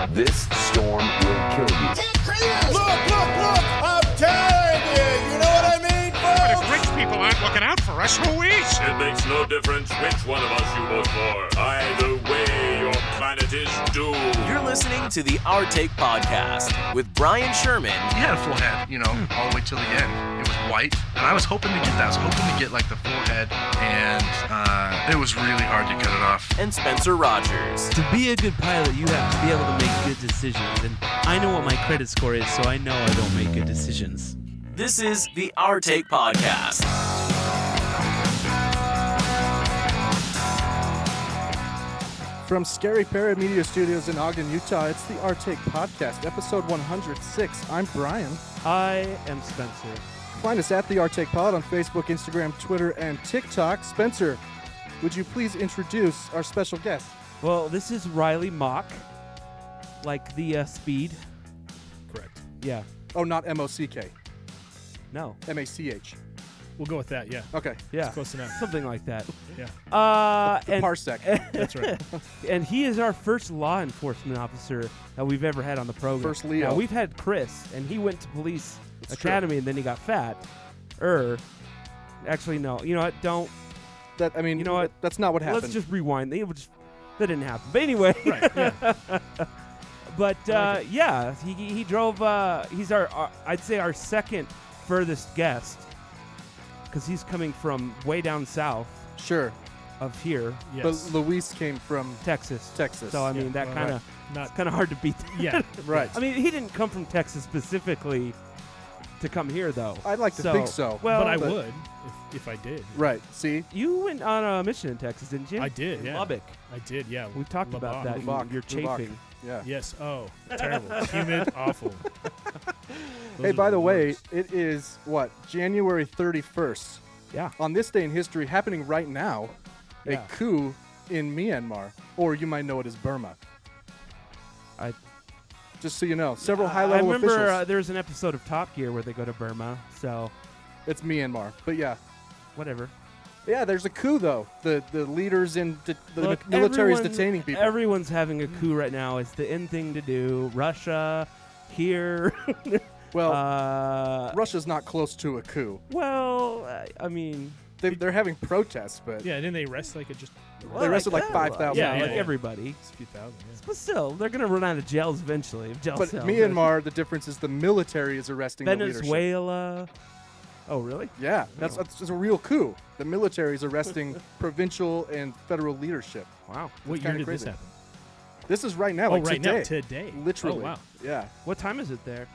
This storm will kill you. Look! I'm telling you! You know what I mean, But folks? if rich people aren't looking out for us, who is? It makes no difference which one of us you vote for. Either way, your planet is doomed. You're listening to the Our Take Podcast with Brian Sherman. He had a full head, all the way till the end. It was white, and I was hoping to get that. I was hoping to get like the full head, and it was really hard to cut it off. And Spencer Rogers. To be a good pilot, you have to be able to make good decisions. And I know what my credit score is, so I know I don't make good decisions. This is the Our Take Podcast. From Scary Parrot Media Studios in Ogden, Utah, it's the Our Take Podcast, episode 106. I'm Brian. I am Spencer. Find us at the Our Take Pod on Facebook, Instagram, Twitter, and TikTok. Spencer, would you please introduce our special guest? Well, this is Riley Mock, like the speed. Correct. Yeah. Oh, not M-O-C-K. No. M-A-C-H. We'll go with that, yeah. Okay. Yeah. It's close enough. Something like that. Yeah. And Parsec. That's right. and he is our first law enforcement officer that we've ever had on the program. First Leo. Now, we've had Chris, and he went to police It's academy, and then he got fat. Actually, no. You know what? Don't. You know what? That's not what happened. Let's just rewind. That didn't happen. But anyway. Right, yeah. But yeah, he drove. He's our I'd say our second furthest guest, because he's coming from way down south Sure. of here, Yes. But Luis came from Texas. Texas. So I mean, Yeah, that well, kind of Not, it's kind of hard to beat. yeah. Right. I mean, he didn't come from Texas specifically to come here, though. I'd like to think so. Well, But I would if I did. Right. See? You went on a mission in Texas, didn't you? I did, In yeah. Lubbock. I did, yeah. We've talked about that. Lubbock. You're chafing. Yeah. Yes. Oh, terrible. Humid, awful. Those Hey, are by the way, worst. it is, January 31st. Yeah. On this day in history, happening right now, Yeah. a coup in Myanmar, or you might know it as Burma. Just so you know, several high-level I remember officials. there's an episode of Top Gear where they go to Burma, so It's Myanmar, but yeah. whatever. Yeah, there's a coup, though. The leaders in the Look, military is everyone- detaining people. Everyone's having a coup right now. It's the in thing to do. Russia, here. Well, Russia's not close to a coup. I mean, They're having protests, but Yeah, didn't they arrest just they arrested like that, 5,000 Yeah, like yeah. everybody. a few thousand, yeah. But still, they're gonna run out of jails eventually. If jail But cells. Myanmar, the difference is the military is arresting the leadership. Venezuela. Oh, really? Yeah, that's a real coup. The military is arresting provincial and federal leadership. Wow. What kinda year did crazy. this happen? This is right now, Oh, like right today. now, today. Literally. Oh, wow. Yeah. What time is it there?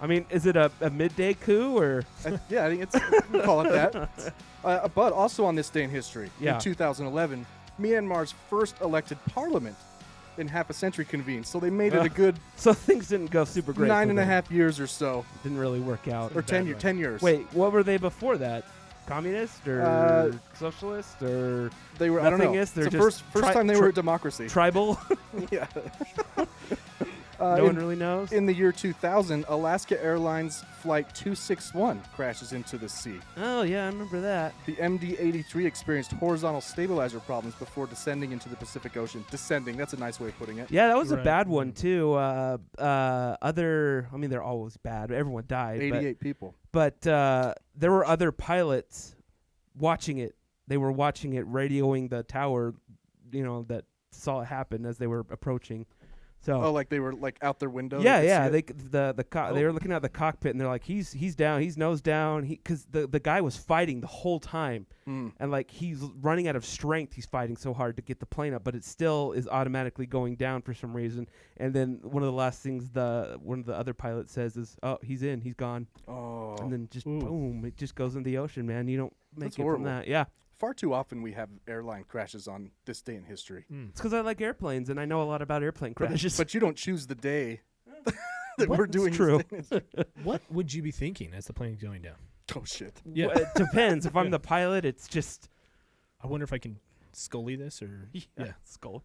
I mean, is it a midday coup or? Yeah, I think we call it that. But also on this day in history, Yeah. in 2011, Myanmar's first elected parliament in half a century convened. So they made it a good So things didn't go super great. nine for and a them. half years or so, Didn't really work out. or Bad 10, way. 10 years. Wait, what were they before that? Communist or socialist or They were, I don't know. nothingist? They're It's the just first time they were a democracy. tribal. Yeah. No one really knows. In the year 2000, Alaska Airlines Flight 261 crashes into the sea. Oh yeah, I remember that. The MD-83 experienced horizontal stabilizer problems before descending into the Pacific Ocean. Descending, that's a nice way of putting it. Yeah, that was a Right. bad one too. I mean, they're always bad. Everyone died. 88 people. But there were other pilots watching it. They were watching it, radioing the tower, that saw it happen as they were approaching. So Oh, like they were like out their window? yeah, they could yeah. see They it? they were looking at the cockpit and they're like, he's down, he's nose down. Because the guy was fighting the whole time, and like he's running out of strength. He's fighting so hard to get the plane up, but it still is automatically going down for some reason. And then one of the last things one of the other pilots says is, "Oh, he's gone," Oh. and then just Ooh. boom, it just goes in the ocean, man. You don't make That's it horrible. from that. Yeah, Far too often we have airline crashes on this day in history. it's because I like airplanes and I know a lot about airplane crashes. But you don't choose the day that What? we're doing It's true. this day in history. What would you be thinking as the plane's going down? Oh, shit. Yeah. Well, it depends. If I'm Yeah. the pilot, it's just I wonder if I can Scully this or yeah. skull.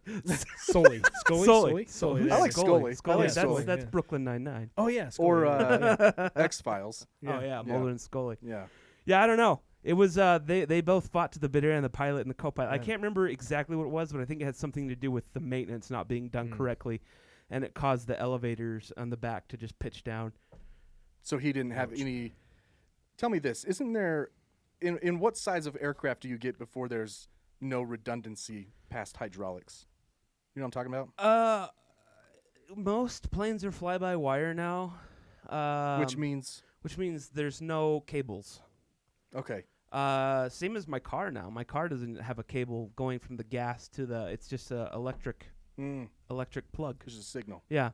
Scully. Scully. Scully. I like Scully. Scully. I like That's Scully, that's yeah. Brooklyn Nine-Nine. Oh yeah. Scully. Or X-Files. Oh yeah, Mulder and Scully. Yeah. Yeah, I don't know. It was they both fought to the bitter end, the pilot and the co-pilot. I Yeah. can't remember exactly what it was, but I think it had something to do with the maintenance not being done correctly. and it caused the elevators on the back to just pitch down. So he didn't have any. Tell me this: isn't there, in what size of aircraft do you get before there's no redundancy past hydraulics? You know what I'm talking about? Most planes are fly-by-wire now. Which means there's no cables. okay. Same as my car now. My car doesn't have a cable going from the gas to the. It's just a electric plug. There's a signal. Yeah.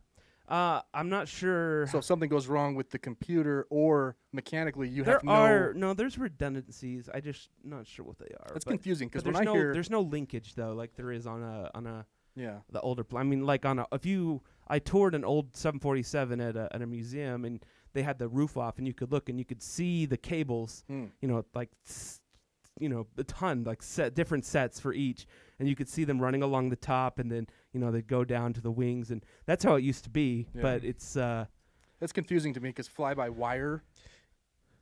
I'm not sure. So if something goes wrong with the computer or mechanically, you have there's redundancies. I just not sure what they are. That's confusing because but when I hear there's no linkage though, like there is on a the older. I mean, like I toured an old 747 at a museum, and they had the roof off, and you could look and you could see the cables. A ton, like different sets for each, and you could see them running along the top, and then they'd go down to the wings, and that's how it used to be. Yeah. But it's that's confusing to me because fly by wire.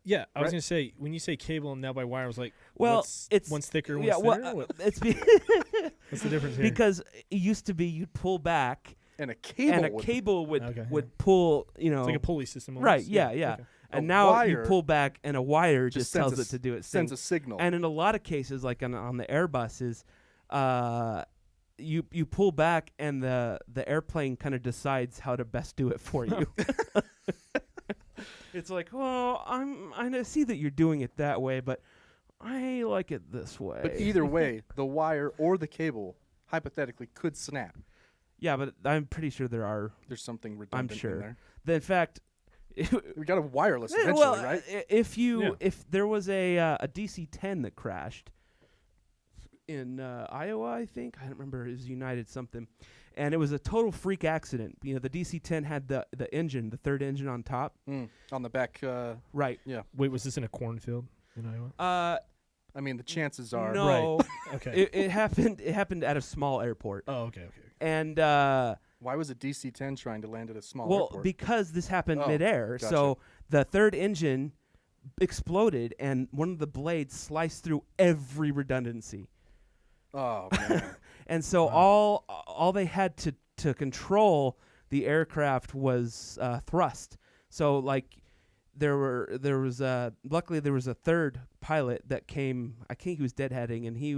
Yeah, I was Right? gonna say when you say cable and now by wire, I was like, it's one's thicker, one's yeah. thinner. Well, it's What's the difference here? because it used to be you'd pull back, And a cable. and a cable would Okay, would pull. it's like a pulley system. Right, almost. yeah. Okay. And A now you wire pull back, and a wire just sends tells a it to do its sends thing. a signal. And in a lot of cases, like on the Airbuses, you pull back, and the airplane kind of decides how to best do it for you. It's like, well, I see that you're doing it that way, but I like it this way. But either way, the wire or the cable hypothetically could snap. Yeah, but I'm pretty sure there are. There's something redundant I'm sure. in there. In fact, We got a wireless Eh, eventually, well, right? If there was a DC-10 that crashed in Iowa, I think, I don't remember, it was United something, and it was a total freak accident. The DC-10 had the engine, the third engine on top. On the back. Right. Yeah. Wait, was this in a cornfield in Iowa? I mean, the chances are. No. Okay. It happened at a small airport. Oh, okay. And Why was a DC-10 trying to land at a small well, airport? because this happened Oh, midair, gotcha. so the third engine exploded, and one of the blades sliced through every redundancy. Oh, man. And so all they had to control the aircraft was thrust. So like luckily there was a third pilot that came. I think he was deadheading, and he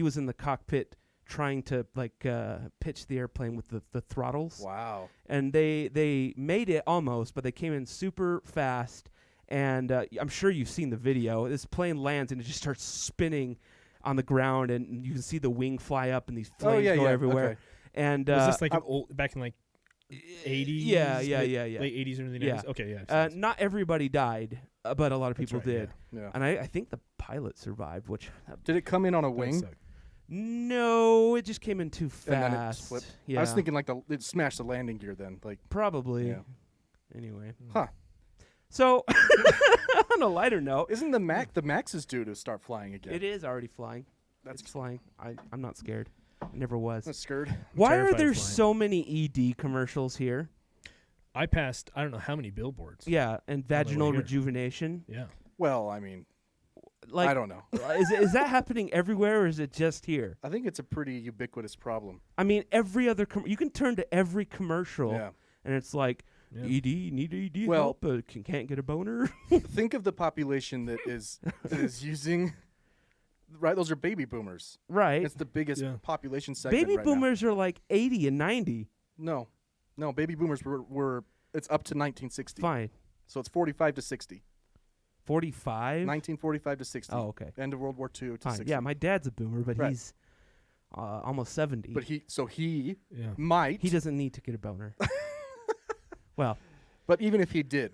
was in the cockpit trying to pitch the airplane with the throttles. Wow. And they made it almost, but they came in super fast. And I'm sure you've seen the video. This plane lands and it just starts spinning on the ground, and you can see the wing fly up and these flames go everywhere. Okay. And Was this like an old back in like 80s? Yeah. Late 80s or early 90s? Yeah. Okay, yeah. Not everybody died, but a lot of That's people right, did. Yeah. And I think the pilot survived, which Did it come in on a That wing? sucked. no, it just came in too fast. And then it just flipped? Yeah, I was thinking like it smashed the landing gear then. Like, probably. Yeah. Anyway, huh. so on a lighter note, Isn't the Max is due to start flying again? it is already flying. That's It's flying. I'm not scared. I never was. That's scared. Why are terrified of there flying. so many ED commercials here? I passed, I don't know how many billboards. Yeah, and the way vaginal here. rejuvenation. Yeah. Well, I mean, Like, I don't know. is that happening everywhere, or is it just here? I think it's a pretty ubiquitous problem. I mean, every other you can turn to every commercial, Yeah. and it's like Yeah. ED, need ED Well- help, can't get a boner. Think of the population that is using. Right, those are baby boomers. Right. It's the biggest Yeah. population segment. Baby right now. boomers are like 80 and 90. No, baby boomers were. It's up to 1960. Fine. So it's 45 to 60. 45? 1945 to 60. Oh, okay. End of World War II to Fine. 60. Yeah, my dad's a boomer, but Right. he's almost 70. But he Yeah. might. he doesn't need to get a boner. Well, But even if he did,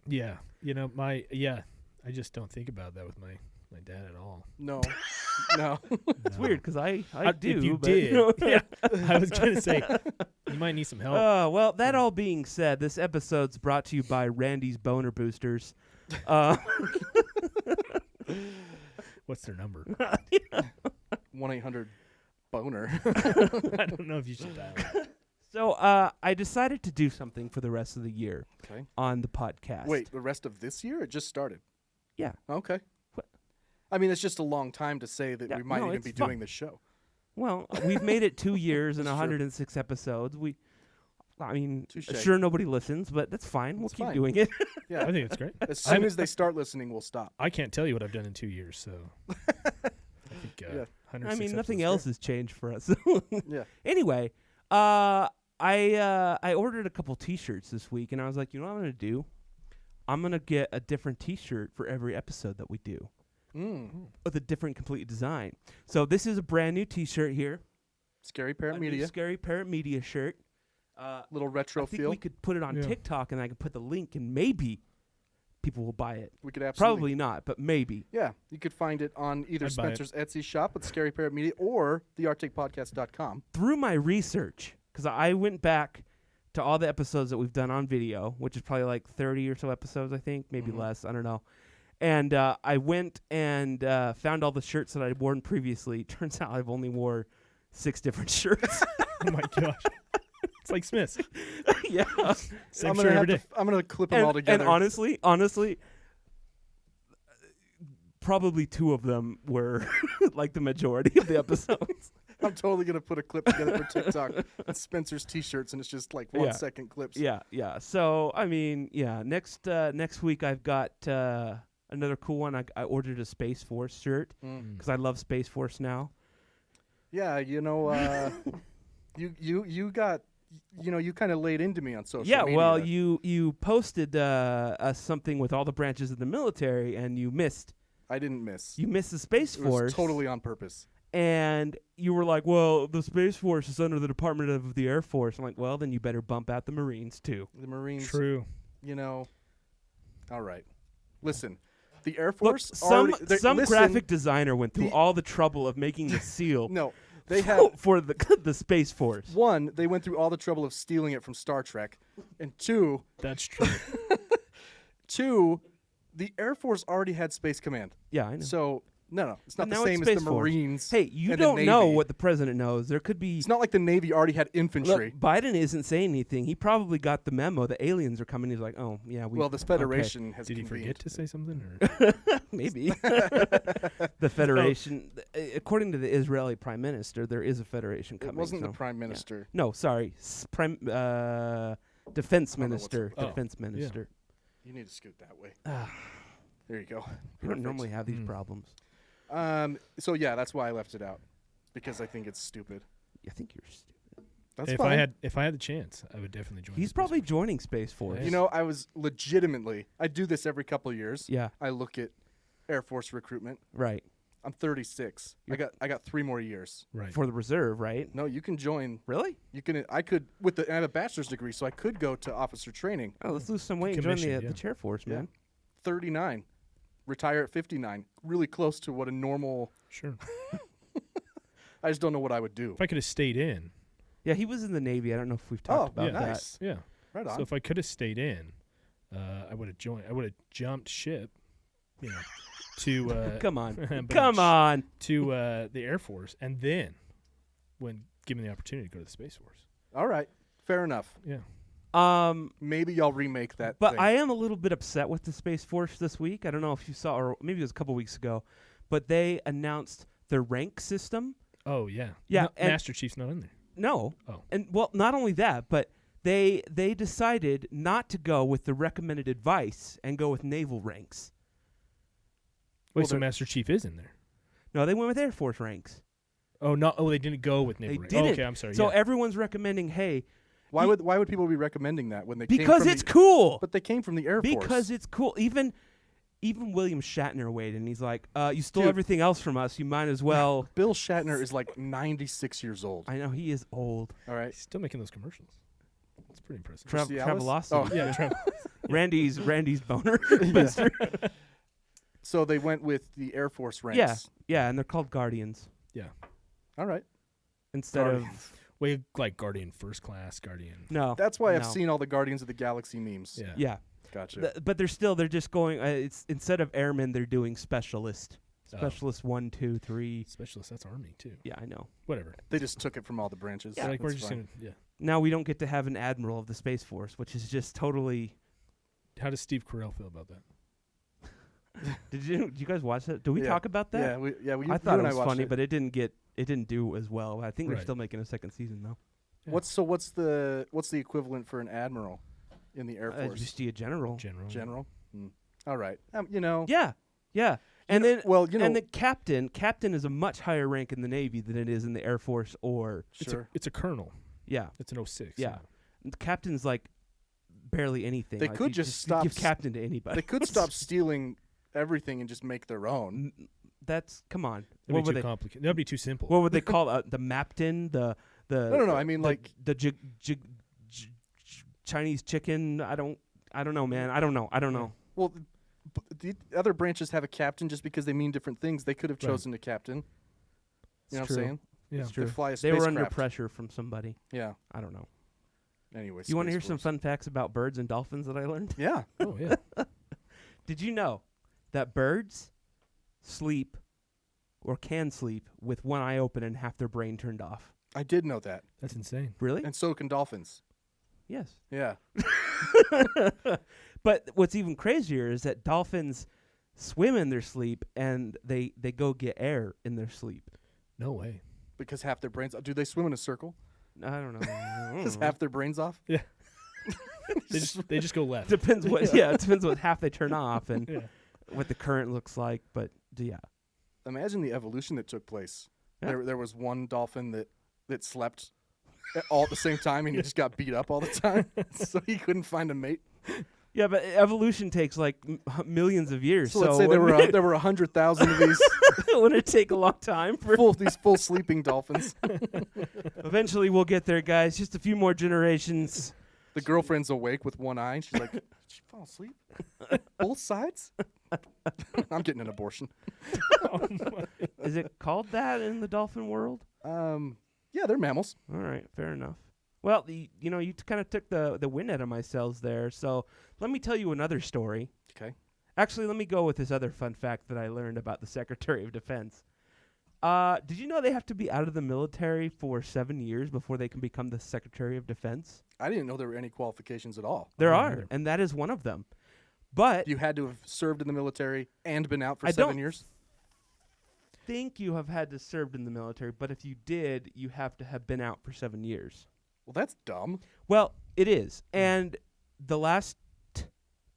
Yeah. I just don't think about that with my dad at all. no, no. it's weird because I do. If you but, did. yeah. I was going to say, you might need some help. Well, that all being said, this episode's brought to you by Randy's Boner Boosters. What's their number? 1-800-BONER. I don't know if you should dial it. So I decided to do something for the rest of the year Okay. on the podcast. Wait, the rest of this year? It just started. Yeah. Okay. What? I mean, it's just a long time to say that Yeah, we might no, even it's be fun. doing this show. Well, we've made it 2 years and That's true. 106 episodes. I mean, Touche. sure, nobody listens, but that's fine. We'll That's keep fine. doing it. Yeah. I think it's great. As soon as they start listening, we'll stop. I can't tell you what I've done in 2 years, so I think Yeah. 106 I mean, nothing episodes else great. has changed for us. Yeah. Anyway, I ordered a couple T-shirts this week, and I was like, you know what I'm gonna do? I'm gonna get a different T-shirt for every episode that we do, with a different complete design. So this is a brand new T-shirt here. Scary Parrot A new Media. Scary Parrot Media shirt. Little retro I think feel. we could put it on Yeah. TikTok, and I could put the link, and maybe people will buy it. We could absolutely. Probably not, but maybe. Yeah, you could find it on either I'd buy it. Spencer's Etsy shop with Scary Parrot Media or thearcticpodcast.com. Through my research, because I went back to all the episodes that we've done on video, which is probably like 30 or so episodes, I think, maybe less, I don't know. And I went and found all the shirts that I'd worn previously. Turns out I've only wore 6 different shirts. Oh my gosh. It's like Smith's. Yeah. Same I'm shirt gonna every have day. I'm gonna clip them all And together. honestly, probably 2 of them were like the majority of the episodes. I'm totally gonna put a clip together for TikTok with Spencer's T-shirts, and it's just like 1 Yeah. second clips. Yeah. So I mean, yeah. Next week I've got another cool one. I ordered a Space Force shirt because I love Space Force now. Yeah, you know, you got, you know, you kind of laid into me on social Yeah. media. Well, you posted something with all the branches of the military, and you missed I didn't miss. the Space It Force. was totally on purpose. And you were like, well, the Space Force is under the Department of the Air Force. I'm like, well, then you better bump out the Marines too. The Marines, True. you know. All right, listen. The Air Look, Force some already, some listen, graphic designer went through the- all the trouble of making the seal No, they have for the Space Force. one. They went through all the trouble of stealing it from Star Trek, and two, That's true. the Air Force already had Space Command. Yeah, I know. So no, it's not But the now it's same as Space the Force. Marines. Hey, you and the don't know Navy. what the president knows. There could be. It's not like the Navy already had infantry. Look, Biden isn't saying anything. He probably got the memo. The aliens are coming. He's like, oh yeah, we. Well, this Federation has Did he convened. forget to say something? Or? Maybe the Federation. According to the Israeli Prime Minister, there is a Federation It coming. wasn't the so- Prime yeah. Minister. No, sorry, Defense know what's- Minister. Oh, Defense Minister. You need to scoot that way. Ah. There you go. We don't Perfect. normally have these problems. So yeah, that's why I left it out, because I think it's stupid. I think you're stupid. That's if fine. I had the chance, I would definitely join. He's the Space probably Force. joining Space Force. You know, I was legitimately. I do this every couple of years. Yeah. I look at Air Force recruitment. Right. I'm 36. I got 3 more years. right. For the reserve, right? No, you can join. Really? You can. I could I have a bachelor's degree, so I could go to officer training. Oh, let's lose some weight and join Commission, the yeah. Chair Force, Yeah. man. 39, retire at 59. Really close to what a normal. Sure. I just don't know what I would do. If I could have stayed in, Yeah, he was in the Navy. I don't know if we've talked about yeah, that. nice. yeah. Right on. So if I could have stayed in, I would have joined. I would have jumped ship, you know, to Come on. but Come on. to the Air Force, and then when given the opportunity to go to the Space Force. All right, fair enough. Yeah. Maybe y'all remake that. But thing. I am a little bit upset with the Space Force this week. I don't know if you saw, or maybe it was a couple weeks ago, but they announced their rank system. Oh yeah. Yeah, No, and- Master Chief's not in there. No. Oh. And well, not only that, but they decided not to go with the recommended advice and go with naval ranks. Wait, Well, so they're- Master Chief is in there? No, they went with Air Force ranks. Oh no! Oh, they didn't go with naval. They rank. didn't. Oh, okay, I'm sorry. So yeah. everyone's recommending, hey, why would people be recommending that when they because came from it's the, cool. But they came from the Air Force. Because it's cool. Even William Shatner weighed in. He's like, you stole Dude. everything else from us. You might as well. Bill Shatner is like 96 years old. I know he is old. All right. He's still making those commercials. It's pretty impressive. Cialis? Travelocity. Oh. yeah, Trav- Randy's boner. Mister. So they went with the Air Force ranks. Yeah, yeah, and they're called Guardians All right. instead Guardians. way like Guardian First Class, Guardian. of no. That's why I've no. seen all the Guardians of the Galaxy memes. Yeah. Yeah, Gotcha. but they're just going. It's instead of airmen, they're doing specialist. Oh. Specialist 1, 2, 3. Specialist. That's Army too. Yeah, I know. Whatever. They just took it from all the branches. They're like we're That's just fine. gonna. Yeah. Now we don't get to have an admiral of the Space Force, which is just totally. How does Steve Carell feel about that? Did you guys watch that? Did we Yeah. talk about that? Yeah, we I thought you it and was watched funny, but it didn't get didn't do as well. I think they're Right. still making a second season though. Yeah. What's the equivalent for an admiral in the Air Force? Just be a general. General. All right. You know. Yeah, yeah. And know- then well, you and know- the captain is a much higher rank in the Navy than it is in the Air Force or Sure. It's a colonel. yeah. It's an 06. Yeah. The captain's like barely anything. They Like, could you just stop give s- captain to anybody. They could stop stealing everything and just make their own. That's come on. That'd What be would too they? complicated. That'd be too simple. What would they call the Mapton? The No. I mean, like- the Chinese chicken. I don't know, man. I don't know. Well, the other branches have a captain just because they mean different things. They could have Right. chosen a captain. You know what I'm saying? yeah. It's They true. fly a They were under spacecraft. pressure from somebody. Yeah. I don't know. Anyway. You want to hear Space some Force. fun facts about birds and dolphins that I learned? Yeah. Oh yeah. Did you know that birds sleep or can sleep with one eye open and half their brain turned off? I did know that. That's insane. Really? And so can dolphins. Yes. Yeah. But what's even crazier is that dolphins swim in their sleep and they go get air in their sleep. No way. Because half their brains. Do they swim in a circle? I don't know. I don't Is know. half their brains off? Yeah. they just go left. Depends what. Yeah, it depends what half they turn off and Yeah. what the current looks like. But yeah, Imagine the evolution that took place. Yeah. There was one dolphin that slept all at the same time, and he just got beat up all the time, so he couldn't find a mate. yeah. But evolution takes like millions of years. So let's say there were 100,000 of these wouldn't it take a long time for? full sleeping dolphins. Eventually, we'll get there, guys. Just a few more generations. The girlfriend's awake with one eye, and she's like, "Did she fall asleep? Both sides?" I'm getting an abortion. Is it called that in the dolphin world? Yeah, they're mammals. All right, fair enough. Well, you kind of took the wind out of my sails there. So let me tell you another story. Okay. Actually, let me go with this other fun fact that I learned about the Secretary of Defense. Did you know they have to be out of the military for 7 years before they can become the Secretary of Defense? I didn't know there were any qualifications at all. There didn't are, either. and that is one of them. But You had to have served in the military and been out for I 7 don't- years. think you have had to serve in the military, but if you did, you have to have been out for 7 years. Well, that's dumb. Well, it is. And the last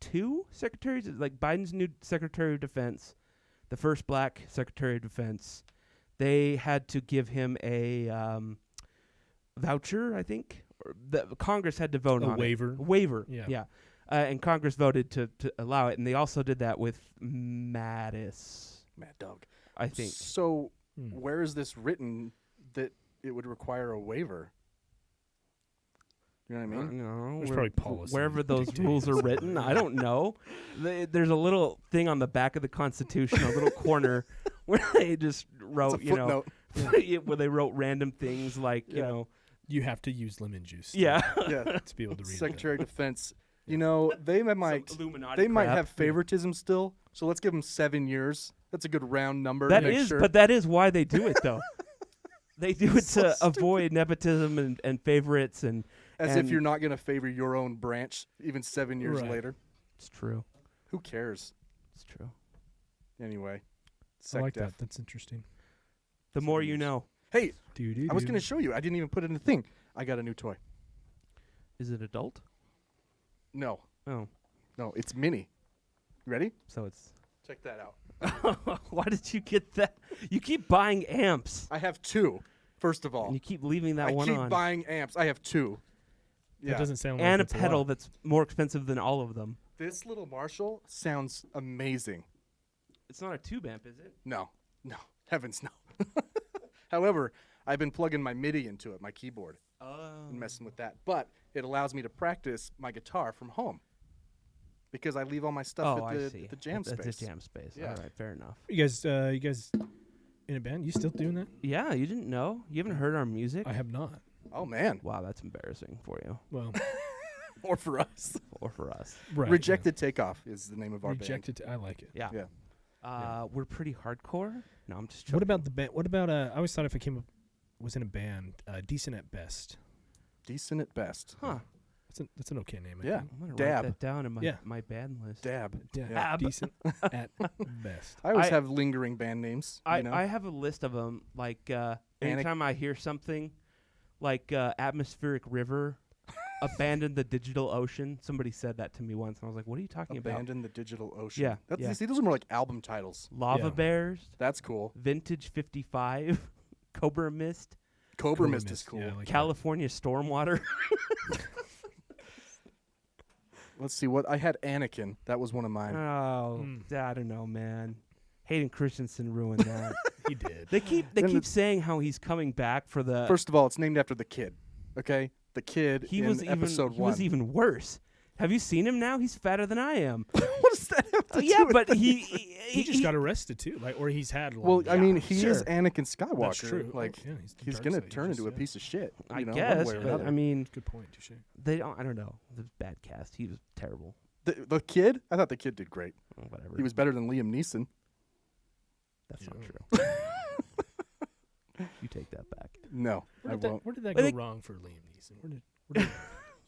two secretaries, like Biden's new Secretary of Defense, the first black Secretary of Defense, they had to give him a voucher, I think. Or Congress had to vote A on waiver. it. A waiver. Yeah. Yeah. And Congress voted to allow it, and they also did that with Mattis, Mad dog. I think. So, Hmm. where is this written that it would require a waiver? You know what I mean? No, There's where- probably policy wherever those dictating rules are written. I don't know. There's a little thing on the back of the Constitution, a little corner where they just It's a wrote, footnote. where they wrote random things like, Yeah. You have to use lemon juice. yeah. Yeah. To be able to read Secretary of Defense. You know, they might Illuminati might crap. have favoritism still. So let's give them 7 years. That's a good round number. That to make is, sure. but that is why they do it, though. They do it So to stupid. avoid nepotism and favorites, and As if and- you're not going to favor your own branch even 7 years Right. later. It's true. Who cares? It's true. Anyway. I like SecDef. that. That's interesting. The more you know. Hey, Doo-doo-doo. I was going to show you. I didn't even put it in the thing. I got a new toy. Is it adult? No. Oh, No, it's mini. You ready? so it's. Check that out. Why did you get that? You keep buying amps, I have 2, first of all. and you keep leaving that I one keep on. buying amps. I have 2. Yeah. That doesn't sound like And a it's pedal lot. that's more expensive than all of them. This little Marshall sounds amazing. It's not a tube amp, is it? No. Heavens no. However, I've been plugging my MIDI into it, my keyboard, Oh. and messing with that. But it allows me to practice my guitar from home because I leave all my stuff Oh, at I the, see. at the jam At space. the jam space. Yeah. All right, fair enough. You guys in a band? You still doing that? Yeah, you didn't know? You haven't heard our music? I have not. Oh man, Wow, that's embarrassing for you Well, or for us. or for us. right. Rejected Takeoff is the name of Yeah. our Rejected. I like it. Yeah. Yeah. We're pretty hardcore. No, I'm just joking. What about the band? What about I always thought if I was in a band, decent at best. band. Decent at best. Huh. That's an okay name. I Yeah. think. I'm gonna Dab. write that down in my Yeah. my band list. Dab. Yeah, Yeah. decent at best. I always I- have lingering band names. I, you know? I have a list of them. Like anytime I hear something, like atmospheric river, abandon the digital ocean. Somebody said that to me once, and I was like, "What are you talking about?" Abandon the Digital Ocean. Yeah, That's, yeah. See, those are more like album titles. Lava Yeah. bears, That's cool. vintage 55, Cobra Mist, Cobra Mist is cool. Yeah, I like that. California Stormwater. Let's see what I had. Anakin. That was one of mine. Oh, I don't know, man. Hayden Christensen ruined that. He did. They keep saying how he's coming back for the. First of all, it's named after the kid. Okay, the kid he in was episode he 1. was even worse. Have you seen him now? He's fatter than I am. what does that have to do Yeah, with but He just got arrested too, like, or he's had. Well, I mean, he is sure. Anakin Skywalker. That's true. Like, Yeah, he's the he's dark gonna side. He turn just- into a yeah. piece of shit. I You know, guess, one way or but another. I mean, Good point. Touche. they don't. I don't know. The bad cast. He was terrible. the kid. I thought the kid did great. Oh, whatever. He was better than Liam Neeson. That's not Yeah. true. You take that back. No, I won't. Where did that I go think- wrong for Liam Neeson? Where did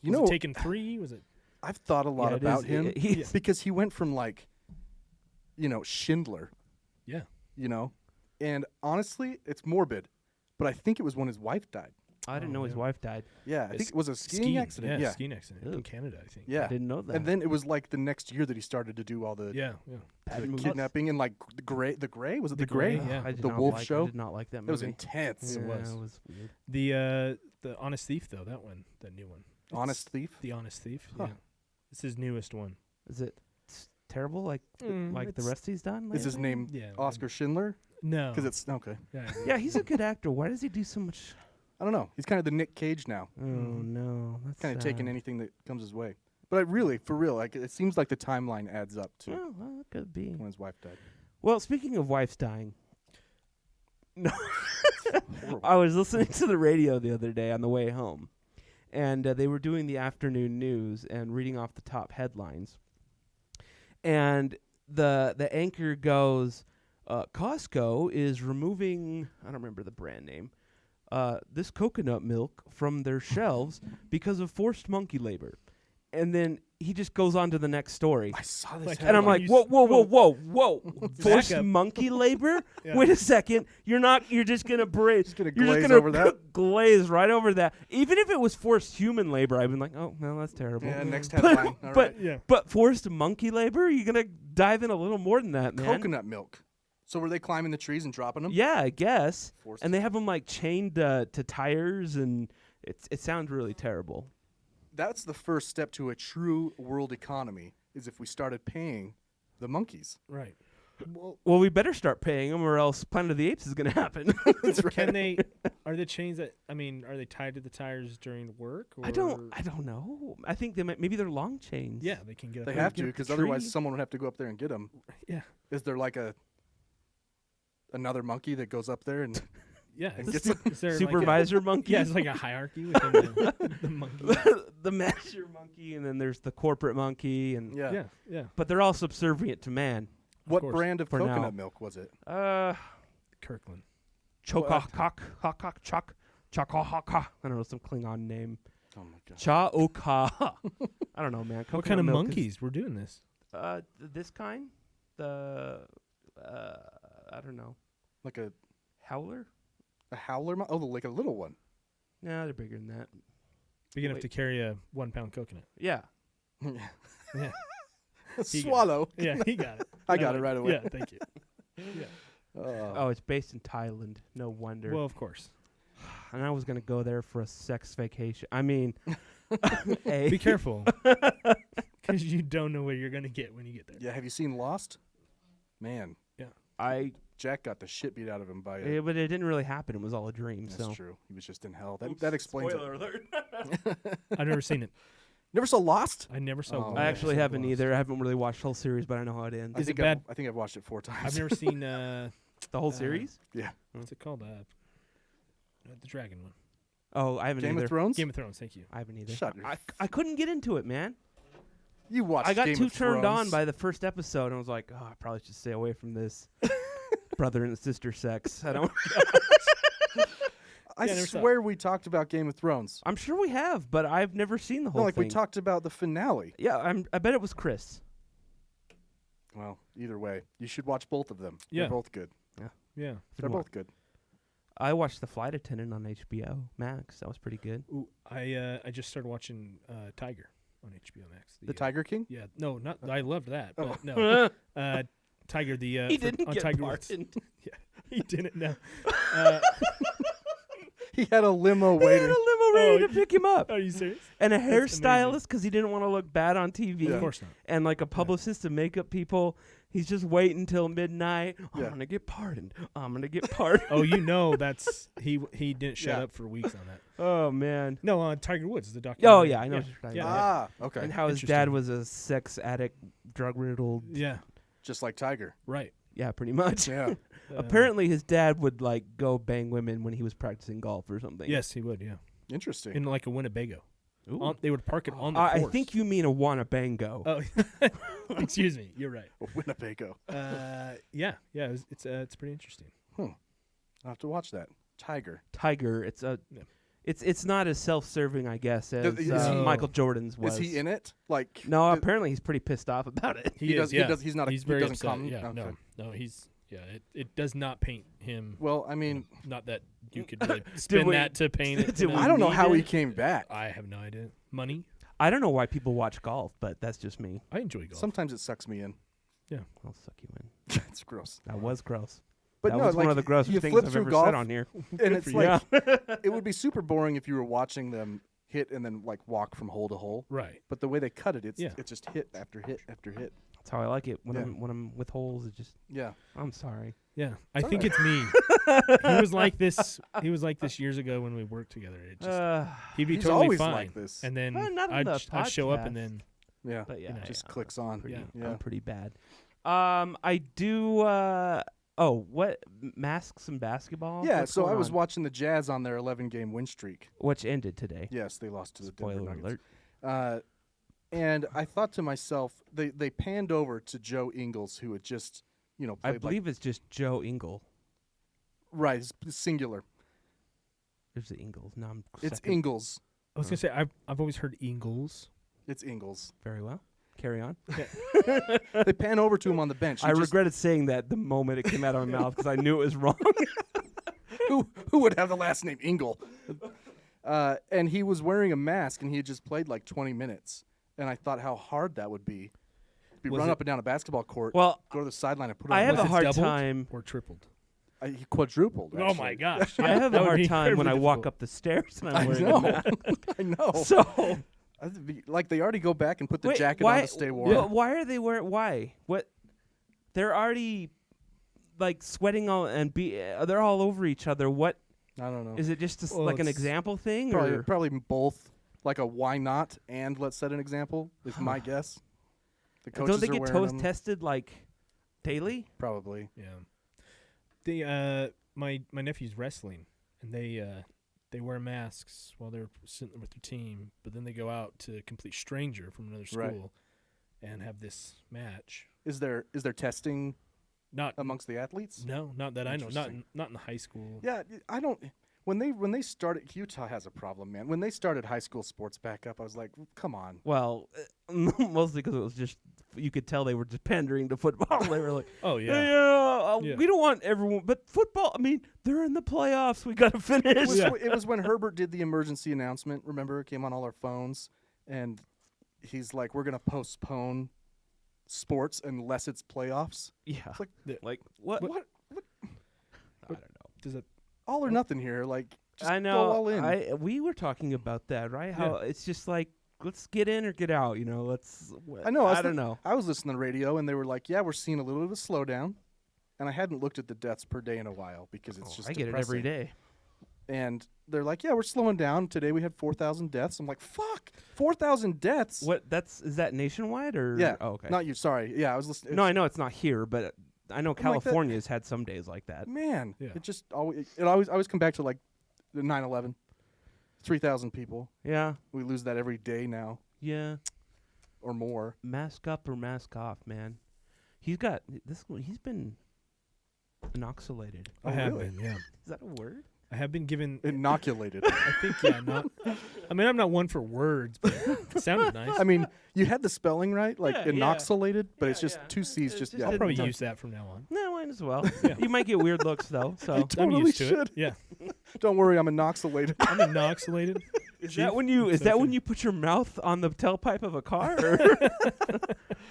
You was know, it Taken 3? Was it? I've thought a lot Yeah, it about is. him He's- because he went from like, Schindler, Yeah. and honestly, it's morbid, but I think it was when his wife died. I didn't Oh, know his yeah. wife died. Yeah, I think it was a skiing accident. Yeah, Yeah, skiing accident Ew. in Canada, I think. yeah. I didn't know that. And then it was like the next year that he started to do all the, Yeah. Bad the movies. kidnapping and like the gray. Was it the The gray? Grey, yeah. I did The not Wolf like, Show? I did not like that movie. It was intense. Yeah, It was. It was weird. The Honest Thief though, that new one. Honest Thief. The Honest Thief. Huh. Yeah. It's his newest one. Is it terrible? Like the it's- rest he's done? Is his lately? name Yeah. Oscar Schindler? No. Because it's okay. Yeah. Yeah, he's a good actor. Why does he do so much? I don't know. He's kind of the Nick Cage now. Oh no, that's Kind of sad. taking anything that comes his way. But really, for real, like it seems like the timeline adds up to Oh, well, it could be. when his wife died. Well, speaking of wives dying, no, Horrible. I was listening to the radio the other day on the way home, and they were doing the afternoon news and reading off the top headlines. And the anchor goes, Costco is removing, I don't remember the brand name, this coconut milk from their shelves because of forced monkey labor. And then he just goes on to the next story. I saw this. Like, And I'm When like, you whoa, s- whoa! Forced up. monkey labor? Yeah. Wait a second. You're just gonna gonna You're glaze just gonna over that? glaze right over that. Even if it was forced human labor, I've been like, oh no, that's terrible. Yeah, next But- headline. All but right. Yeah. but forced monkey labor? You're gonna dive in a little more than that, man. Coconut milk. So were they climbing the trees and dropping them? Yeah, I guess. Forced. And they have them like chained to tires, and it sounds really terrible. That's the first step to a true world economy. Is if we started paying the monkeys. Right. Well, Well, we better start paying them, or else Planet of the Apes is gonna happen. can they? Are the chains that? I mean, are they tied to the tires during work? Or I don't know. I think maybe they're long chains. Yeah, they can get. They up have get to, up the because otherwise tree. someone would have to go up there and get them. Yeah. Is there like another monkey that goes up there and Yeah. And Is, gets is there Supervisor monkey. Like a, yeah, it's like a hierarchy within the monkey. the master monkey, and then there's the corporate monkey, and yeah. Yeah. but they're all subservient to man. What course. brand of For coconut now. milk was it? Kirkland. Chokahak, hakak, chak, chakahaka. I don't know, some Klingon name. Oh my god. Cha-oka. I don't know, man. What Coconut kind of milk is- monkeys were doing this? This kind? I don't know. Like a Howler? howler? Oh, like a little one. No, they're bigger than that. Big enough Wait. to carry a 1 pound coconut. Yeah. Yeah. Swallow. Yeah, he got it. I got it right away. Yeah, thank you. Yeah. Oh, it's based in Thailand. No wonder. Well, of course. And I was gonna go there for a sex vacation. I mean, hey. Be careful, because you don't know what you're gonna get when you get there. Yeah, have you seen Lost? Man, Jack got the shit beat out of him by it. But it didn't really happen. It was all a dream. That's so. true. He was just in hell. That explains it. alert. I've never seen it. Never saw Lost? I never saw. Oh, one I yeah. actually episode of haven't Lost. either. I haven't really watched the whole series, but I know how it ends. Is it I've- bad? I think I've watched it 4 times. I've never seen. The whole series? Yeah. What's it called? The dragon one. Oh, I haven't Game either. of Thrones? Game of Thrones. Thank you. I haven't either. Shut your I couldn't get into it, man. You watched I got Game too of turned on Thrones. by the first episode, and I was like, oh, I probably should stay away from this brother and sister sex. I don't. I Yeah, I never saw it. swear we talked about Game of Thrones. I'm sure we have, but I've never seen the whole No, like thing. we talked about the finale. Yeah, I bet it was Chris. Well, either way, you should watch both of them. Yeah. They're both good. Yeah. They're both good. I watched The Flight Attendant on HBO Max. That was pretty good. Ooh, I just started watching Tiger on HBO Max. The Tiger King? Yeah. No, not. I loved that. But Oh. no. Tiger. The He for- didn't on get Tiger Woods. pardoned. Yeah. He didn't. No. He had a limo He had a waiting. limo ready Oh, to pick him up. Are you serious? And a amazing. hairstylist because he didn't want to look bad on TV. Of course not. And like a publicist and makeup people. He's just waiting until midnight. I'm Yeah. gonna get pardoned. I'm gonna get pardoned. Oh, you know that's he didn't shut Yeah. up for weeks on that. Oh man. No, Tiger Woods, the documentary. Oh yeah, I know. what you're talking Yeah. about. Okay. And how his dad Interesting. was a sex addict, drug riddled. Yeah. Just like Tiger. Right. Yeah, pretty much. Yeah. Apparently, his dad would like go bang women when he was practicing golf or something. Yes, he would. Yeah. Interesting. In like a Winnebago. Ooh. They would park it on the I course. think you mean a Wannabango. Oh, excuse me. You're right. Winnebago. Yeah. It's pretty interesting. I'll have to watch that. Tiger. Tiger. It's a. Yeah. It's not as self-serving, I guess, as Is he- Michael Jordan's was. Is he in it? Like No, th- apparently he's pretty pissed off about it. He does- he Yeah. does- he's not a- He's he very doesn't upset. comment? Yeah. Okay. No. He's. Yeah. It does not paint him. Well, I mean, Not that you could really spin we- that to paint it. did we I don't know need how he it? came back. I have no idea. Money. I don't know why people watch golf, but that's just me. I enjoy golf. Sometimes it sucks me in. I'll suck you in. It's gross. That was gross. But that no, was like one of the grossest you things flip I've through ever golf, said on here. and it's for like you. it would be super boring if you were watching them hit and then like walk from hole to hole. Right. But the way they cut it, it's Yeah. just hit after hit after hit. That's how I like it when Yeah. I'm with holes. It just. Yeah. I'm sorry. Yeah. I think it's me. He was like this. He was like this years ago when we worked together. It just he'd be He's totally always fine. like this. And then Not on I'd, the I'd show up and podcast. then Yeah. But yeah, know, Just yeah, clicks on. Yeah. I'm pretty bad. I do. What masks and basketball? Yeah, What's so I going was on? watching the Jazz on their 11-game win streak. Which ended today. Yes, they lost to the Denver Spoiler Nuggets. alert. And I thought to myself, they panned over to Joe Ingles, who had just, I played believe it's just Joe Ingle. right, it's singular. There's the Ingles. No, I'm It's second. Ingles. I was gonna say I've always heard Ingles. It's Ingles. Very well. Carry on. They pan over to him on the bench. He I just- regretted saying that the moment it came out of my mouth because I knew it was wrong. who would have the last name Ingle? And he was wearing a mask, and he had just played like 20 minutes. And I thought how hard that would be. Was Run it- up and down a basketball court, Well, go to the sideline and put it I on. have the a Was it hard doubled time. or tripled. He quadrupled. Oh my actually. gosh! I have that a would hard be time when I incredibly walk difficult. up the stairs and I I'm wearing a know. mask. I know. So Like they already go back and put the wait, jacket why, on to stay warm. Why are they wearing? Why? What? They're already like sweating all and they're all over each other. What I don't know. is it? Just Well, like an it's example thing, Probably, or probably both. Like a why not and let's set an example is my guess. The coaches don't they are get wearing toes them. tested like daily? Probably. Yeah. They my nephew's wrestling, and they wear masks while they're sitting with their team, but then they go out to a complete stranger from another school Right. and have this match. Is there testing Not amongst the athletes? No, not that I know. Not Interesting. not in the high school. Yeah, I don't. When they started, Utah has a problem, man. When they started high school sports back up, I was like, come on. Well, mostly because it was just you could tell they were just pandering to football. They were like, Oh yeah. yeah, Yeah. we don't want everyone, but football. I mean, they're in the playoffs. We got to It finish. was, it was when Herbert did the emergency announcement. Remember, it came on all our phones, and he's like, "We're gonna postpone sports unless it's playoffs." Yeah, It's like, like what? what? I don't know. Does it? All or nothing here. Like, just I know. go all in. We were talking about that, right? How it's just like let's get in or get out. You know, let's. I know. I don't know. I was listening to the radio, and they were like, "Yeah, we're seeing a little bit of a slowdown." And I hadn't looked at the deaths per day in a while because it's just I get it every depressing. day. And they're like, "Yeah, we're slowing down. Today we had 4,000 deaths." I'm like, "Fuck, 4,000 deaths." What? Is that nationwide or? Yeah. Oh, okay. Not you. Sorry. Yeah, I was listening. No, I know it's not here, but I know like that- California's had some days like that. Man, Yeah. it just always. It always come back to like the 9/11. 3,000 people. Yeah. We lose that every day now Yeah. or more. Mask up or mask off, man. He's been inoxulated. I Oh, have really? been. Yeah. Is that a word? I have been given. Inoculated. I think not. I mean, I'm not one for words, but it sounded nice. I mean, you had the spelling right, like Yeah, yeah. inoxulated, but it's Yeah, just yeah. 2 C's. It's Just just yeah. I'll probably didn't- use that from now on. No, might as well. Yeah. You might get weird looks though. So I'm Totally used to should. it. Yeah, Don't worry, I'm inoxulated. I'm inoxulated. is that when you put your mouth on the tailpipe of a car? Or?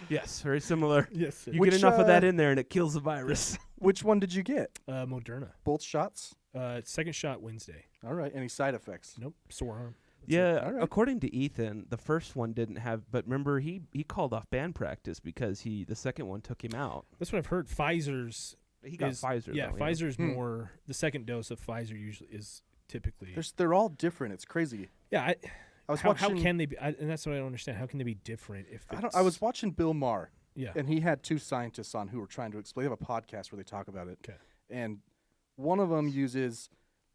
Yes, very similar. Yes. You Which, get enough of that in there and it kills the virus. Which one did you get? Moderna. Both shots? Second shot Wednesday. All right. Any side effects? Nope. Sore arm. Yeah, All right. according to Ethan, the first one didn't have, but remember he called off band practice because the second one took him out. That's what I've heard. Pfizer's. He got is, Pfizer. Yeah, though, Pfizer's more. The second dose of Pfizer usually is typically. They're all different. It's crazy. Yeah. I was how watching. can they be? And that's what I don't understand. How can they be different if it's, I was watching Bill Maher, Yeah. and he had 2 scientists on who were trying to explain. They have a podcast where they talk about it. 'Kay. And one of them uses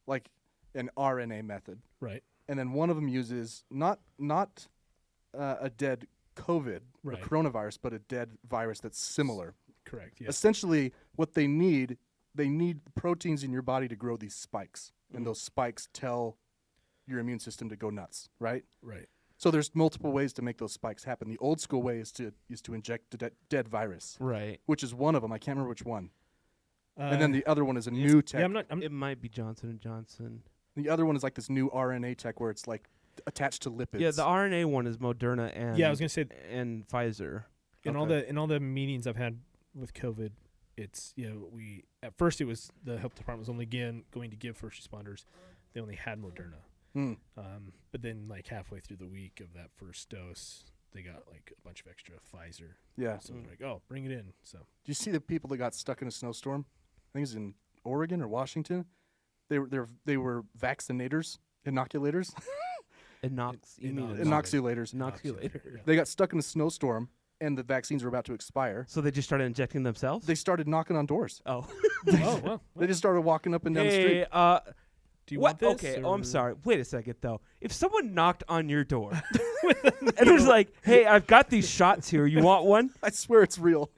like an RNA method, Right. and then one of them uses not a dead COVID Right. or coronavirus, but a dead virus that's similar. Correct. Yeah. Essentially, what they need proteins in your body to grow these spikes, and those spikes tell your immune system to go nuts, right? Right. So there's multiple ways to make those spikes happen. The old school way is to inject a dead virus, Right. which is one of them. I can't remember which one. And then the other one is a new tech. Yeah, I'm not. It might be Johnson and Johnson. The other one is like this new RNA tech where it's like attached to lipids. Yeah, the RNA one is Moderna and Yeah, I was gonna say and Pfizer. in all the meetings I've had with COVID, it's we at first it was the health department was only going to give first responders. They only had Moderna. But then like halfway through the week of that first dose, they got like a bunch of extra Pfizer. Yeah. So they're like, oh, bring it in. So Do you see the people that got stuck in a snowstorm? I think it was in Oregon or Washington. They were vaccinators, inoculators, inoculators. Inoculator. They got stuck in a snowstorm, and the vaccines were about to expire. So they just started injecting themselves? They started knocking on doors. Oh. oh well. They just started walking up and down the Hey, street. Do you what? want this? Okay. Oh, I'm or- sorry. Wait a second, though. If someone knocked on your door and was like, "Hey, I've got these shots here. You want one?" I swear it's real.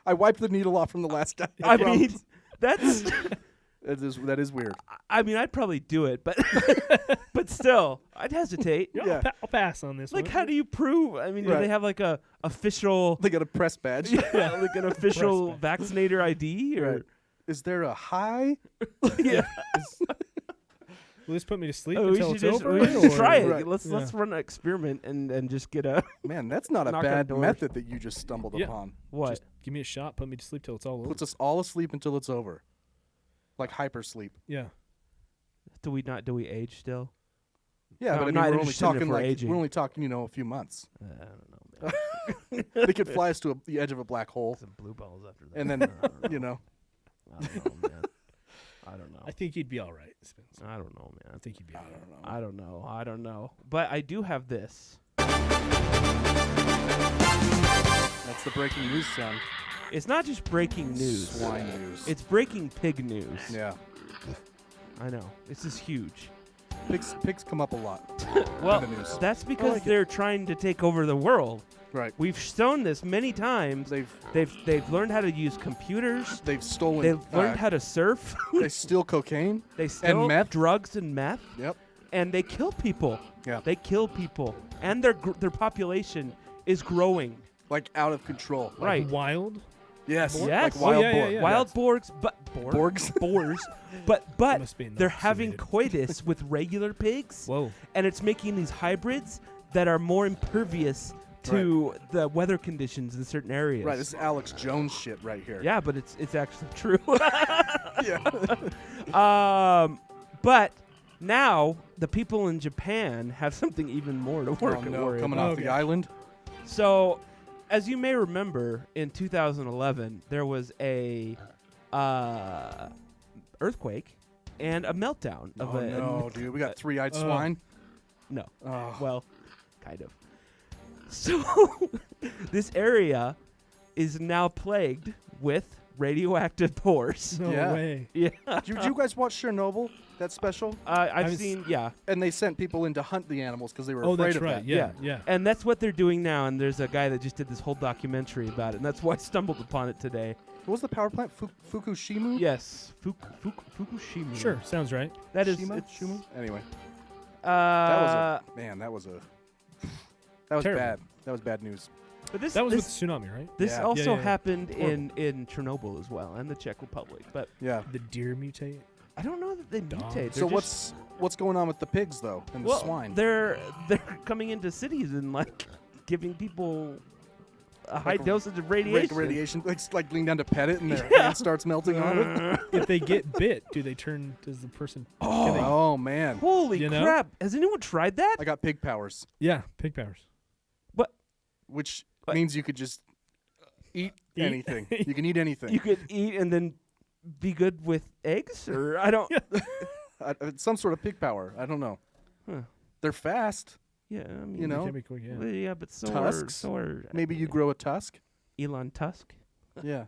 I wiped the needle off from the last guy. I mean, that's. that is weird. I mean, I'd probably do it, but but still, I'd hesitate. Yeah. I'll pass on this Like, one. how do you prove? I mean, do Right. they have like a official, They got a press badge. yeah, like an official vaccinator ID, or Right. Is there a high? yeah? Will this put me to sleep Oh, we until should it's just, over? we should or- try it. Right. Let's run an experiment and just get a Man, that's not a Knock on bad doors. method that you just stumbled Yeah. upon. what? Just give me a shot, put me to sleep till it's all over. Puts us all asleep until it's over. Like hyper sleep. Yeah. Do we age still? Yeah, No, but I'm I mean, not we're only interested in if talking we're like aging. we're only talking, a few months. I don't know, man. They could fly us to the edge of a black hole, Some blue balls after that. and then I don't know. you know, I don't know, man. I don't know. I think you'd be all right, Spence. I don't know, man. I think you'd be all right. I don't know. I don't know. But I do have this. that's the breaking news sound. It's not just breaking news. Swine news. It's breaking pig news. Yeah, I know. This is huge. pigs come up a lot. Well, the news. that's because like it. they're trying to take over the world. Right. We've shown this many times. They've learned how to use computers. They've stolen. They've learned how to surf. They steal cocaine. They steal meth. drugs and meth. Yep. And they kill people. Yeah. They kill people, and their population is growing. Like out of control. Right. Wild? Yes. Yes. Like wild yeah, boar. yeah, yeah. Wild borgs, Borgs. boars, but must be they're having inoculated. coitus with regular pigs, Whoa. and it's making these hybrids that are more impervious to the weather conditions in certain areas. Right. This is Alex Jones shit right here. Yeah, but it's actually true. Yeah. But now the people in Japan have something even more to Oh no, worry coming about. off the island. So, as you may remember, in 2011 there was a earthquake and a meltdown of Oh a no, dude. We got three-eyed swine. no. Oh. Well, kind of. So, this area is now plagued with radioactive pores. No Yeah. way. Yeah. Did you guys watch Chernobyl? That special? I've I've seen, yeah. And they sent people in to hunt the animals because they were Oh, afraid that's of right. that. Yeah. Yeah. And that's what they're doing now. And there's a guy that just did this whole documentary about it. And that's why I stumbled upon it today. What was the power plant? Fukushima? Yes, Fukushima. Sure, sounds right. That is. Shima? It's, Shuma? Anyway, uh, that was Terrible. bad. That was bad news. but this That was this, with the tsunami, right? this Yeah. also Yeah. happened Horrible. in Chernobyl as well, and the Czech Republic. But Yeah. The deer mutate. I don't know that they mutate. They're So just- what's going on with the pigs though and the well, swine? They're coming into cities and like giving people a high Like dosage of Radiation. radiation. Like lean down to pet it and their Yeah. hand starts melting on it. If they get bit, does the person? can they- Oh man, Holy You know? crap! Has anyone tried that? I got pig powers, yeah, pig powers. which What? means you could just eat Eat. anything. You can eat anything. You could eat and then be good with eggs, or I don't. It's some sort of pig power. I don't know. Huh. They're fast. Yeah, I mean, You know? Can be quick, yeah. well, yeah, but so Tusks? so are Maybe you grow a tusk. Elon Tusk. Yeah.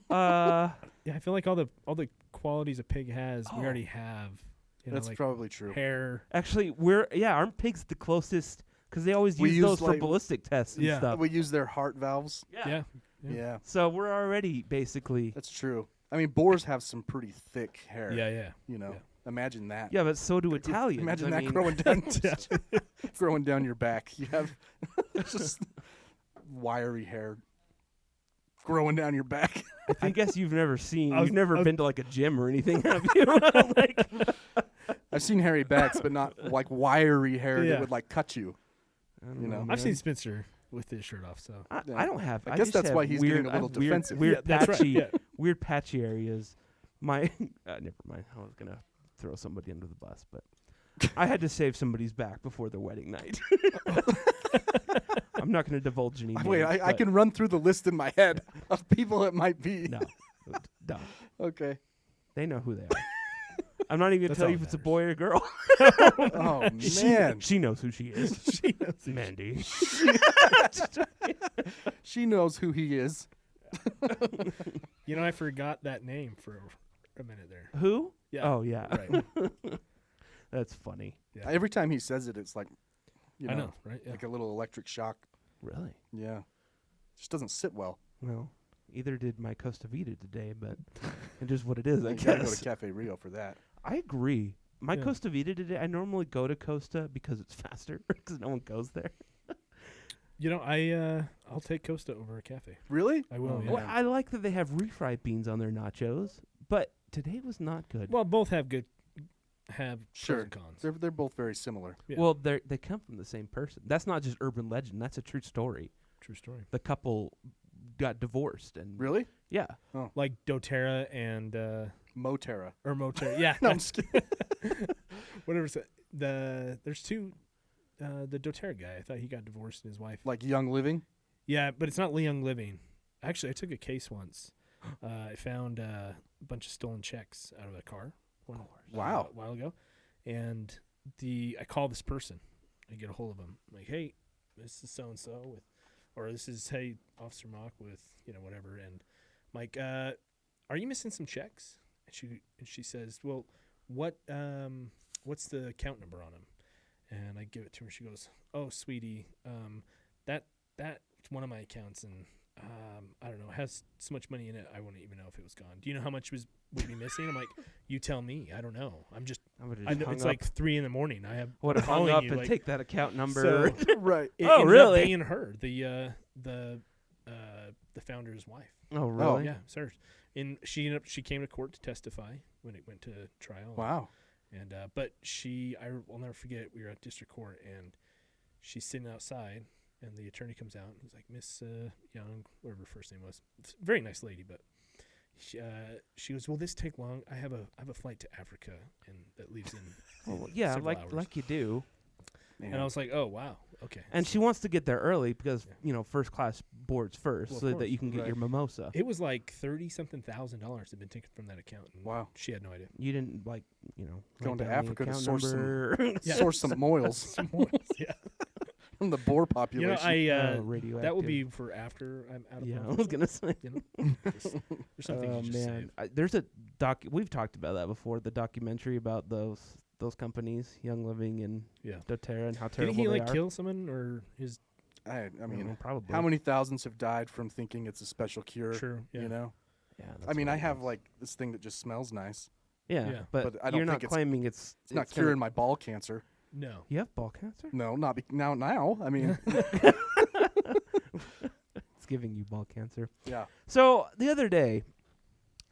Uh, Yeah, I feel like all the qualities a pig has, we Oh. already have. You know, That's like probably true. hair. actually, aren't pigs the closest? Because they always We use use, those for like- ballistic tests and Yeah. stuff. We use their heart valves. Yeah. Yeah. So we're already basically. That's true. I mean, boars have some pretty thick hair. Yeah. You know, Yeah. imagine that. Yeah, but so do Italians. Imagine I that mean, growing down, growing down your back. You have just wiry hair growing down your back. I guess you've never seen. I was- You've never I was- been to like a gym or anything, have you? Like, I've seen hairy backs, but not like wiry hair Yeah. that would like cut you. I don't You know. man. I've seen Spencer with his shirt off, so. I don't have. I I guess just that's have why he's weird, getting a little I have weird, defensive. Weird Yeah, that's right, patchy, yeah. weird patchy areas. My never mind. I was gonna throw somebody under the bus, but I had to save somebody's back before their wedding night. I'm not gonna divulge any. Wait, names, I but can run through the list in my head of people it might be. No, no, Okay. they know who they are. I'm not even gonna That's tell all you if that it's a matters. boy or girl. Oh man, She knows who she is. She knows who Mandy. she knows who he is. You know, I forgot that name for a minute there. Who? Yeah. Oh yeah. Right. That's funny. Yeah. Every time he says it, it's like, you I know, right? Yeah. like a little electric shock. Really? Yeah, just doesn't sit well. Well, either did my Costa Vida today, but it is what it is, I You gotta go guess. to Cafe Rio for that. I agree. My Yeah. Costa Vida today, I normally go to Costa because it's faster, because no one goes there. You know, I'll take Costa over a cafe. Really? I will. Oh, yeah. Well, I like that they have refried beans on their nachos, but today was not good. Well, both have pros Sure. and cons. They're both very similar. Yeah. Well, they come from the same person. That's not just urban legend. That's a true story. True story. The couple got divorced, and Really? yeah, Like DoTerra and Moterra. or Moterra. Yeah. No, I'm just kidding. Whatever. There's two. The DoTerra guy. I thought he got divorced and his wife. Like Young Living. Yeah, but it's not Young Living. Actually, I took a case once. I found a bunch of stolen checks out of a car. Wow. A while ago, and I call this person. I get a hold of him. I'm like, hey, this is so and so with, or this is hey Officer Mock with whatever. And I'm like, are you missing some checks? And she says, well, what's the account number on them? And I give it to her. She goes, oh, sweetie, that's one of my accounts, and I don't know, it has so much money in it, I wouldn't even know if it was gone. Do you know how much would be missing? I'm like, you tell me. I don't know. I would I have know hung it's up. like 3 a.m. I have Would have hung calling up you, and like- take that account number. So Right. it Oh, ended really? up being her, the founder's wife. Oh, really? Yeah, it's hers. And she came to court to testify when it went to trial. Wow. And but I'll never forget. We were at district court, and she's sitting outside, and the attorney comes out, and he's like, Miss Young, whatever her first name was, very nice lady, but she goes, will this take long? I have a flight to Africa, and that leaves in Oh, yeah, several hours. like you do. And I was like, oh wow, okay. And she wants to get there early because first class boards first, Well, of so that course, you can get right. your mimosa. It was like $30-something thousand had been taken from that account. And Wow. she had no idea. You didn't Going write to down the Africa to account source number. Yeah. Source some moils Yeah, from the boar population. Oh, that would radioactive. be for after I'm out of. Yeah, I office. was gonna say. There's something Oh you just man, save. there's a we've talked about that before. The documentary about those companies, Young Living and Yeah. DoTerra, and how Did terrible he they like are. kill someone or his? I mean, probably. how many thousands have died from thinking it's a special cure? True. Yeah. You know. Yeah. I that's mean, what I it have is. like this thing that just smells nice. Yeah, Yeah. but, But I don't you're not think claiming it's It's not gonna- curing my ball cancer. No. You have ball cancer? No, not now. Now, I mean, It's giving you ball cancer. yeah. So the other day,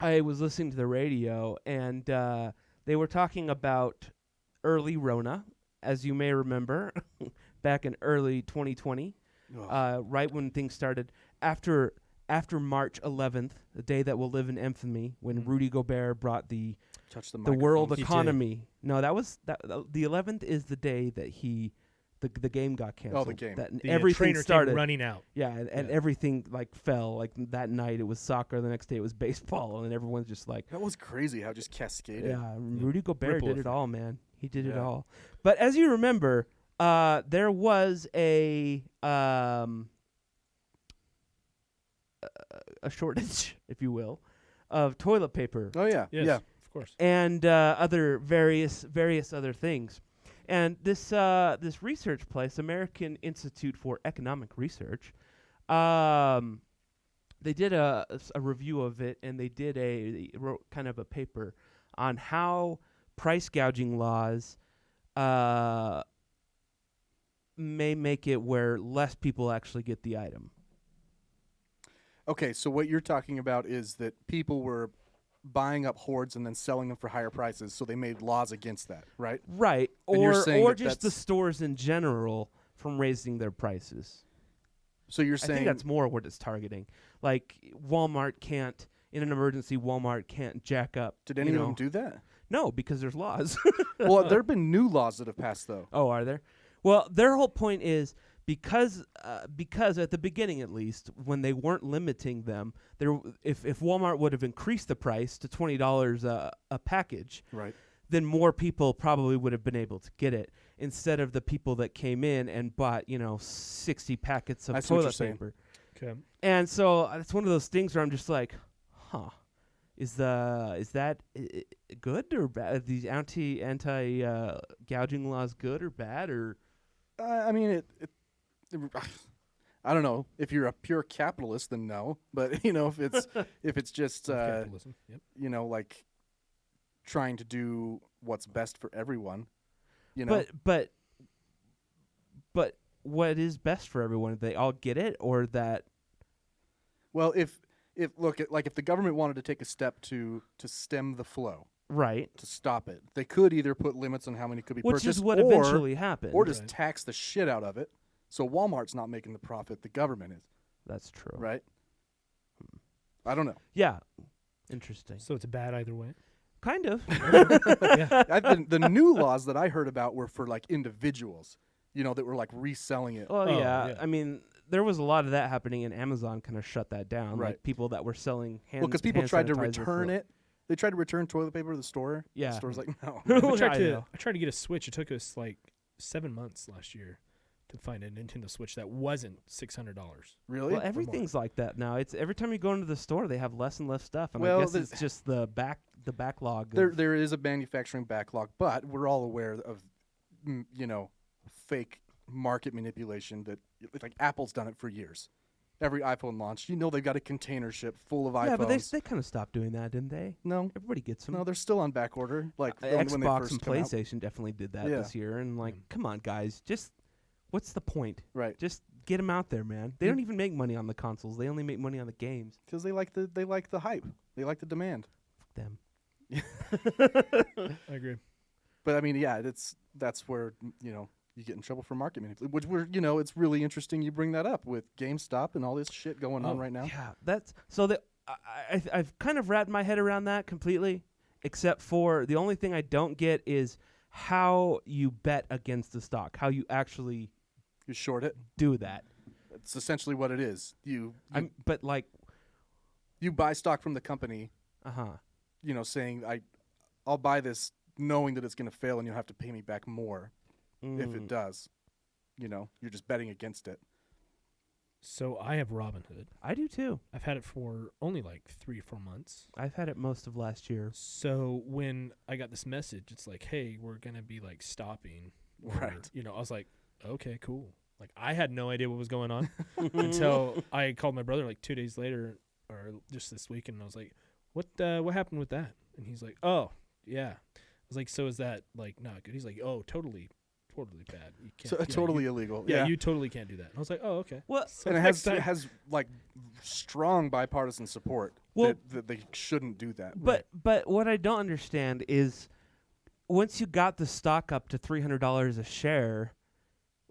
I was listening to the radio, and they were talking about early Rona, as you may remember, back in early 2020, Ugh. right when things started. After March 11th, the day that will live in infamy, when Rudy Gobert brought the Touch the world microphone. He did. economy. No, that was the 11th is the day that the game got canceled. the game. That The everything trainer started came running out. Yeah, and Yeah. everything like fell. Like that night it was soccer, the next day it was baseball, and everyone's just like, That was crazy how it just cascaded. yeah, Rudy Gobert Ripple did it effect. all, man. He did it Yeah. all. But as you remember, there was a shortage, if you will, of toilet paper Oh yeah. Yes, Yeah. of course. and other various other things. And this research place, American Institute for Economic Research, they did a review of it, and they wrote kind of a paper on how price gouging laws may make it where less people actually get the item. Okay, so what you're talking about is that people were buying up hoards and then selling them for higher prices, so they made laws against that, right? Right. And you're Or saying that just the that's- stores in general from raising their prices. So you're I saying think that's more what it's targeting. Like Walmart can't, in an emergency, Walmart can't jack up. did you any of know. them do that? No, because there's laws. Well, there have been new laws that have passed though. Oh, are there? Well, their whole point is because at the beginning, at least, when they weren't limiting them, if Walmart would have increased the price to $20 a package, Right. then more people probably would have been able to get it instead of the people that came in and bought 60 packets of I see what you're toilet saying. paper. Okay. And so it's one of those things where I'm just like, huh. Is that good or bad? These anti gouging laws good or bad or? I mean, it I don't know. If you're a pure capitalist, then no. But if it's just Capitalism. Yep. like trying to do what's best for everyone, you know. But what is best for everyone? They all get it, or that? Well, if the government wanted to take a step to stem the flow, Right. to stop it, they could either put limits on how many could be Which purchased, is what or, eventually happened. or just Right. tax the shit out of it. So Walmart's not making the profit; the government is, That's true. right? I don't know. Yeah. Interesting. So it's bad either way. Kind of. The new laws that I heard about were for like individuals, that were like reselling it. Well, Oh, yeah. yeah. I mean, there was a lot of that happening, and Amazon kind of shut that down. Right. Like people that were selling hand. Well, because people hand tried to sanitizer return for- it. They tried to return toilet paper to the store. Yeah. The store's like, no. I I tried to get a Switch. It took us like 7 months last year to find a Nintendo Switch that wasn't $600. Really? Well, everything's like that now. It's every time you go into the store, they have less and less stuff. And Well, I guess there's- it's just the backlog. There is a manufacturing backlog, but we're all aware of, fake market manipulation that, like, Apple's done it for years. Every iPhone launch, they've got a container ship full of iPhones. Yeah, but they kind of stopped doing that, didn't they? No, Everybody gets them. no, they're still on back order. Like when they Xbox first and come out. PlayStation definitely did that Yeah. this year, and come on, guys, just what's the point? Right? Just get them out there, man. They don't even make money on the consoles; they only make money on the games. Because they like the hype. They like the demand. Fuck them. I agree. But I mean, yeah, that's where you get in trouble for market manipulation. Which it's really interesting you bring that up with GameStop and all this shit going on right now. Yeah, that's so that I've kind of wrapped my head around that completely, except for the only thing I don't get is how you bet against the stock, how you actually You short it. do that. It's essentially what it is. You But like, buy stock from the company, saying I'll buy this knowing that it's going to fail and you'll have to pay me back more if it does. You're just betting against it. So I have Robinhood. I do too. I've had it for only like 3 or 4 months. I've had it most of last year. So when I got this message, it's like, hey, we're going to be like stopping. Or, Right. I was like, okay, cool. Like I had no idea what was going on until I called my brother like 2 days later or just this weekend. And I was like, what happened with that? And he's like, oh yeah. I was like, so is that like not good? He's like, oh, totally bad. You can't, So, totally illegal. Yeah, you totally can't do that. And I was like, oh, okay. Well, So And it next has time- like strong bipartisan support Well- that they shouldn't do that. But what I don't understand is once you got the stock up to $300 a share,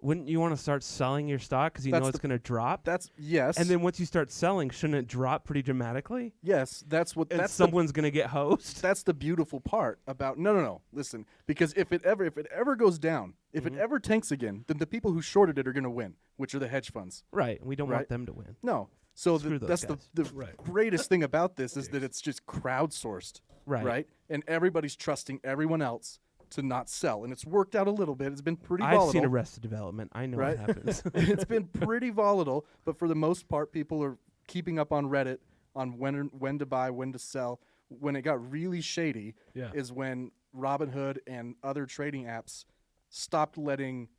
wouldn't you want to start selling your stock because you That's know it's going to drop? That's yes. And then once you start selling, shouldn't it drop pretty dramatically? yes, that's what And that's the someone's going to get hosed. that's the beautiful part about no. Listen, because if it ever goes down, if Mm-hmm. it ever tanks again, then the people who shorted it are going to win, which are the hedge funds. Right. And we don't Right. want them to win. No. So Screw those that's guys. the Right. greatest thing about this is that it's just crowdsourced. Right. Right? And everybody's trusting everyone else to not sell. And it's worked out a little bit. It's been pretty I've volatile. seen Arrested Development. I know Right? what happens. It's been pretty volatile, but for the most part, people are keeping up on Reddit on when to buy, when to sell. When it got really shady Yeah. is when Robinhood and other trading apps stopped letting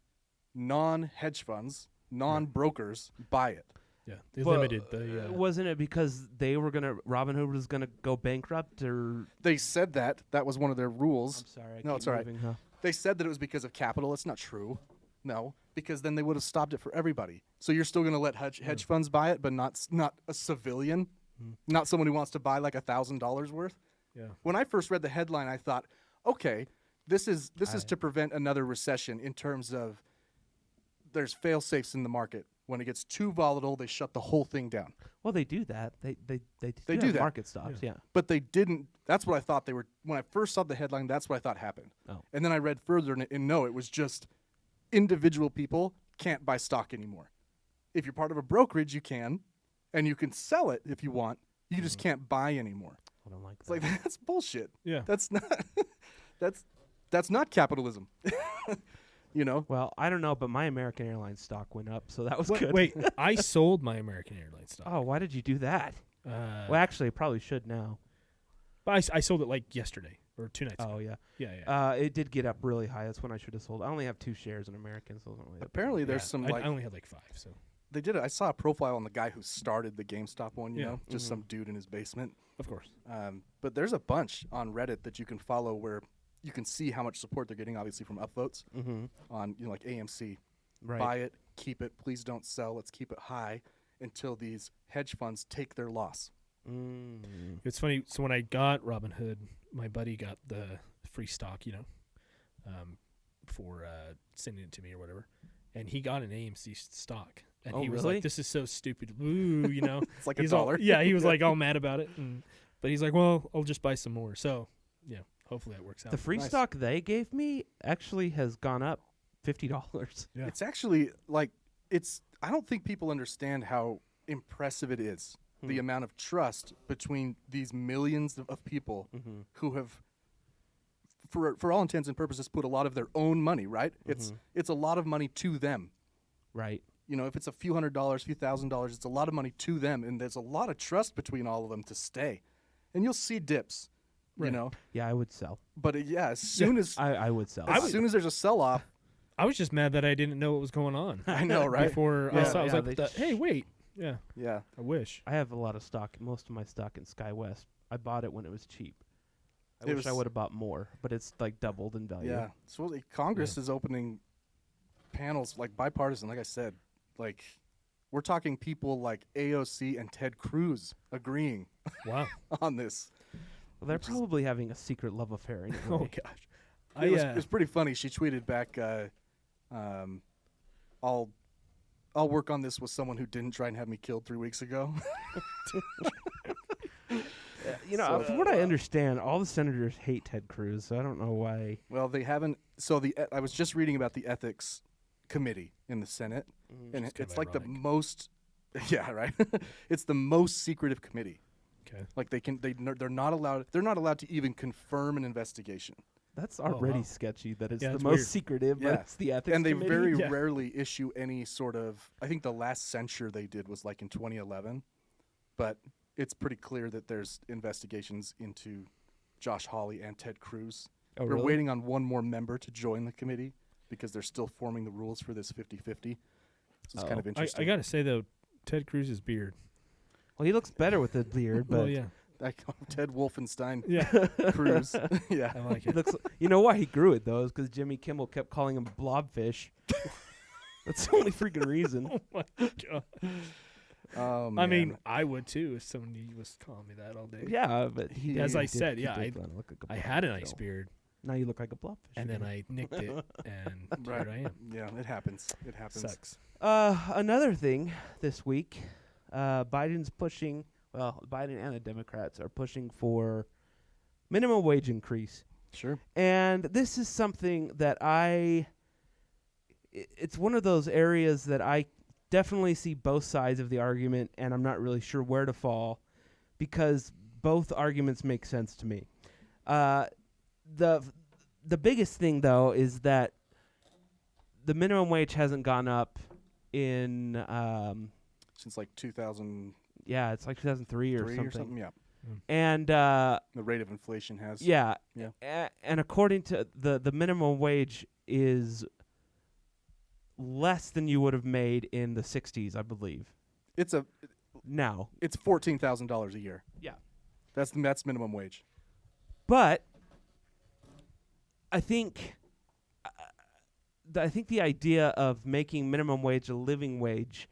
non-hedge funds, non-brokers buy it. Yeah, they Well, limited the. wasn't it because Robinhood was gonna go bankrupt or? They said that. That was one of their rules. I'm sorry. I No, keep it's all right. moving, huh? They said that it was because of capital. It's not true. No, because then they would have stopped it for everybody. So you're still going to let hedge funds buy it, but not a civilian, not someone who wants to buy like $1,000 worth. Yeah. When I first read the headline, I thought, okay, this is to prevent another recession in terms of there's fail safes in the market. When it gets too volatile, they shut the whole thing down. Well, they do that. They They do do have that. market stops. Yeah. But they didn't. That's what I thought they were. When I first saw the headline, that's what I thought happened. Oh. And then I read further, and no, it was just individual people can't buy stock anymore. If you're part of a brokerage, you can, and you can sell it if you want. You just can't buy anymore. I don't like It's like that's bullshit. Yeah. That's not. that's not capitalism. You know. Well, I don't know, but my American Airlines stock went up, so that was good. Wait, I sold my American Airlines stock. Oh, why did you do that? Uh, Well, actually, I probably should now. but I sold it like yesterday or 2 nights ago. Oh, yeah. Yeah. It did get up really high. That's when I should have sold. I only have 2 shares in American, so it wasn't really that big. Apparently, there's Yeah, some I like only had like 5. So they did it. I saw a profile on the guy who started the GameStop one. You Yeah. know, just some dude in his basement. of course. But there's a bunch on Reddit that you can follow where you can see how much support they're getting, obviously from upvotes on like AMC. Right. Buy it, keep it, please don't sell. Let's keep it high until these hedge funds take their loss. It's funny. So when I got Robinhood, my buddy got the free stock, for sending it to me or whatever, and he got an AMC stock, and Oh, he was really? like, "This is so stupid." Woo, It's like a He's all- dollar. yeah, he was like all mad about it, but he's like, "Well, I'll just buy some more." So yeah, hopefully that works out. The free Nice. stock they gave me actually has gone up $50. Yeah. It's actually like I don't think people understand how impressive it is. The amount of trust between these millions of people who have, for all intents and purposes, put a lot of their own money. Right? It's a lot of money to them. Right. You know, if it's a few $100s, few $1,000s, it's a lot of money to them, and there's a lot of trust between all of them to stay. And you'll see dips, you know. Yeah, I would sell. But as soon as I would sell. soon as there's a sell-off, I was just mad that I didn't know what was going on. I know, right? Before I Yeah. saw, I was Yeah, like, they "Hey, wait, yeah, yeah, I wish." I have a lot of stock, most of my stock in SkyWest. I bought it when it was cheap. I It wish I was- would have bought more, but it's like doubled in value. yeah. So Congress is opening panels like bipartisan. Like I said, like we're talking people like AOC and Ted Cruz agreeing Wow. on this. Well, they're probably having a secret love affair anyway. Oh gosh. It was pretty funny. She tweeted back, I'll work on this with someone who didn't try and have me killed 3 weeks ago. You know, from what I understand, all the senators hate Ted Cruz, so I don't know why. Well, they haven't. So I was just reading about the ethics committee in the Senate, and Which is kind it's of like the ironic. most. Yeah, right. It's the most secretive committee. Okay. Like they're not allowed. They're not allowed to even confirm an investigation. That's already wow. sketchy that it's Yeah, the it's most weird. secretive, Yeah. but it's the ethics And they committee. very Yeah. rarely issue any sort of. I think the last censure they did was like in 2011, but it's pretty clear that there's investigations into Josh Hawley and Ted Cruz. Oh, They're really? waiting on one more member to join the committee because they're still forming the rules for this 50-50. So it's kind of Oh. interesting. I gotta say though, Ted Cruz's beard. Well, he looks better with a beard, but Well, yeah. I call him Ted Wolfenstein Yeah. Cruz. yeah. I like he it. looks. You know why he grew it though? Is because Jimmy Kimmel kept calling him blobfish. That's the only freaking reason. Oh my god. Oh, I man. mean, I would too if somebody was calling me that all day. Yeah, but he. As I did- said, he yeah, did kinda look like a I had a blobfish, nice though. beard, Now you look like a blobfish. and then again. I nicked it, and Right. here I am. Yeah, it happens. It happens. Sucks. Another thing this week, Biden's pushing. Well, Biden and the Democrats are pushing for minimum wage increase, Sure. and this is something that it's one of those areas that I definitely see both sides of the argument, and I'm not really sure where to fall because both arguments make sense to me. The biggest thing though is that the minimum wage hasn't gone up in Since like 2003 yeah, it's like 2003 or something. Yeah. And The rate of inflation has. yeah, Yeah. and according to the minimum wage is less than you would have made in the 60s, I believe. It's $14,000 a year. Yeah. That's minimum wage. But I think the idea of making minimum wage a living wage,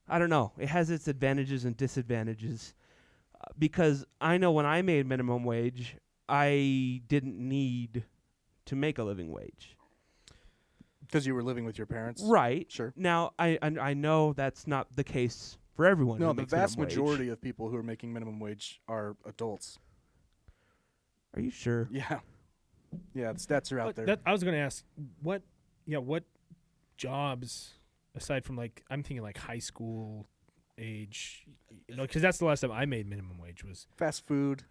I don't know. It has its advantages and disadvantages. Because I know when I made minimum wage, I didn't need to make a living wage. Because you were living with your parents. Right. Sure. Now, I know that's not the case for everyone. No, who the makes vast minimum wage. majority of people who are making minimum wage are adults. Are you sure? Yeah. Yeah, the stats are out there. I was going to ask what jobs aside from like I'm thinking like high school age, because that's the last time I made minimum wage was Fast food.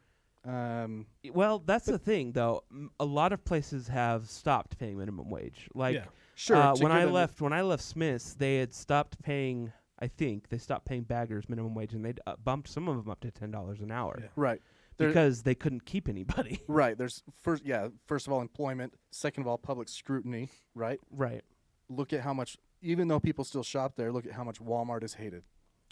Well, that's the thing, though. A lot of places have stopped paying minimum wage. Like, yeah. Sure. to when get I left Smith's, they had stopped paying. I think they stopped paying baggers minimum wage, and they bumped some of them up to $10 an hour Yeah. Right. There- because they couldn't keep anybody. Right. There's first of all, employment. Second of all, public scrutiny. Right. Right. Look at how much, even though people still shop there, look at how much Walmart is hated.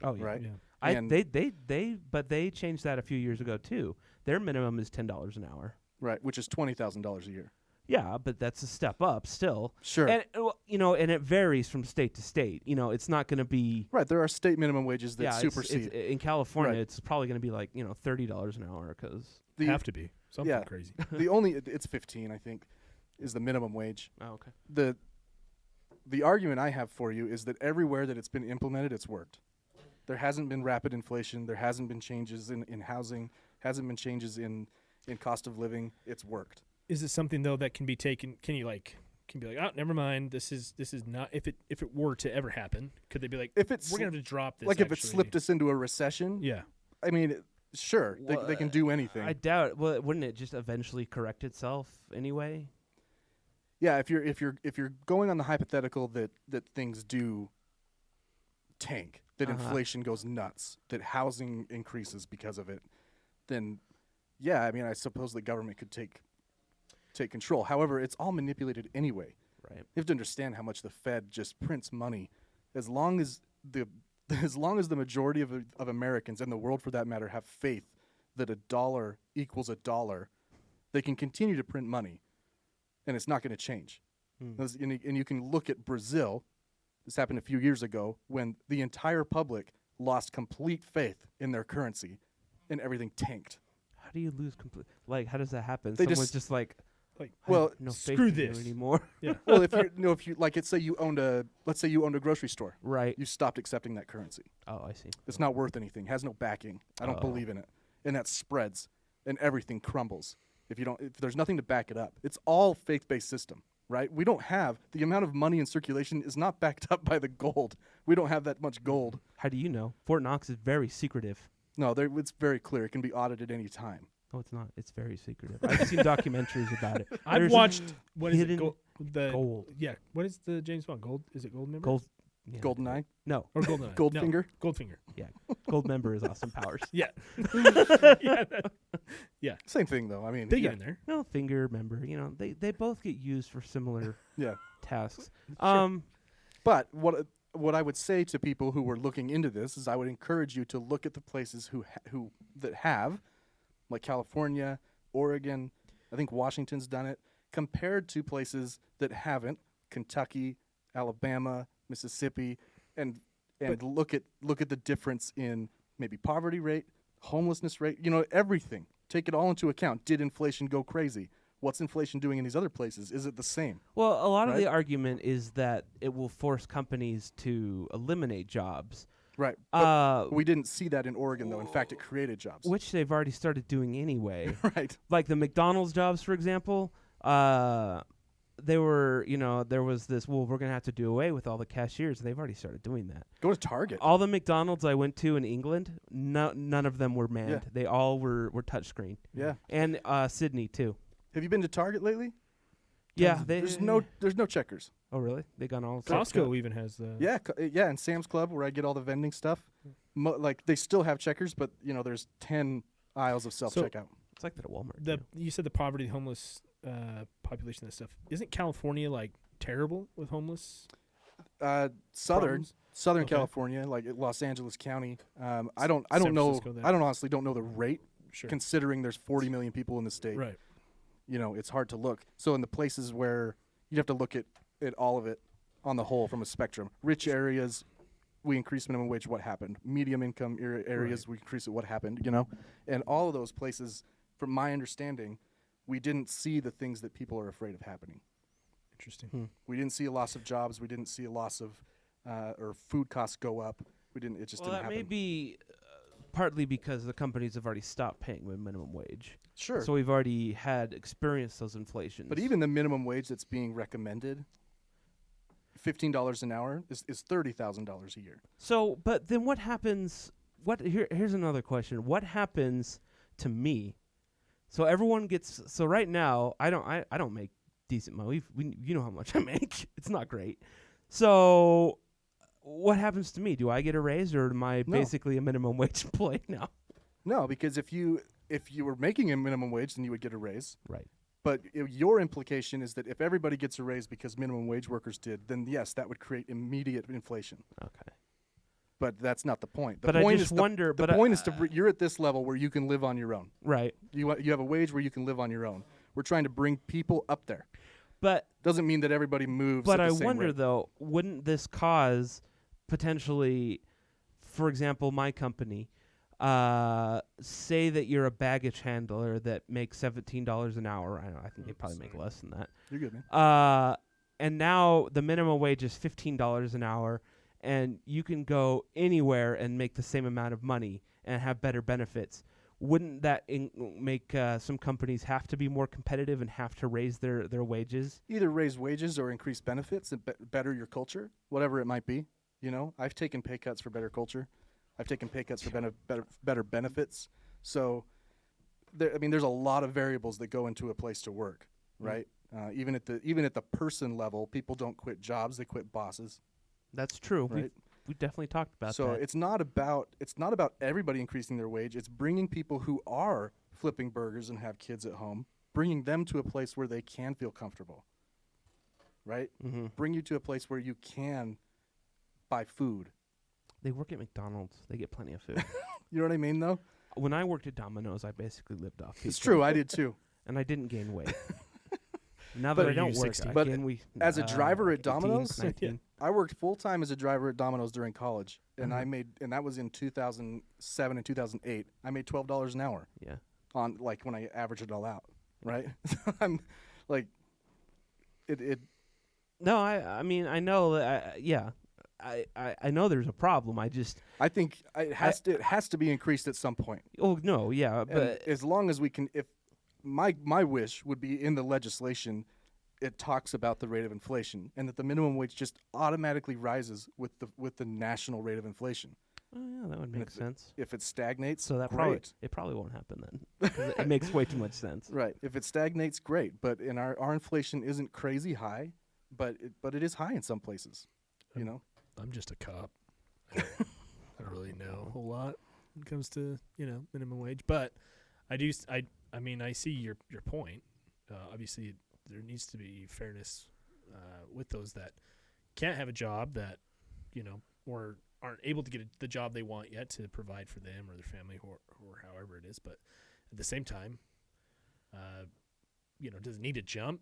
Oh yeah. Right. Yeah. And- They changed that a few years ago too. Their minimum is $10 an hour. Right. Which is $20,000 a year. Yeah, but that's a step up still. Sure. And and it varies from state to state. It's not going to be. Right. There are state minimum wages that Yeah, supersede. in California, Right. it's probably going to be like $30 an hour because. Have to be something yeah. crazy. It's 15, I think, is the minimum wage. Oh, okay. The argument I have for you is that everywhere that it's been implemented, it's worked. There hasn't been rapid inflation. There hasn't been changes in housing. Hasn't been changes in cost of living. It's worked. Is it something though that can be taken? Can be like, oh, never mind. This is not. If it were to ever happen, could they be like, If it's we're gonna have to drop this? Like if it actually. slipped us into a recession, Yeah. I mean, sure, Well, they can do anything. I doubt. Well, wouldn't it just eventually correct itself anyway? Yeah, if you're going on the hypothetical that things do tank, that Uh-huh. inflation goes nuts, that housing increases because of it, then yeah, I mean, I suppose the government could take control. However, it's all manipulated anyway. Right. You have to understand how much the Fed just prints money. As long as the majority of Americans and the world, for that matter, have faith that a dollar equals a dollar, they can continue to print money, and it's not going to change. And you can look at Brazil. This happened a few years ago when the entire public lost complete faith in their currency, and everything tanked. How do you lose complete? Like, how does that happen? They Someone's just- just like, Like, I well, have no faith screw in you this. anymore. Yeah. Well, if you like, let's say you owned a grocery store, Right. you stopped accepting that currency. Oh, I see. It's not worth anything. Has no backing. I don't Oh. believe in it, and that spreads, and everything crumbles. If there's nothing to back it up, it's all faith-based system, right? We don't have the amount of money in circulation is not backed up by the gold. We don't have that much gold. How do you know? Fort Knox is very secretive. No, it's very clear. It can be audited any time. No, it's not. It's very secretive. I've seen documentaries about it. I've There's watched what is it? hidden The gold. Yeah. What is the James Bond gold? Is it Gold Member? Gold. Yeah. GoldenEye, No. or Goldeneye? Goldfinger? No, Goldfinger. Yeah. Gold member is Austin Powers. Yeah. yeah. same thing though. I mean, They yeah, get in there. No, finger member. They both get used for similar yeah. tasks. But what I would say to people who were looking into this is I would encourage you to look at the places that have, like California, Oregon, I think Washington's done it, compared to places that haven't, Kentucky, Alabama, Mississippi, and look at the difference in maybe poverty rate, homelessness rate, everything. Take it all into account. Did inflation go crazy? What's inflation doing in these other places? Is it the same? Well, a lot of Right? the argument is that it will force companies to eliminate jobs, Right. But we didn't see that in Oregon, though. In fact, it created jobs. which they've already started doing anyway. Right. Like the McDonald's jobs, for example. They were, there was this, well, we're going to have to do away with all the cashiers. They've already started doing that. Go to Target. All the McDonald's I went to in England, none of them were manned. Yeah. They all were touchscreen. Yeah. And Sydney, too. Have you been to Target lately? Yeah. There's no checkers. Oh, really? They got all Costco even has the. Yeah, yeah, and Sam's Club where I get all the vending stuff. Like they still have checkers, but there's 10 aisles of self checkout. It's like that at Walmart. The too. you said the poverty, homeless population and stuff. Isn't California like terrible with homeless? Southern Okay. California, like Los Angeles County. I don't San know. Francisco there. I don't honestly don't know the rate, Sure. considering there's 40 million people in the state. Right. It's hard to look. So in the places where you'd have to look at all of it on the whole from a spectrum. Rich areas, we increase minimum wage. What happened? Medium income areas, we increase it. What happened? And all of those places, from my understanding, we didn't see the things that people are afraid of happening. Interesting. We didn't see a loss of jobs. We didn't see a loss of or food costs go up. We didn't. It just Well, didn't that happen. may be partly because the companies have already stopped paying minimum wage. Sure. So we've already had experienced those inflations. But even the minimum wage that's being recommended, $15 an hour, is $30,000 a year. So, but then what happens? Here's another question. What happens to me? So everyone gets. So right now, I don't make decent money. You know how much I make. It's not great. So what happens to me? Do I get a raise, or am I No. basically a minimum wage employee now? No, because if you were making a minimum wage, then you would get a raise. Right. But your implication is that if everybody gets a raise because minimum wage workers did, then yes, that would create immediate inflation. Okay. But that's not the point. The But I point just is wonder- The but point is you're at this level where you can live on your own. Right. You have a wage where you can live on your own. We're trying to bring people up there. But Doesn't mean that everybody moves. But at the I same wonder, rate. though, wouldn't this cause potentially, for example, my company, say that you're a baggage handler that makes $17 an hour. I think they probably make less than that. You're good, man. And now the minimum wage is $15 an hour, and you can go anywhere and make the same amount of money and have better benefits. Wouldn't that make some companies have to be more competitive and have to raise their wages? Either raise wages or increase benefits and better your culture, whatever it might be. I've taken pay cuts for better culture. I've taken pay cuts for better benefits. So, there's a lot of variables that go into a place to work, right? Even at the person level, people don't quit jobs; they quit bosses. That's true. Right. We definitely talked about So that. it's not about everybody increasing their wage. It's bringing people who are flipping burgers and have kids at home, bringing them to a place where they can feel comfortable. Right? Mm-hmm. Bring you to a place where you can buy food. They work at McDonald's. They get plenty of food. You know what I mean, though? When I worked at Domino's, I basically lived off pizza. It's true. I did too. And I didn't gain weight. Now But that I don't you work, 60. I But gain weight. as a driver at 18, Domino's? 19. I worked full time as a driver at Domino's during college, and and that was in 2007 and 2008. I made $12 an hour Yeah. on when I average it all out, right? I'm like, it. No, I mean, I know that. Yeah. I know there's a problem. I I think it has to be increased at some point. oh no, yeah, And but as long as we can, if my wish would be in the legislation, it talks about the rate of inflation and that the minimum wage just automatically rises with the national rate of inflation. oh, yeah, that would make sense. If it stagnates, So that great. probably won't happen then. 'Cause it makes way too much sense. Right. If it stagnates, great. But in our inflation isn't crazy high, but it is high in some places. I'm just a cop. I don't really know a whole lot when it comes to minimum wage, but I do. I mean, I see your point. Obviously, there needs to be fairness with those that can't have a job that or aren't able to get the job they want yet to provide for them or their family or however it is. But at the same time, does it need to jump,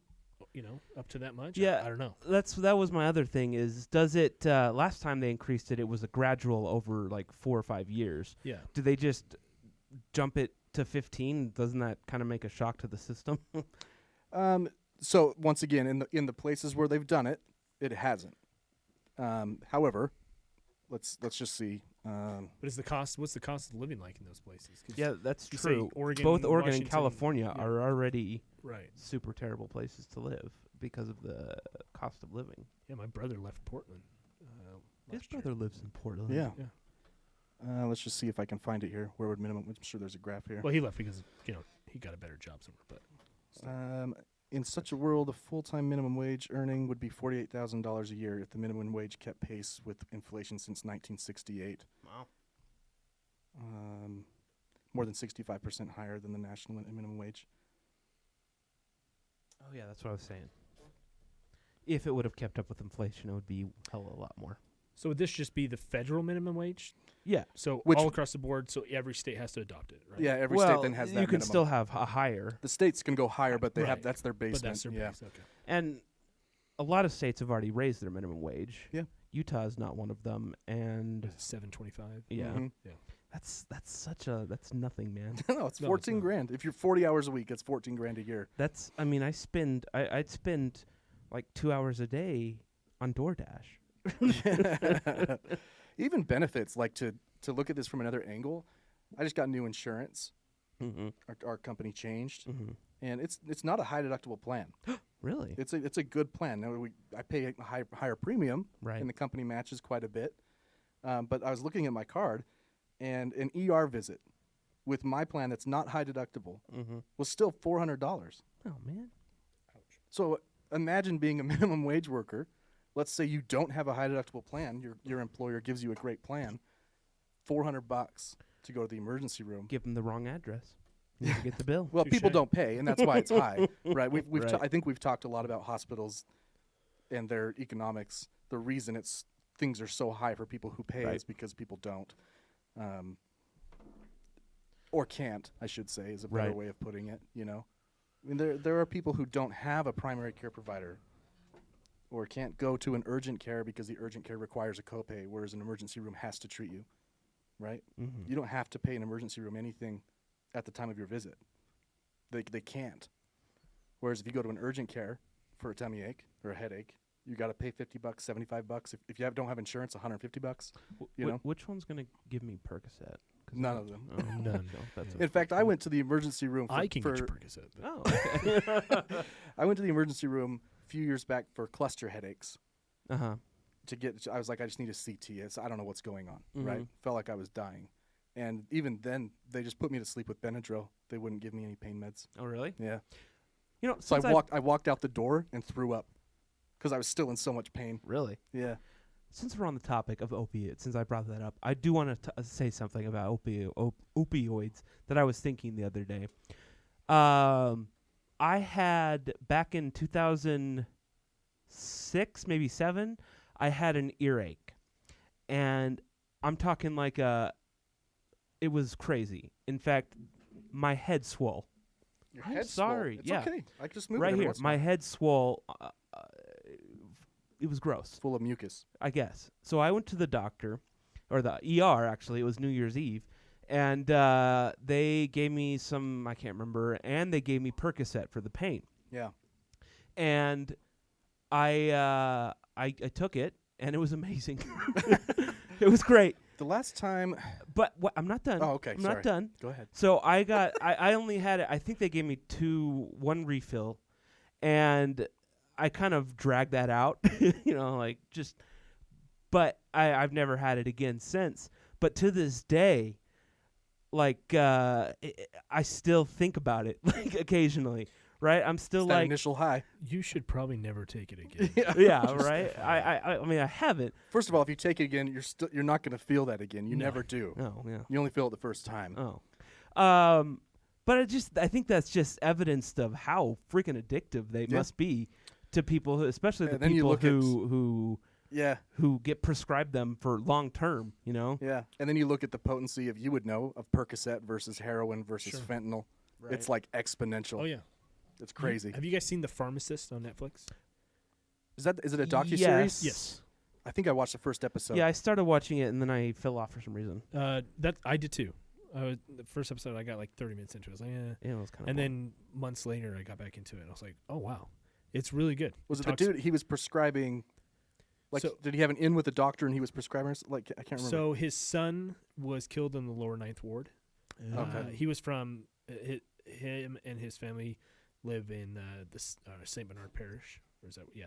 up to that much? Yeah, I don't know. That was my other thing is, does it, last time they increased it, it was a gradual over like 4 or 5 years. Yeah. Do they just jump it to 15? Doesn't that kind of make a shock to the system? So once again, in the places where they've done it, it hasn't. However, let's just see. But is what's the cost of living like in those places? 'Cause Yeah, that's you say true. Oregon, Both Oregon Washington, and California yeah. are already Right. super terrible places to live because of the cost of living. Yeah, my brother left Portland. His last year. brother lives in Portland. Yeah. Yeah. Let's just see if I can find it here. Where would minimum? I'm sure there's a graph here. Well, he left because he got a better job somewhere. But In such a world, a full-time minimum wage earning would be $48,000 a year if the minimum wage kept pace with inflation since 1968. Wow. More than 65% higher than the national minimum wage. Oh, yeah, that's what I was saying. If it would have kept up with inflation, it would be a lot more. so would this just be the federal minimum wage? Yeah. So Which- all across the board. So every state has to adopt it, right? Yeah, every well, state then has that you can minimum. still have a higher. The states can go higher, but they have Right. that's their basement. But that's their yeah. base. Okay. And a lot of states have already raised their minimum wage. Yeah. Utah is not one of them. And $7.25. yeah, Mhm. that's nothing, man. No, it's No, 14 it's not. grand. If you're 40 hours a week, it's 14 grand a year. I'd spend like 2 hours a day on DoorDash. Even benefits, like to look at this from another angle, I just got new insurance. Mm-hmm. Our company changed, Mm-hmm. and it's not a high deductible plan. Really? It's a good plan. Now I pay a higher premium, Right. and the company matches quite a bit. But I was looking at my card, and an ER visit with my plan that's not high deductible Mm-hmm. was still $400. Oh, man. So imagine being a minimum wage worker. Let's say you don't have a high deductible plan. Your employer gives you a great plan. $400 to go to the emergency room. Give them the wrong address. You need to get the bill. Well, people Touche. don't pay, and that's why it's high, right? We've Right. I think we've talked a lot about hospitals and their economics. The reason things are so high for people who pay Right. is because people don't, or can't, I should say, is a better Right. way of putting it. I mean, there are people who don't have a primary care provider, or can't go to an urgent care because the urgent care requires a copay, whereas an emergency room has to treat you, right? Mm-hmm. You don't have to pay an emergency room anything at the time of your visit. They can't. Whereas if you go to an urgent care for a tummy ache or a headache, you got to pay $50, $75. If you don't have insurance, $150. You know, Which one's gonna give me Percocet? 'Cause none of them. Oh, none. No, that's In fact, I went to the emergency room. I can get you Percocet. but- Oh. Okay. I went to the emergency room a few years back for cluster headaches. Uh-huh. I was like, I just need a CT. I don't know what's going on. Mhm. Right? Felt like I was dying. And even then, they just put me to sleep with Benadryl. They wouldn't give me any pain meds. Oh, really? Yeah. You know, So since I walked out the door and threw up because I was still in so much pain. Really? Yeah. Since we're on the topic of opiates, since I brought that up, I do want to say something about opioids that I was thinking the other day. I had, back in 2006, maybe 7, I had an earache. And I'm talking like it was crazy. In fact, my head swole. Your I'm head's sorry, swole. It's yeah. okay. I just moved Right every here. once in a My while. head swole. It was gross, Full of mucus. I guess. So I went to the doctor, or the ER, actually. It was New Year's Eve. And they gave me some, I can't remember, and they gave me Percocet for the pain. Yeah. And I took it, and it was amazing. It was great. The last time. But I'm not done. Oh, okay. I'm sorry. not done. Go ahead. So I only had it, I think they gave me one refill, and I kind of dragged that out, but I've never had it again since. But to this day, I still think about it, occasionally, right? I'm still It's that initial high. You should probably never take it again. yeah, right? I mean, I haven't. First of all, if you take it again, you're not going to feel that again. You No. never do. Oh, yeah. You only feel it the first time. Oh. But I think that's just evidence of how freaking addictive they Yeah. must be to people, especially Yeah, the then you people look at- who Yeah. who get prescribed them for long term. You know. Yeah. And then you look at the potency of, you would know, of Percocet versus heroin versus Sure. fentanyl. It's like exponential. Oh yeah. It's crazy. Have you guys seen The Pharmacist on Netflix? Is it a docuseries? Yes. Yes. I think I watched the first episode. Yeah, I started watching it and then I fell off for some reason. That I did too. The first episode I got like 30 minutes into it. I was like, Yeah, it was kind of. And then months later I got back into it. And I was like, oh wow, it's really good. Was it talks- the dude he was prescribing? Like, So- did he have an in with the doctor and he was prescribing? Like, I can't remember. So his son was killed in the lower Ninth Ward. Okay. He was from him and his family live in the St. Bernard Parish. Or is that yeah?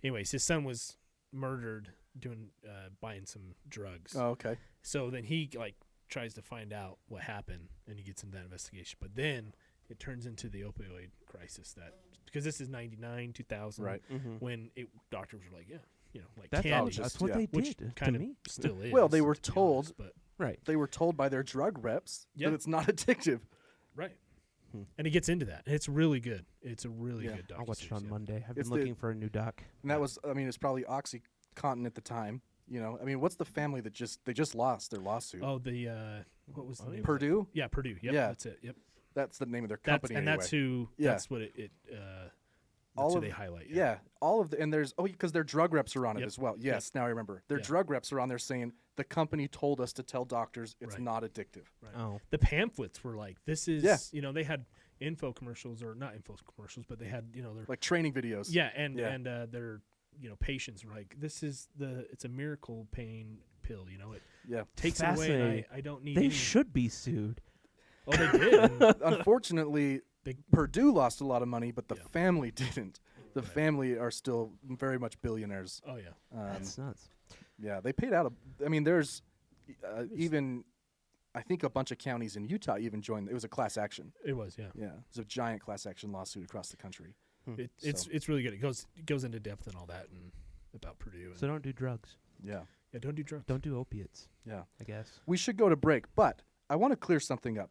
Anyways, his son was murdered buying some drugs. Oh, okay. So then he like tries to find out what happened, and he gets into that investigation. But then it turns into the opioid crisis because this is 99, 2000, Right. when doctors were like, like That's, candy, that's what yeah. they which did kind to of me. still is. Well, they were to be told- honest, but Right. They were told by their drug reps Yeah. that it's not addictive. right. And it gets into that. And it's really good. It's a really Yeah. good docuseries. I'll watch it on yeah. Monday. I've It's been the- looking for a new doc. And that was, I mean, it's probably OxyContin at the time. What's the family that they just lost their lawsuit? Oh, the what was the name? of it? Purdue? Yeah, Purdue. Yep, Yeah. that's it. Yep. That's the name of their That's company. and that's anyway. who. Yeah. That's what it. All That's who of- they highlight. Yeah, all of the and there's because their drug reps are on it Yep. as well. Yes, now I remember. Their Yeah. drug reps are on there saying the company told us to tell doctors it's Right. not addictive. Right. Oh. The pamphlets were like, this is. Yeah. They had info commercials or not info commercials, but they had their Like training videos. yeah and Yeah. and their patients were like, this is it's a miracle pain pill. It Yeah. takes it away. And Fascinating. I don't need. They any. should be sued. Oh, they did. and Unfortunately, They- Purdue lost a lot of money, but the Yeah. family didn't. The family are still very much billionaires. oh yeah. That's nuts. Yeah, they paid out. There's even, I think a bunch of counties in Utah even joined. It was a class action. It was yeah. Yeah, it was a giant class action lawsuit across the country. It's really good. It goes into depth and all that and about Purdue. And, So don't do drugs. Yeah, yeah, don't do drugs. Don't do opiates. yeah. I guess. We should go to break, but I want to clear something up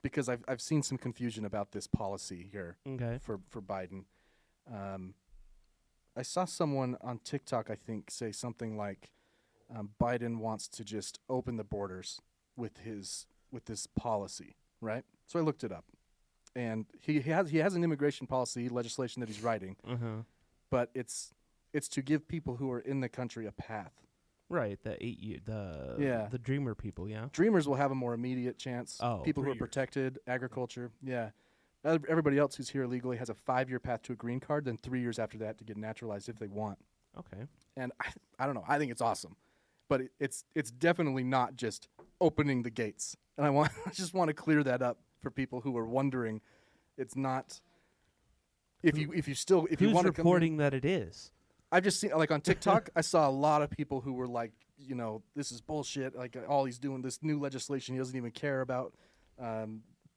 because I've seen some confusion about this policy here Okay. for Biden. I saw someone on TikTok, I think, say something like Biden wants to just open the borders with this policy, right? So I looked it up, and he has an immigration policy legislation that he's writing, but it's to give people who are in the country a path. Right. The dreamer people. Yeah. Dreamers will have a more immediate chance. Oh. People who 3 are years. protected, agriculture, yeah. Everybody else who's here illegally has a 5-year path to a green card, then 3 years after that to get naturalized if they want. Okay. And I don't know. I think it's awesome, but it's definitely not just opening the gates. And I just want to clear that up for people who are wondering. It's not. If you Who's want to reporting that it is? I've just seen, like, on TikTok, I saw a lot of people who were like, this is bullshit. Like, all he's doing, this new legislation, he doesn't even care about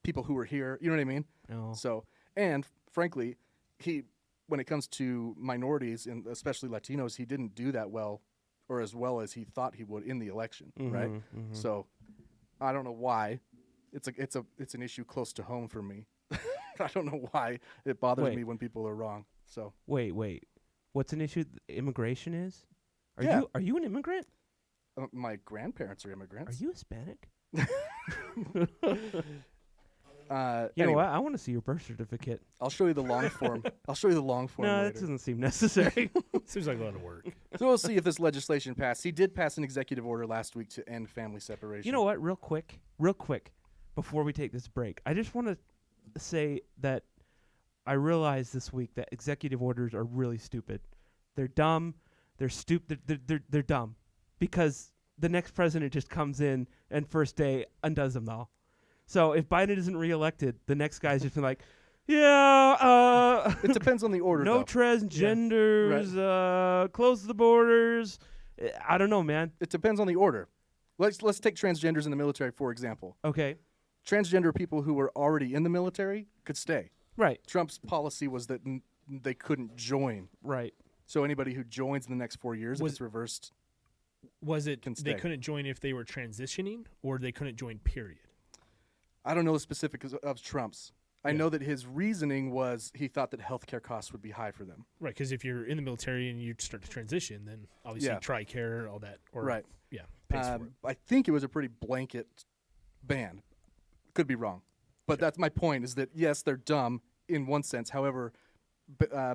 people who are here. You know what I mean? No. So, and frankly, when it comes to minorities, and especially Latinos, he didn't do that well, or as well as he thought he would in the election, right? So, I don't know why. It's an issue close to home for me. I don't know why it bothers Wait. me when people are wrong. So, Wait. What's an issue? Immigration is? Yeah. Are you an immigrant? my grandparents are immigrants. Are you Hispanic? You know Anyway, what? I want to see your birth certificate. I'll show you the long form. I'll show you the long form No, that later. doesn't seem necessary. Seems like a lot of work. So we'll see if this legislation passed. He did pass an executive order last week to end family separation. You know what? Real quick, before we take this break, I just want to say that I realized this week that executive orders are really stupid. They're dumb. They're stupid. They're dumb because the next president just comes in and first day undoes them all. So if Biden isn't reelected, the next guy's just been like, yeah, It depends on the order. no though. transgenders, close the borders. I don't know, man. It depends on the order. Let's take transgenders in the military, for example. Okay, Transgender people who were already in the military could stay. right, Trump's policy was that they couldn't join. right. So anybody who joins in the next 4 years, if Was- it's reversed, Was it Can they stay. couldn't join if they were transitioning, or they couldn't join? Period. I don't know the specifics of Trump's. I know that his reasoning was he thought that healthcare costs would be high for them. Right, because if you're in the military and you start to transition, then obviously TRICARE, all that, or Right. yeah, pays for it. I think it was a pretty blanket ban. Could be wrong, but that's my point. Is that yes, they're dumb in one sense. However,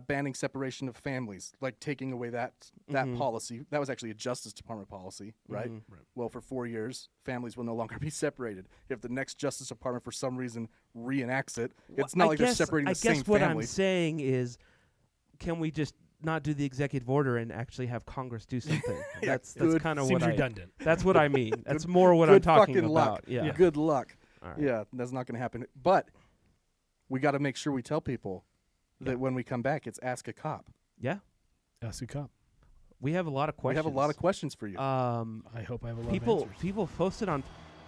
banning separation of families, like taking away that policy, that was actually a Justice Department policy, right? Right. Well, for 4 years, families will no longer be separated. If the next Justice Department, for some reason, reenacts it, it's not like they're separating the same I guess what family. I'm saying is, can we just not do the executive order and actually have Congress do something? That's kind of Seems what redundant. That's what I mean. That's more what I'm Good talking fucking about. luck. Yeah. Good luck. All right. Yeah, that's not going to happen. But we got to make sure we tell people that when we come back, it's Ask a Cop. Yeah. Ask a cop. We have a lot of questions. We have a lot of questions for you. I hope I have a lot of People answers. people posted on.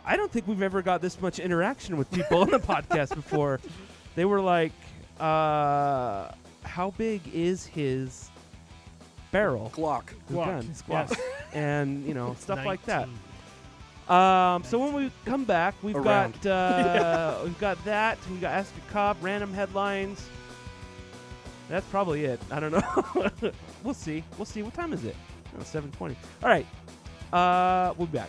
I don't think we've ever got this much interaction with people on the podcast before. They were like, "How big is his barrel?" Glock. His Glock. gun, his Glock. Yes. And stuff like that. 19. So when we come back, we've got we've got that. We got Ask a Cop, random headlines. That's probably it. I don't know. We'll see. We'll see. What time is it? 7:20. All right. We'll be back.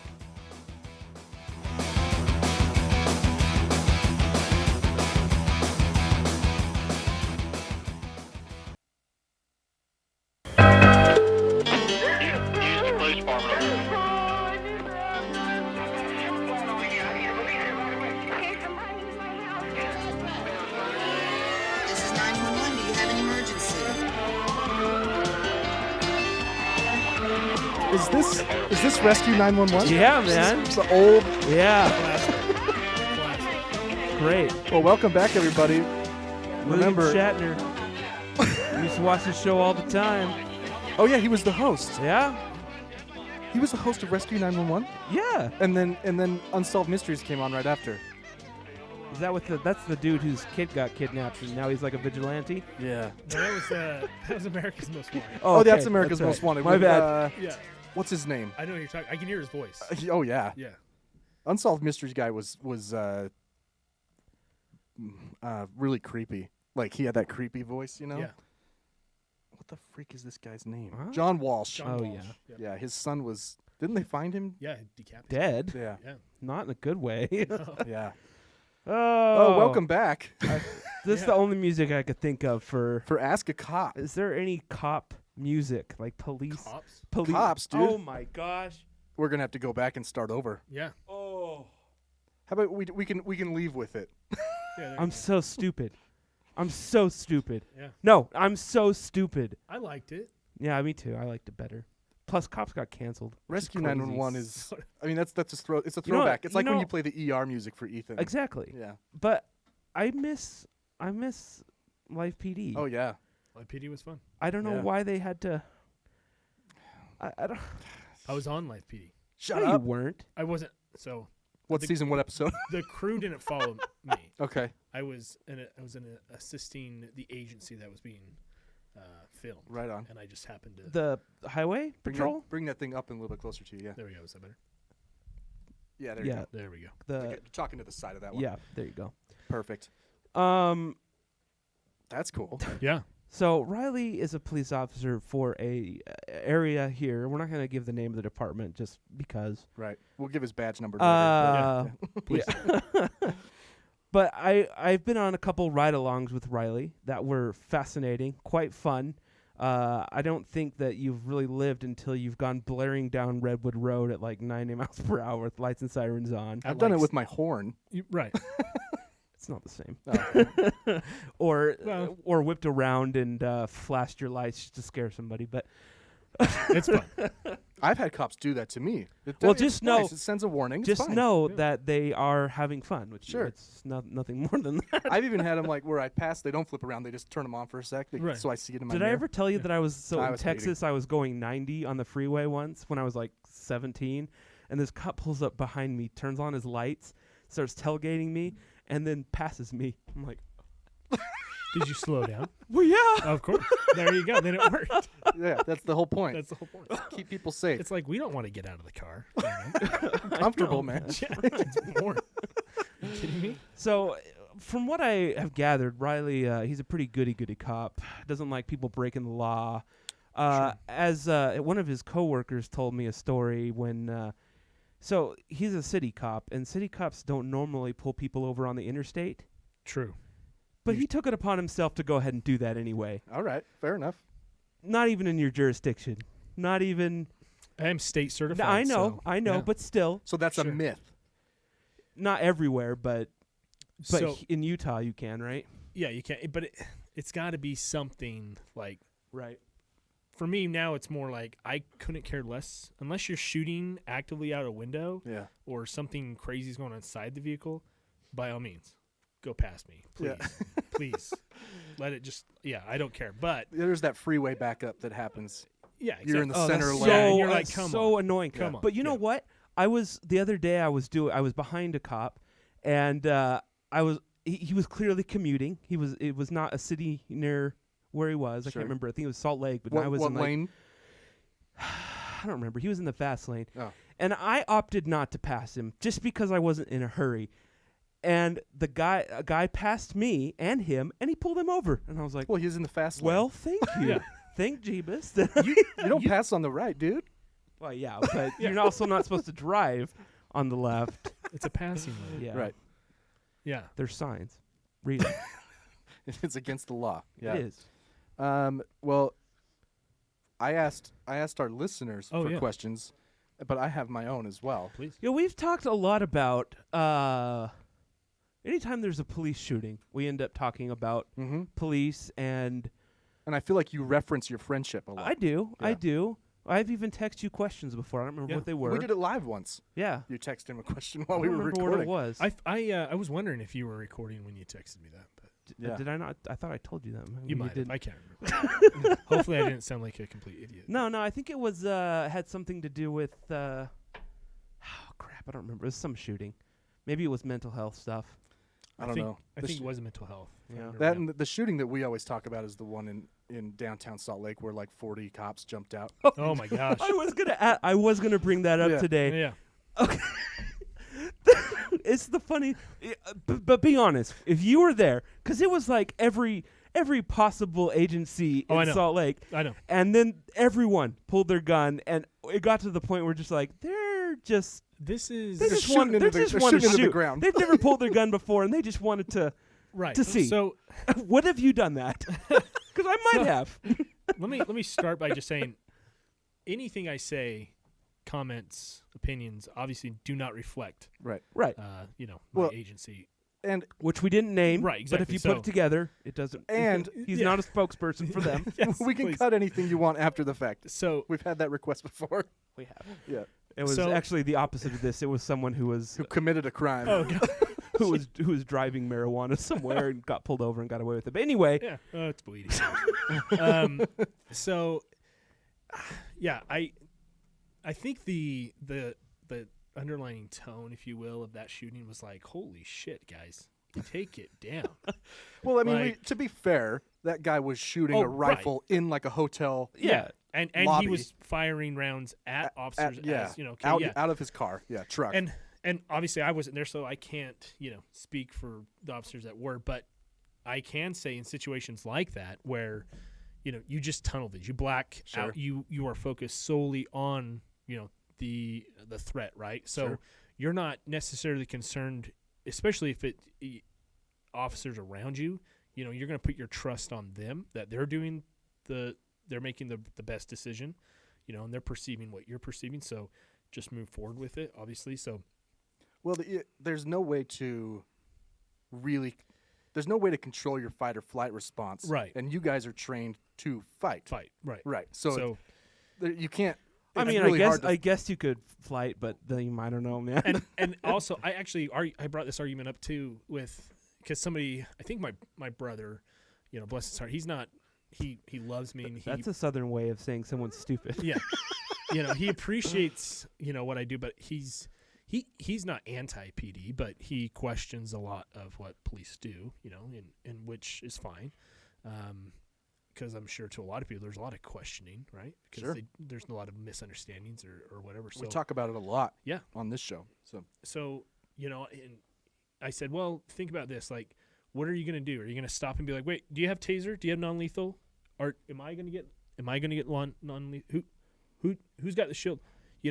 This is 911. Do you have an emergency? Is this Rescue 911? Yeah, man. It's the old. Yeah. Classic. Great. Well, welcome back, everybody. Remember. William Shatner. We used to watch this show all the time. Oh yeah, he was the host. Yeah. He was the host of Rescue 911, Yeah. and then Unsolved Mysteries came on right after. Is that what that's the dude whose kid got kidnapped and now he's like a vigilante? Yeah. No, that was America's Most Wanted. Oh, okay, that's America's right. Most Wanted. My With, bad. Yeah, what's his name? I know what you're talking. I can hear his voice. Oh yeah. Yeah. Unsolved Mysteries guy was really creepy. Like he had that creepy voice, you know. Yeah. What the freak is this guy's name? Huh? John Walsh. John Oh, Walsh. yeah. Yeah, his son was. Didn't they find him? Yeah, decapitated. Dead. Yeah. Yeah. Not in a good way. Yeah. Oh, Oh, welcome back This is the only music I could think of for. for Ask a Cop. Is there any cop music like police? Cops. Police. Cops, dude. Oh my gosh. We're gonna have to go back and start over. Yeah. Oh. How about we can leave with it? Yeah. I'm so stupid. I'm so stupid. Yeah. No, I'm so stupid. I liked it. Yeah, me too. I liked it better. Plus, cops got canceled. which is Rescue crazy. 911 is. I mean, that's a it's a You know what- throwback. It's you like when know- you play the ER music for Ethan. Exactly. Yeah. But I miss Live PD. Oh yeah. LivePD was fun. I don't know Yeah. why they had to. I don't. I was on LivePD. Shut No, up. you weren't. I wasn't. So What the- season? What episode? the crew didn't follow me. Okay. I was assisting the agency that was being filmed. Right on. And I just happened to. The highway patrol. Bring that thing up and a little bit closer to you. Yeah. There we go. Is that better? Yeah. There you Yeah. go. There we go. The You're talking to the side of that one. yeah. There you go. Perfect. That's cool. Yeah. So Riley is a police officer for a area here. We're not going to give the name of the department just because. Right. We'll give his badge number later. Yeah. But I've been on a couple ride-alongs with Riley that were fascinating, quite fun. I don't think that you've really lived until you've gone blaring down Redwood Road at like 90 miles per hour with lights and sirens on. I've done it with my horn. Right. It's not the same. Oh. Or whipped around and flashed your lights just to scare somebody. But It's fun. I've had cops do that to me. Well, It's just nice. know- It sends a warning. It's just fine. know that they are having fun with Sure. you. It's nothing more than that. I've even had them like where I pass, they don't flip around, they just turn them on for a sec, Right. so I see it in my Did I mirror. ever tell you that I was I in was Texas? I was going 90 on the freeway once when I was like 17, and this cop pulls up behind me, turns on his lights, starts tailgating me, and then passes me. I'm like, Did you slow down? well, yeah. Of course. There you go. Then it worked. Yeah, that's the whole point. That's the whole point. Keep people safe. It's like we don't want to get out of the car. You know? comfortable, man. Yeah, it's more. You kidding me? So from what I have gathered, Riley, he's a pretty goody cop. Doesn't like people breaking the law. As one of his coworkers told me a story when, so he's a city cop, and city cops don't normally pull people over on the interstate. True. But he took it upon himself to go ahead and do that anyway. All right, fair enough. Not even in your jurisdiction. Not even. I am state certified. I know, yeah. but still. So that's a Sure. myth. Not everywhere, but So- in Utah you can, right? Yeah, you can't. But it's got to be something like. Right. For me now, it's more like I couldn't care less unless you're shooting actively out a window. Yeah. Or something crazy is going on inside the vehicle. By all means, go past me, please, Yeah. please. Let it just. Yeah, I don't care. But There's that freeway backup that happens. yeah, You're in the exactly. center that's lane. Yeah, so, and you're like, come so on. annoying. Come on. But you know Yeah. what? The other day I was behind a cop, and he was clearly commuting. It was not a city near where he was. I Sure. can't remember. I think it was Salt Lake, but What, I was what in like, lane? I don't remember. He was in the fast lane. Oh. And I opted not to pass him just because I wasn't in a hurry. And a guy passed me and him, and he pulled him over. And I was like, Well, he's in the fast lane. well, thank you. Yeah. Thank Jeebus. you don't pass on the right, dude. Well, yeah, but you're also not supposed to drive on the left. It's a passing lane. Yeah. Right. Yeah. There's signs. Read it. It's against the law. Yeah. It is. Well, I asked our listeners Oh, for yeah. questions, but I have my own as well. Please. Yeah, we've talked a lot about anytime there's a police shooting, we end up talking about Mm-hmm. police, and And I feel like you reference your friendship a lot. I do. Yeah. I've even texted you questions before. I don't remember Yeah. what they were. We did it live once. Yeah. You texted him a question while I we don't were remember recording. what it was. I was wondering if you were recording when you texted me that, but Yeah. Did I not? I thought I told you that. Maybe you might have. didn't. I can't remember. Hopefully, I didn't sound like a complete idiot. No, I think it was had something to do with oh crap, I don't remember. It was some shooting. Maybe it was mental health stuff. I don't think, know. I The think sh- it was mental health. if I Yeah. remember That right. and the shooting that we always talk about is the one in downtown Salt Lake where like 40 cops jumped out. Oh my gosh. I was gonna bring that up Yeah. today. Yeah. Okay. It's the funny, but be honest. If you were there, because it was like every possible agency Oh, I in know. Salt Lake, I know. and then everyone pulled their gun, and it got to the point where just like they're just This is they They're just want shooting they into the- just they're want to shooting into the shoot. ground. They've never pulled their gun before, and they just wanted to. right to see. So What have you done that? Because I might So- have. let me start by just saying, anything I say, comments, opinions, obviously do not reflect, Right. Right. my Well- agency. And Which we didn't name. Right, But if exactly. you put So- it together, it doesn't. And- he's Yeah. not a spokesperson for them. Yes, we can please. cut anything you want after the fact. So We've had that request before. We have. Yeah. It was So- actually the opposite of this. It was someone who was Who committed a crime. oh god. who was driving marijuana somewhere and got pulled over and got away with it. But anyway, Yeah, it's bleeding. So, yeah, I think the underlying tone, if you will, of that shooting was like, holy shit, guys, take it down. Well, I mean, Like- to be fair, that guy was shooting Oh, a rifle in like a hotel. Yeah. and Lobby. he was firing rounds at officers, yeah. as, okay, out, yeah. out of his car. Yeah, truck. And obviously I wasn't there, so I can't, speak for the officers that were, but I can say in situations like that where, you just tunnel vision, you black Sure. out, you are focused solely on, the threat, right? So Sure. you're not necessarily concerned, especially if officers around you, you're going to put your trust on them that they're doing they're making the best decision, and they're perceiving what you're perceiving. So just move forward with it, obviously. So Well, there's no way to there's no way to control your fight or flight response. Right. And you guys are trained to fight. right. Right. So, you can't. I it's mean, really hard to- I guess you could flight, but then I don't know, man. And also, I brought this argument up too because somebody, I think my brother, bless his heart, he's not, he loves me and That's a southern way of saying someone's stupid. yeah, he appreciates what I do, but he's not anti PD, but he questions a lot of what police do, and which is fine, because I'm sure to a lot of people there's a lot of questioning, right? Because Sure. there's a lot of misunderstandings or whatever. So we talk about it a lot. Yeah. On this show. So and I said, well, think about this. Like, what are you gonna do? Are you gonna stop and be like, wait, do you have taser? Do you have non-lethal? Or am I gonna get non-lethal? Who's got the shield?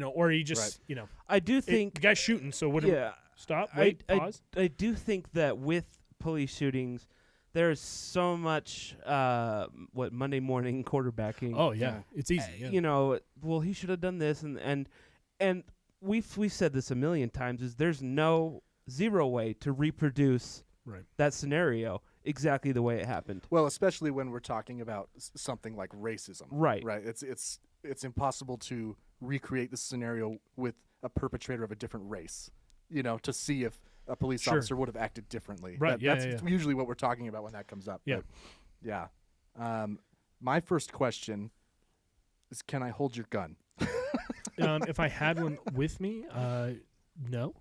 Or are you just I do think the guy's shooting. So what? Stop. Wait. Pause. I do think that with police shootings, there's so much Monday morning quarterbacking. Oh yeah, it's easy. Yeah. Well, he should have done this, and we've said this a million times. Is there's zero way to reproduce that scenario exactly the way it happened. Well, especially when we're talking about something like racism. Right. It's impossible to recreate the scenario with a perpetrator of a different race. To see if a police officer would have acted differently. Right. That's usually what we're talking about when that comes up. Yeah. But, yeah. My first question is, can I hold your gun? If I had one with me, no.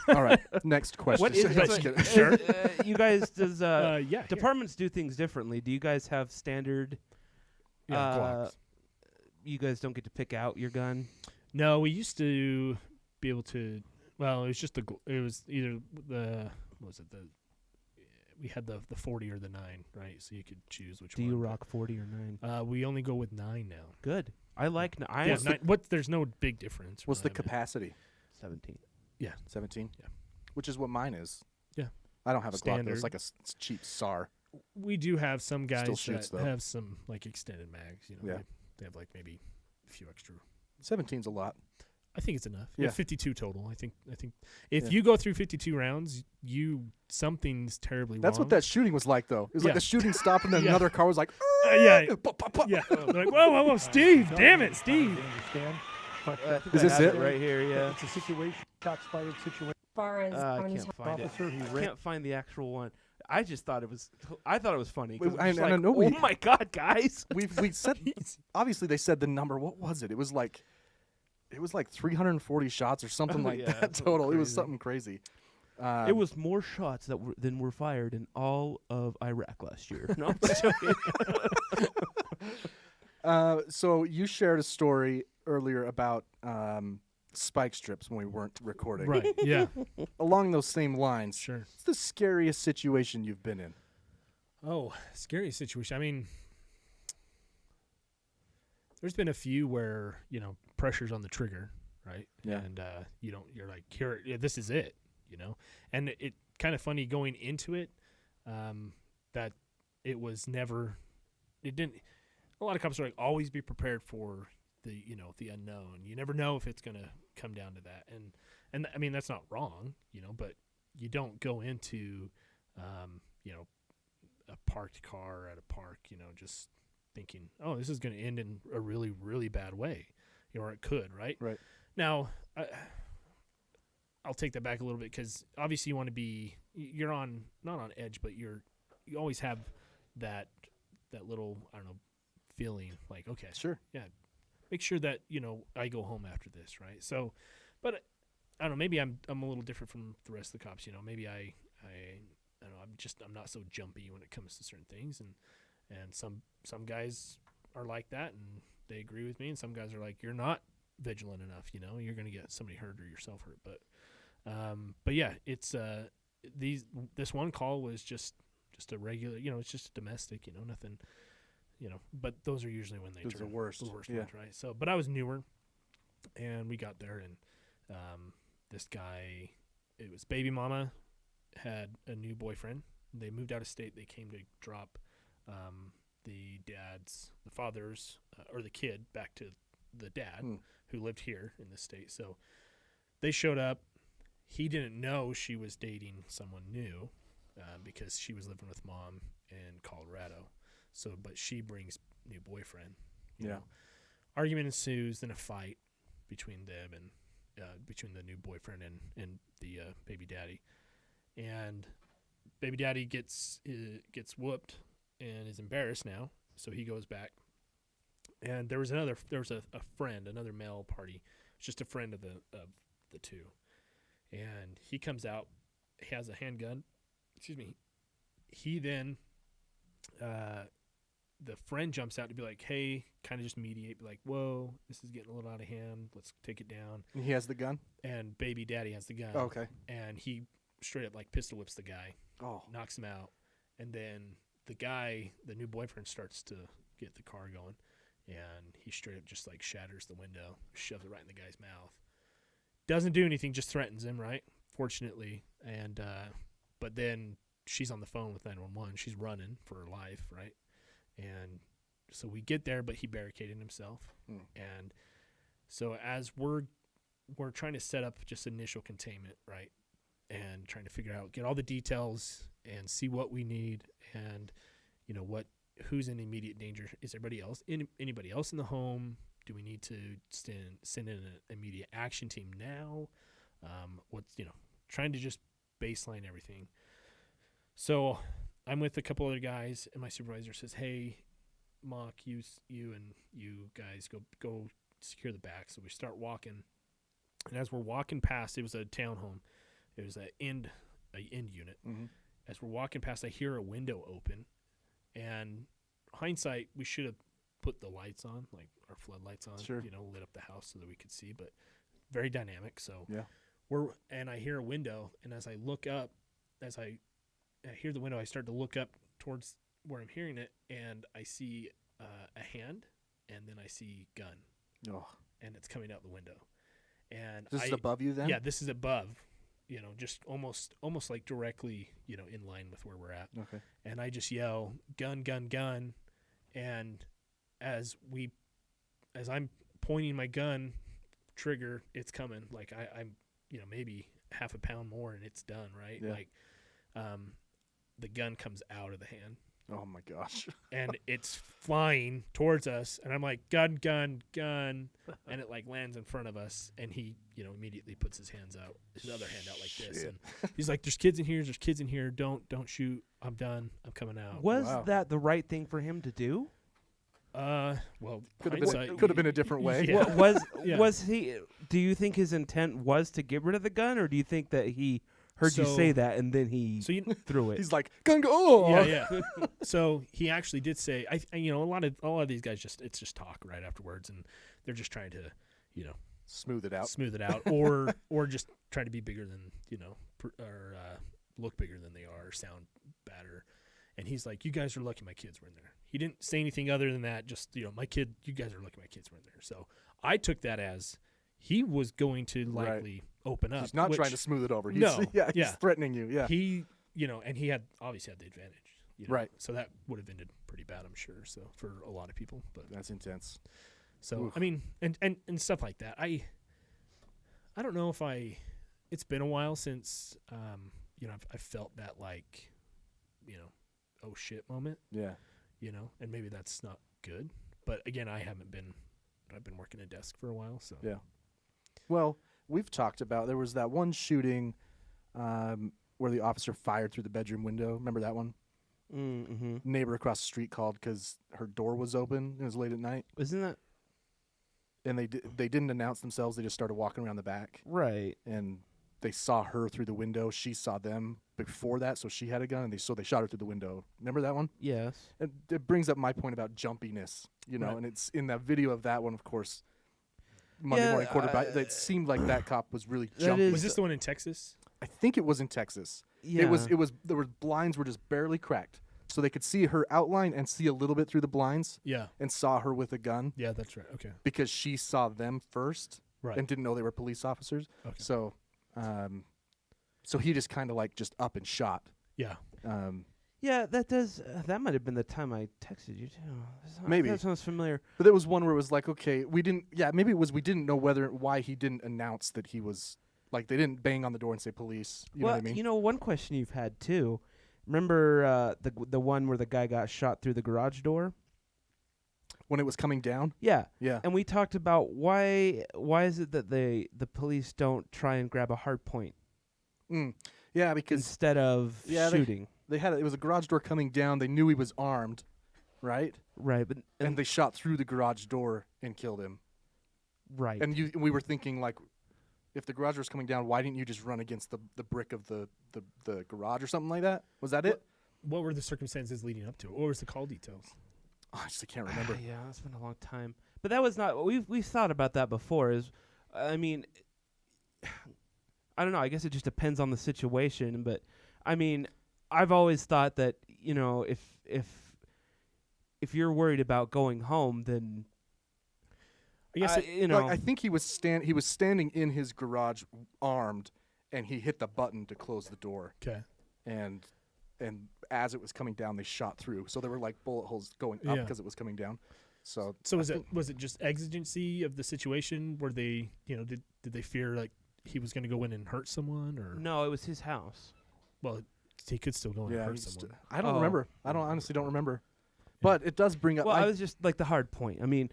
All right. Next question. What is Just kidding. Sure. You guys, does yeah. departments do things differently? Do you guys have standard? Glocks. You guys don't get to pick out your gun. No, we used to be able to. Well, it was just it was either we had the 40 or the 9, right? So you could choose which one. Do you rock 40 or 9? We only go with 9 now. Good. I like 9. Yeah, 9. There's no big difference. What's the capacity? 17. Yeah. 17? Yeah. Which is what mine is. Yeah. I don't have a Glock. Standard. It's like a cheap SAR. We do have some guys Still shoots, that though. have some like extended mags. Yeah. They have like maybe a few extra. 17's a lot. I think it's enough. Yeah. 52 total. I think if you go through 52 rounds, something's terribly That's wrong. what that shooting was like, though. It was like the shooting stopped, and then another car was like, yeah. pop, pop, pop. Yeah. They're like, whoa, Steve! Damn it, Steve! Is this it? Right here, yeah. It's a situation, shots fired situation. As far as how many can't find it. Officer, he I ran. can't find the actual one. I just thought it was. I thought it was funny. 'Cause I I'm just like, know oh my god, guys! We said obviously they said the number. What was it? It was like 340 shots or something like yeah, that something total. It was crazy. something crazy. It was more shots than were fired in all of Iraq last year. No, I'm just joking. So you shared a story earlier about spike strips when we weren't recording. Right. Yeah. Along those same lines. Sure. What's the scariest situation you've been in? Oh, scary situation. I mean, there's been a few where pressure's on the trigger, right? Yeah. And you're like, here, this is it, And it kind of funny going into it, that it was never. It didn't. A lot of cops are like, always be prepared for the unknown. You never know if it's gonna come down to that, and I mean that's not wrong, but you don't go into, a parked car at a park, just thinking, oh, this is gonna end in a really, really bad way, or it could, right? Right. Now, I'll take that back a little bit because obviously you want to be, you're not on edge, but you always have that little, I don't know, feeling like, okay, Sure. yeah, make sure that I go home after this, right? So, but I don't know, maybe I'm a little different from the rest of the cops. Maybe I don't know, I'm not so jumpy when it comes to certain things, and some guys are like that and they agree with me, and some guys are like, you're not vigilant enough, you're gonna get somebody hurt or yourself hurt. But yeah, it's this one call was just a regular, it's just a domestic, nothing. But those are usually when they Those are turn worst. the worst Yeah. ones, right? So, but I was newer, and we got there, and this guy, it was baby mama, had a new boyfriend. They moved out of state. They came to drop the father's, or the kid back to the dad who lived here in the state. So they showed up. He didn't know she was dating someone new because she was living with mom in Colorado. So, but she brings new boyfriend. You know. Argument ensues, then a fight between them and between the new boyfriend and the baby daddy. And baby daddy gets whooped and is embarrassed now. So he goes back. And there was a friend, another male party. It's just a friend of the two. And he comes out. He has a handgun. Excuse me. He then. The friend jumps out to be like, hey, kind of just mediate, be like, whoa, this is getting a little out of hand. Let's take it down. And he has the gun? And baby daddy has the gun. Oh, okay. And he straight up like pistol whips the guy, Oh. knocks him out, and then the guy, the new boyfriend, starts to get the car going, and he straight up just like shatters the window, shoves it right in the guy's mouth. Doesn't do anything, just threatens him, right? Fortunately, and but then she's on the phone with 911. She's running for her life, right? And so we get there, but he barricaded himself, and so as we're trying to set up just initial containment, right, and trying to figure out, get all the details and see what we need, and who's in immediate danger. Is anybody else in the home? Do we need to send in an immediate action team now? Trying to just baseline everything. So I'm with a couple other guys, and my supervisor says, "Hey, Mock, you and you guys go secure the back." So we start walking, and as we're walking past, it was a townhome. It was an end unit. Mm-hmm. As we're walking past, I hear a window open, and hindsight, we should have put the lights on, like our floodlights on, Sure. lit up the house so that we could see, but very dynamic. So Yeah. and I hear a window, and as I look up, as I hear the window, I start to look up towards where I'm hearing it, and I see a hand, and then I see gun, Oh. and it's coming out the window. And This is above you then? Yeah, this is above, just almost like directly, in line with where we're at. Okay. And I just yell, "Gun, gun, gun!" And as I'm pointing my gun trigger, it's coming. Like I'm, maybe half a pound more, and it's done. Right? Yeah. Like, the gun comes out of the hand, Oh my gosh. and it's flying towards us, and I'm like, "Gun, gun, gun!" And it like lands in front of us, and he, immediately puts his other hand out like this, Shit. and he's like, "There's kids in here. Don't shoot. I'm done. I'm coming out." Was Wow. that the right thing for him to do? Well, Could hindsight, have been a different way. Yeah. Was he? Do you think his intent was to get rid of the gun, or do you think that he heard you So- say that and then he So you, threw it? He's like, gun go. Oh. yeah. So he actually did say, a lot of these guys it's just talk right afterwards, and they're just trying to, Smooth it out. smooth it out, or just try to be bigger than or look bigger than they are, or sound better. And he's like, "You guys are lucky my kids were in there." He didn't say anything other than that. Just you guys are lucky my kids were in there. So I took that as he was going to likely open up. He's not which trying to smooth it over. He's, No, he's yeah. threatening you. Yeah. He, and he obviously had the advantage. Right. So that would have ended pretty bad, I'm sure. So for a lot of people, but That's intense. so Oof. I mean, and stuff like that. I don't know if it's been a while since I've felt that like, oh shit moment, Yeah. and maybe that's not good. But again, I've been working a desk for a while, so Yeah. Well, we've talked about, there was that one shooting where the officer fired through the bedroom window. Remember that one? Mm-hmm. Neighbor across the street called because her door was open. It was late at night. Isn't that And they didn't announce themselves. They just started walking around the back. right? And they saw her through the window. She saw them before that, so she had a gun, and so they shot her through the window. Remember that one? Yes. And it brings up my point about jumpiness, Right. and it's in that video of that one, of course. Monday Yeah, morning quarterback. It seemed like that cop was really that jumping. is- Was this the one in Texas? I think it was in Texas. Yeah. It was there were blinds were just barely cracked, so they could see her outline and see a little bit through the blinds, Yeah, and saw her with a gun yeah, that's right. Okay, because she saw them first right. and didn't know they were police officers. Okay. So he just kind of like just up and shot. Yeah, Yeah, that does. That might have been the time I texted you too. Maybe. That sounds familiar. But there was one where it was like, okay, we didn't. Yeah, maybe it was we didn't know why he didn't announce that he was like they didn't bang on the door and say police. You know what I mean? one question you've had too. Remember the one where the guy got shot through the garage door? When it was coming down. Yeah. Yeah. And we talked about why is it that the police don't try and grab a hard point Yeah, because instead of shooting? they had it was a garage door coming down. They knew he was armed, right? Right, but And they shot through the garage door and killed him. right. And we were thinking like, if the garage was coming down, why didn't you just run against the brick of the garage or something like that? Was that it? What were the circumstances leading up to it? What was the call details? Oh, I just can't remember. Yeah, it's been a long time. But that was not we've thought about that before. I mean, I don't know. I guess it just depends on the situation. But I mean, I've always thought that if you're worried about going home, then I guess I think he was standing in his garage armed, and he hit the button to close the door. Okay. And as it was coming down, they shot through. So there were like bullet holes going up because it was coming down. So was it just exigency of the situation where they did they fear like he was going to go in and hurt someone or no? It was his house. Well, he could still go in and hurt someone. I don't remember. I honestly don't remember. But it does bring up. Well, I was just like the hard point. I mean,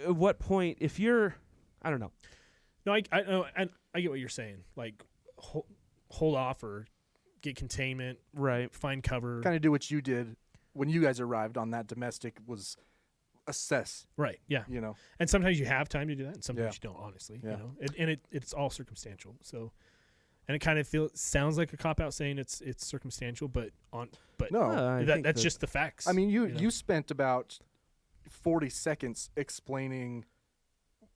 at what point if you're, I don't know. No, I get what you're saying. Like hold off or get containment. Right. Find cover. Kind of do what you did when you guys arrived on that domestic was assess. Right. Yeah. You know. And sometimes you have time to do that, and sometimes you don't. Honestly, you know, it's all circumstantial. So. And it kind of sounds like a cop out saying it's circumstantial, but no, that's just the facts. I mean, you spent about 40 seconds explaining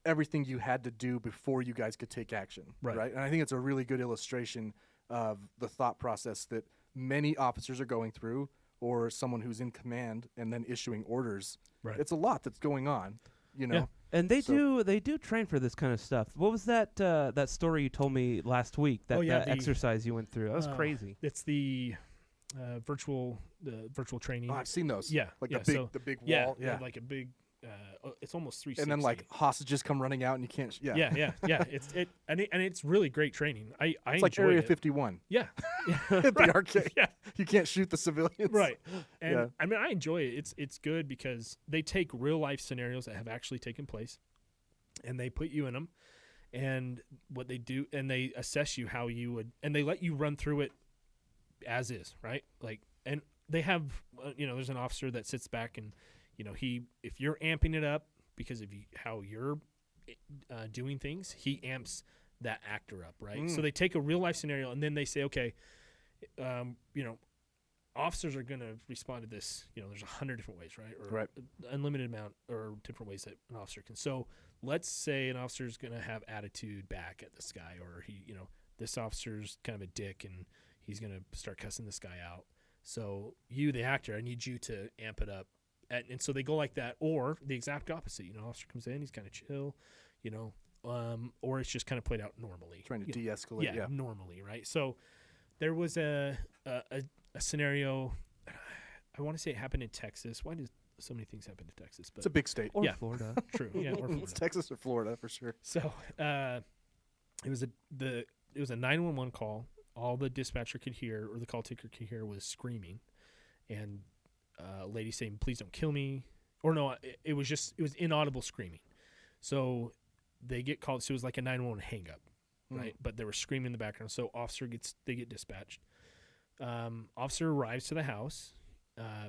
everything you had to do before you guys could take action, right? And I think it's a really good illustration of the thought process that many officers are going through, or someone who's in command and then issuing orders. Right. It's a lot that's going on, you know. Yeah. And they do train for this kind of stuff. What was that that story you told me last week? That exercise you went through. That was crazy. It's the virtual training. Oh, I've seen those. Yeah, like the big wall. Yeah, like a big. It's almost 360. And then like hostages come running out and you can't. Yeah. It's really great training. It's like Area 51. Yeah. At the arcade. Yeah. You can't shoot the civilians. Right. And I mean, I enjoy it. It's good because they take real life scenarios that have actually taken place, and they put you in them, and what they do, and they assess you how you would, and they let you run through it as is, right? Like, and they have, there's an officer that sits back and. If you're amping it up because of how you're doing things, he amps that actor up, right? So they take a real life scenario and then they say, okay, officers are going to respond to this. There's 100 different ways, right? Or unlimited amount or different ways that an officer can. So let's say an officer is going to have attitude back at this guy, or this officer's kind of a dick and he's going to start cussing this guy out. So you, the actor, I need you to amp it up. And so they go like that, or the exact opposite. Officer comes in, he's kind of chill, or it's just kind of played out normally. Trying to de-escalate. Yeah, normally, right? So there was a scenario, I want to say it happened in Texas. Why does so many things happen in Texas? But it's a big state. Or Florida. True. Yeah, or Florida. It's Texas or Florida for sure. So it was a 911 call. All the dispatcher could hear, or the call taker could hear, was screaming, and a lady saying, "Please don't kill me," or no, it was inaudible screaming. So they get called. So it was like a 911 hang up, right? But they were screaming in the background. So they get dispatched. Officer arrives to the house.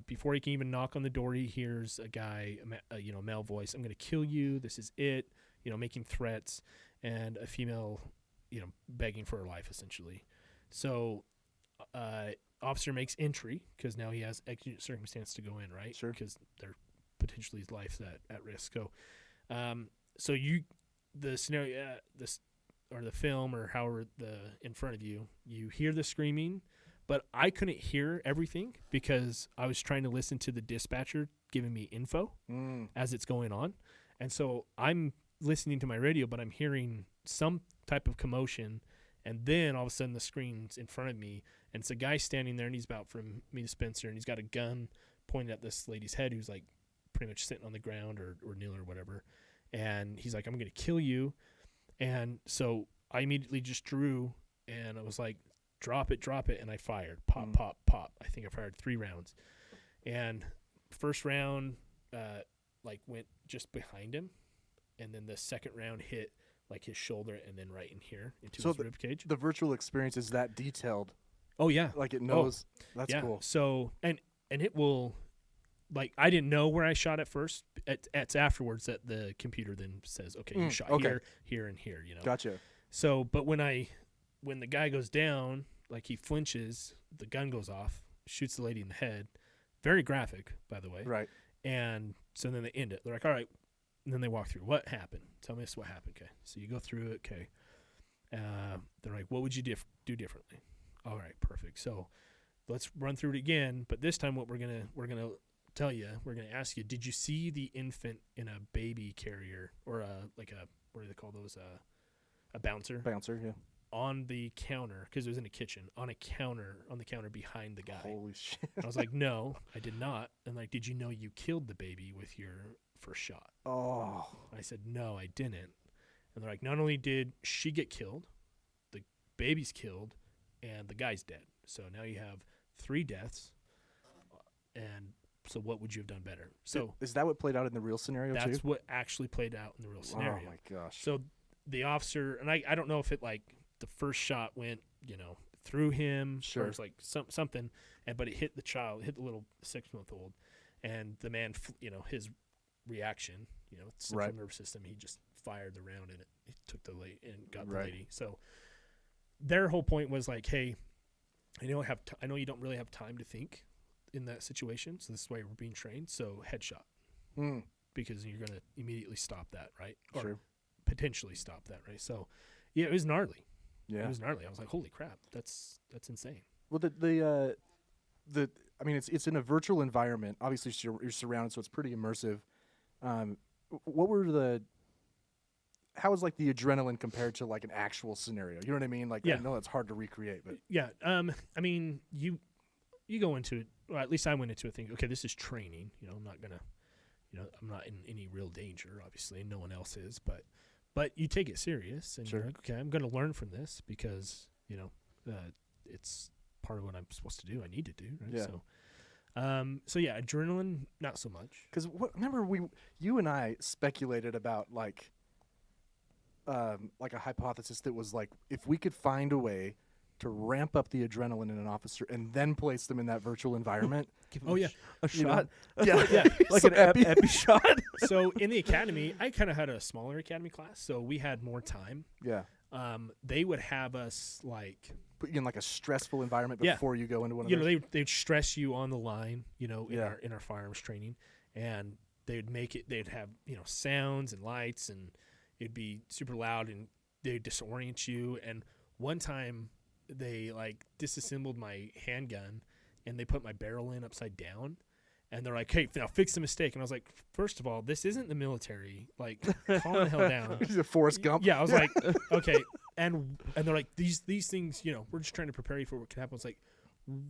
Before he can even knock on the door, he hears a guy, male voice, "I'm going to kill you. This is it." Making threats, and a female, begging for her life essentially. So, officer makes entry because now he has exigent circumstance to go in, right? Sure. Because they're potentially his life's at risk. So, the scenario, or the film, or however in front of you, you hear the screaming, but I couldn't hear everything because I was trying to listen to the dispatcher giving me info as it's going on, and so I'm listening to my radio, but I'm hearing some type of commotion. And then all of a sudden the screen's in front of me, and it's a guy standing there, and he's about from me to Spencer, and he's got a gun pointed at this lady's head who's like pretty much sitting on the ground or kneeling or whatever. And he's like, "I'm going to kill you." And so I immediately just drew, and I was like, drop it. And I fired. Pop, pop, pop. I think I fired 3 rounds. And first round went just behind him. And then the second round hit like his shoulder and then right in here into his rib cage. The virtual experience is that detailed. Oh yeah. Like it knows. That's cool. So and it will, like, I didn't know where I shot at first. It's afterwards that the computer then says, okay, you shot here, and here, Gotcha. So, but when the guy goes down, like he flinches, the gun goes off, shoots the lady in the head. Very graphic, by the way. Right. And so then they end it. They're like, all right. And then they walk through. What happened? Tell me what happened. Okay. So you go through it. Okay. They're like, like, what would you do differently? All right, perfect. So let's run through it again. But this time, what we're gonna tell you, we're gonna ask you, did you see the infant in a baby carrier or what do they call those? A bouncer. Bouncer, yeah. On the counter, because it was in a kitchen, on the counter behind the guy. Holy shit. I was like, no, I did not. And like, did you know you killed the baby with your first shot? Oh. I said, no, I didn't. And they're like, not only did she get killed, the baby's killed, and the guy's dead. So now you have 3 deaths. And so what would you have done better? So is that what played out in the real scenario too? That's what actually played out in the real scenario. Oh my gosh. So the officer, and I don't know if it like the first shot went, through him, Sure. or it was like something, but it hit the child, hit the little 6-month-old, and the man, his reaction, central Right. nervous system, he just fired the round and it took the lady and got the Right. lady. So their whole point was like, hey, I know you don't really have time to think in that situation, so this is why we're being trained. So headshot, because you're gonna immediately stop that, right? Or Sure. potentially stop that, right? So yeah, it was gnarly. Yeah. It was gnarly. I was like, holy crap, that's insane. Well, I mean, it's in a virtual environment. Obviously, you're surrounded, so it's pretty immersive. How is like the adrenaline compared to like an actual scenario? You know what I mean? Like, Yeah. I know it's hard to recreate, but Yeah. I mean, you go into it, or at least I went into it thinking, okay, this is training. I'm not gonna, I'm not in any real danger, obviously, and no one else is, but you take it serious, and Sure. you're like, okay, I'm gonna learn from this because it's part of what I'm supposed to do. I need to do, right? Yeah. So yeah, adrenaline, not so much. because remember you and I speculated about like a hypothesis that was like, if we could find a way to ramp up the adrenaline in an officer and then place them in that virtual environment. Oh yeah, A You know, shot. yeah, Like Some an epi epi- shot. So in the academy, I kind of had a smaller academy class, so we had more time. Yeah, They would have us like, put you in like a stressful environment Yeah. before you go into one of those. they'd stress you on the line, in Yeah. our firearms training, and they'd have sounds and lights, and it'd be super loud, and they'd disorient you. And one time they like disassembled my handgun, and they put my barrel in upside down. And they're like, hey, now fix the mistake. And I was like, first of all, this isn't the military. Like, calm the hell down. He's a Forrest Gump. Yeah, I was like, okay. And they're like, these things, we're just trying to prepare you for what could happen. It's like,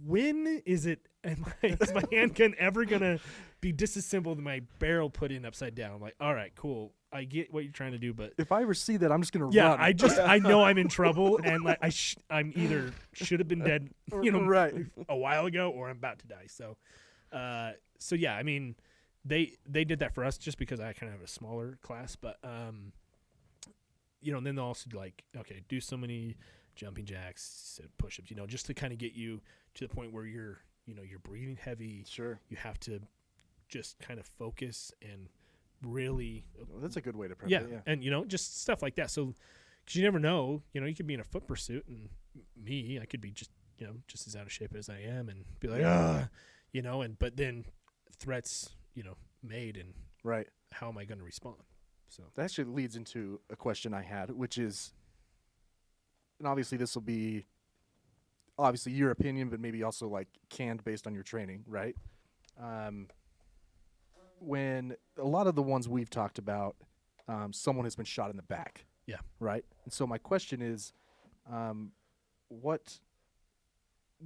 when is my handgun ever going to be disassembled and my barrel put in upside down? I'm like, all right, cool. I get what you're trying to do, but If I ever see that, I'm just gonna yeah, run. I know I'm in trouble, and like I'm either should have been dead, Right. a while ago, or I'm about to die. So, so yeah, I mean, they did that for us just because I kind of have a smaller class, but and then they'll also like, okay, do so many jumping jacks, push-ups, just to kind of get you to the point where you're breathing heavy. Sure. You have to just kind of focus and really Well, that's a good way to prep yeah, it. Yeah. and just stuff like that. So, because you never know, you could be in a foot pursuit, and I could be just just as out of shape as I am, and be like, but then threats, made, and Right. how am I going to respond? So That actually leads into a question I had, which is, and obviously this will be obviously your opinion, but maybe also like canned based on your training, right? When a lot of the ones we've talked about, someone has been shot in the back. Yeah. Right. And so my question is,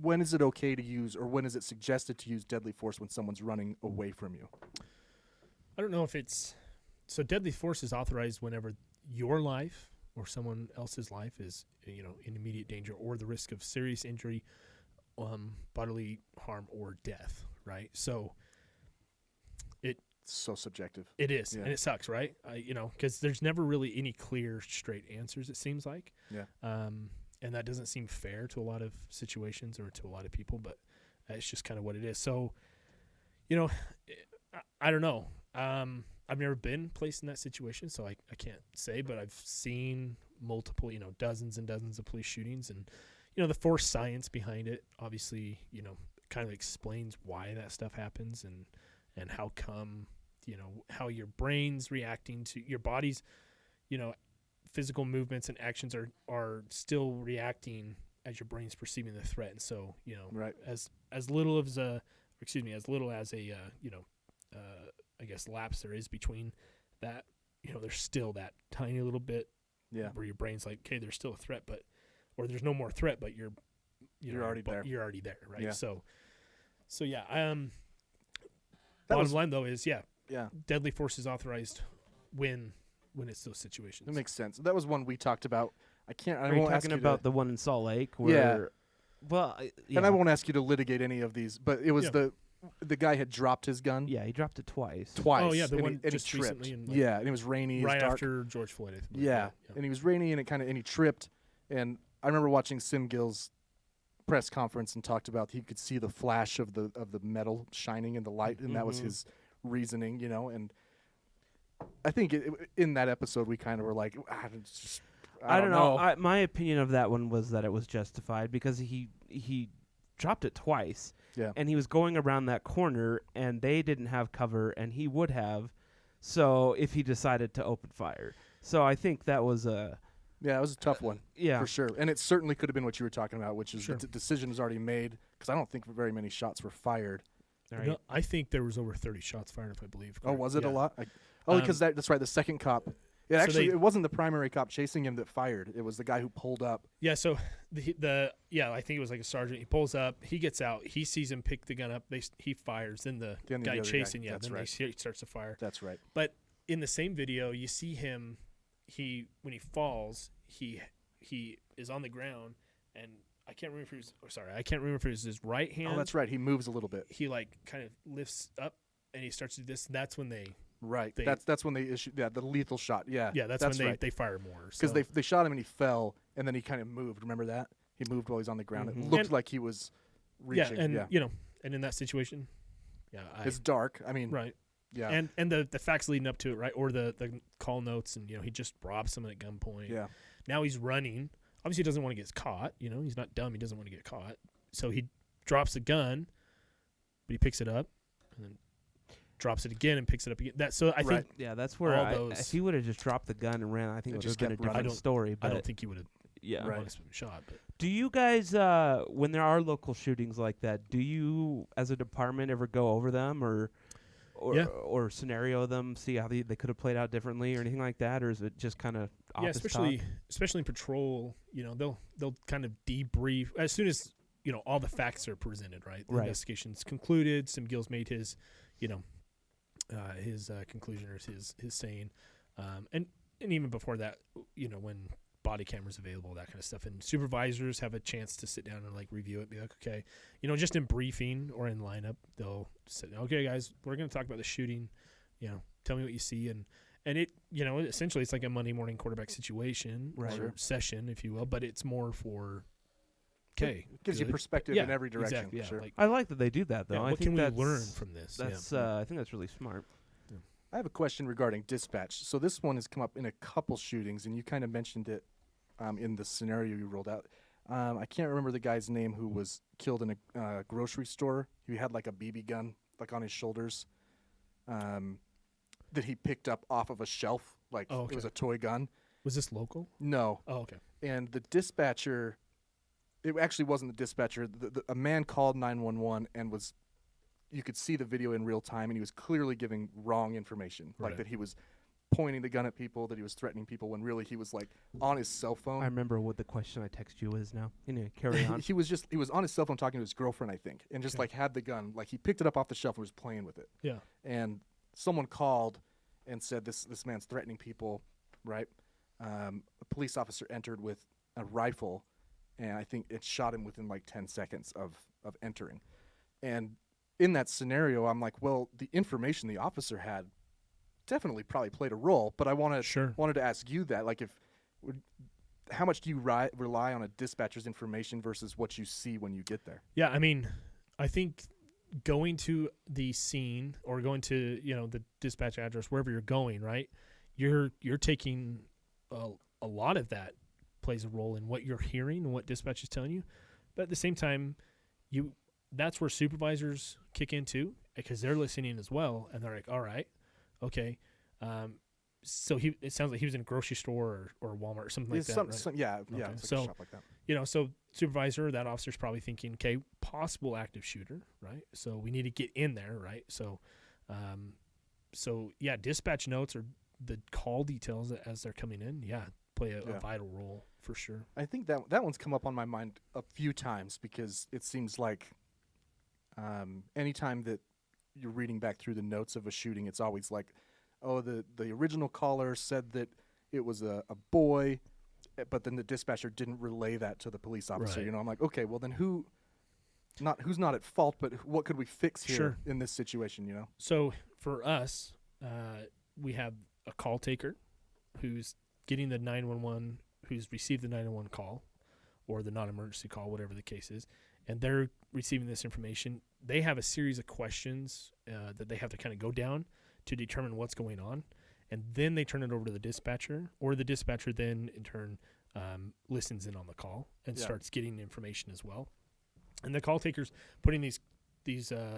when is it okay to use, or when is it suggested to use deadly force when someone's running away from you? I don't know if so deadly force is authorized whenever your life or someone else's life is in immediate danger, or the risk of serious injury, bodily harm, or death, right? So So subjective. it is, Yeah. and it sucks, right? Because there's never really any clear, straight answers, it seems like. Yeah. And that doesn't seem fair to a lot of situations or to a lot of people, but it's just kind of what it is. So, I don't know. I've never been placed in that situation, so I can't say, but I've seen multiple, dozens and dozens of police shootings, and, the force science behind it, obviously, kind of explains why that stuff happens, and how come, how your brain's reacting to your body's, physical movements and actions are still reacting as your brain's perceiving the threat. And so, Right. as little as a I guess lapse there is between that, there's still that tiny little bit where your brain's like, okay, there's still a threat, or there's no more threat, but you're already there. You're already there, right? Yeah. So yeah. Bottom line though is deadly force is authorized when it's those situations. That makes sense. That was one we talked about. I Are you won't ask talking you about to, the one in Salt Lake? Where, well, and I won't ask you to litigate any of these, but it was the guy had dropped his gun. Yeah, he dropped it twice. Oh yeah, the and one he just tripped. recently. And And it was rainy. It was right dark. after George Floyd. I think. Yeah, and he was rainy, and he tripped. And I remember watching Sim Gill's press conference and talked about he could see the flash of the metal shining in the light, and that was his reasoning, And I think in that episode we kind of were like, I don't know. My opinion of that one was that it was justified because he dropped it twice. Yeah. And he was going around that corner, and they didn't have cover, and he would have. So if he decided to open fire, so I think that was a. Yeah, it was a tough one. Yeah, for sure. And it certainly could have been what you were talking about, which is Sure. the decision was already made because I don't think very many shots were fired. Right. No, I think there was over 30 shots fired, if I believe. Oh, was it a Yeah. lot? Because that's right. The second cop. It wasn't the primary cop chasing him that fired. It was the guy who pulled up. Yeah, so I think it was like a sergeant. He pulls up, he gets out, he sees him pick the gun up. He fires. Then the guy chasing, that's then right. he starts to fire. That's right. But in the same video, you see him. When he falls, he is on the ground, and I can't remember if it was his right hand. Oh, that's right. He moves a little bit. He kind of lifts up, and he starts to do this. That's when they. Right. That's when they issued the lethal shot. Yeah. Yeah, that's when they fire more. Because they shot him and he fell, and then he kind of moved. Remember that? He moved while he's on the ground. It looked like he was reaching. And in that situation, it's dark. I mean, right. Yeah. And the facts leading up to it, right? Or the call notes, and he just robbed someone at gunpoint. Yeah. Now he's running. Obviously, he doesn't want to get caught. He's not dumb. He doesn't want to get caught. So he drops the gun, but he picks it up, and then drops it again and picks it up again. I think that's where if he would have just dropped the gun and ran, I think it would have been a different story. But I don't think he would have. Yeah, been shot. But. Do you guys, when there are local shootings like that, do you, as a department, ever go over them or scenario them, see how they could have played out differently or anything like that, or is it just kind of especially in patrol, they'll kind of debrief as soon as all the facts are presented, right? The investigation's concluded. Sim Gill's made his, his conclusion or his saying, and even before that, when body cameras available, that kind of stuff, and supervisors have a chance to sit down and review it, be like, okay, just in briefing or in lineup, they'll sit down, okay, guys, we're going to talk about the shooting, tell me what you see, and it, essentially it's like a Monday morning quarterback situation or session, if you will, but it's more for. Okay, it gives you perspective in every direction. Exactly, sure. I like that they do that, though. What can we learn from this? That's I think that's really smart. Yeah. I have a question regarding dispatch. So this one has come up in a couple shootings, and you kind of mentioned it in the scenario you rolled out. I can't remember the guy's name who was killed in a grocery store. He had like a BB gun on his shoulders that he picked up off of a shelf. It was a toy gun. Was this local? No. Oh, okay. And the dispatcher... It actually wasn't the dispatcher. A man called 911 and you could see the video in real time, and he was clearly giving wrong information, like that he was pointing the gun at people, that he was threatening people, when really he was on his cell phone. I remember what the question I text you is now. Anyway, carry on. he was on his cell phone talking to his girlfriend, I think, and just had the gun, he picked it up off the shelf and was playing with it. Yeah. And someone called and said this man's threatening people, right? A police officer entered with a rifle. And I think it shot him within 10 seconds of entering. And in that scenario, I'm like, well, the information the officer had definitely probably played a role. But I wanted to ask you that, how much do you rely on a dispatcher's information versus what you see when you get there? Yeah, I mean, I think going to the scene or going to the dispatch address, wherever you're going, right? You're taking a lot of that. Plays a role in what you're hearing and what dispatch is telling you, but at the same time, that's where supervisors kick in too, because they're listening as well, and they're like, all right, okay, so it sounds like he was in a grocery store or Walmart or something like that. Right? Yeah, Okay. it's like So, a shop like that. So supervisor, that officer's probably thinking, okay, possible active shooter, right? So we need to get in there, right? So, dispatch notes or the call details as they're coming in, play a vital role for sure. I think that one's come up on my mind a few times because it seems like anytime that you're reading back through the notes of a shooting, it's always like, oh, the original caller said that it was a boy, but then the dispatcher didn't relay that to the police officer. Right. I'm like, okay, well then who's not at fault, but what could we fix here in this situation? So for us, we have a call taker who's getting the 911, who's received the 911 call or the non-emergency call, whatever the case is, and they're receiving this information. They have a series of questions that they have to kind of go down to determine what's going on, and then they turn it over to the dispatcher, or the dispatcher then in turn listens in on the call and starts getting information as well. And the call taker's putting these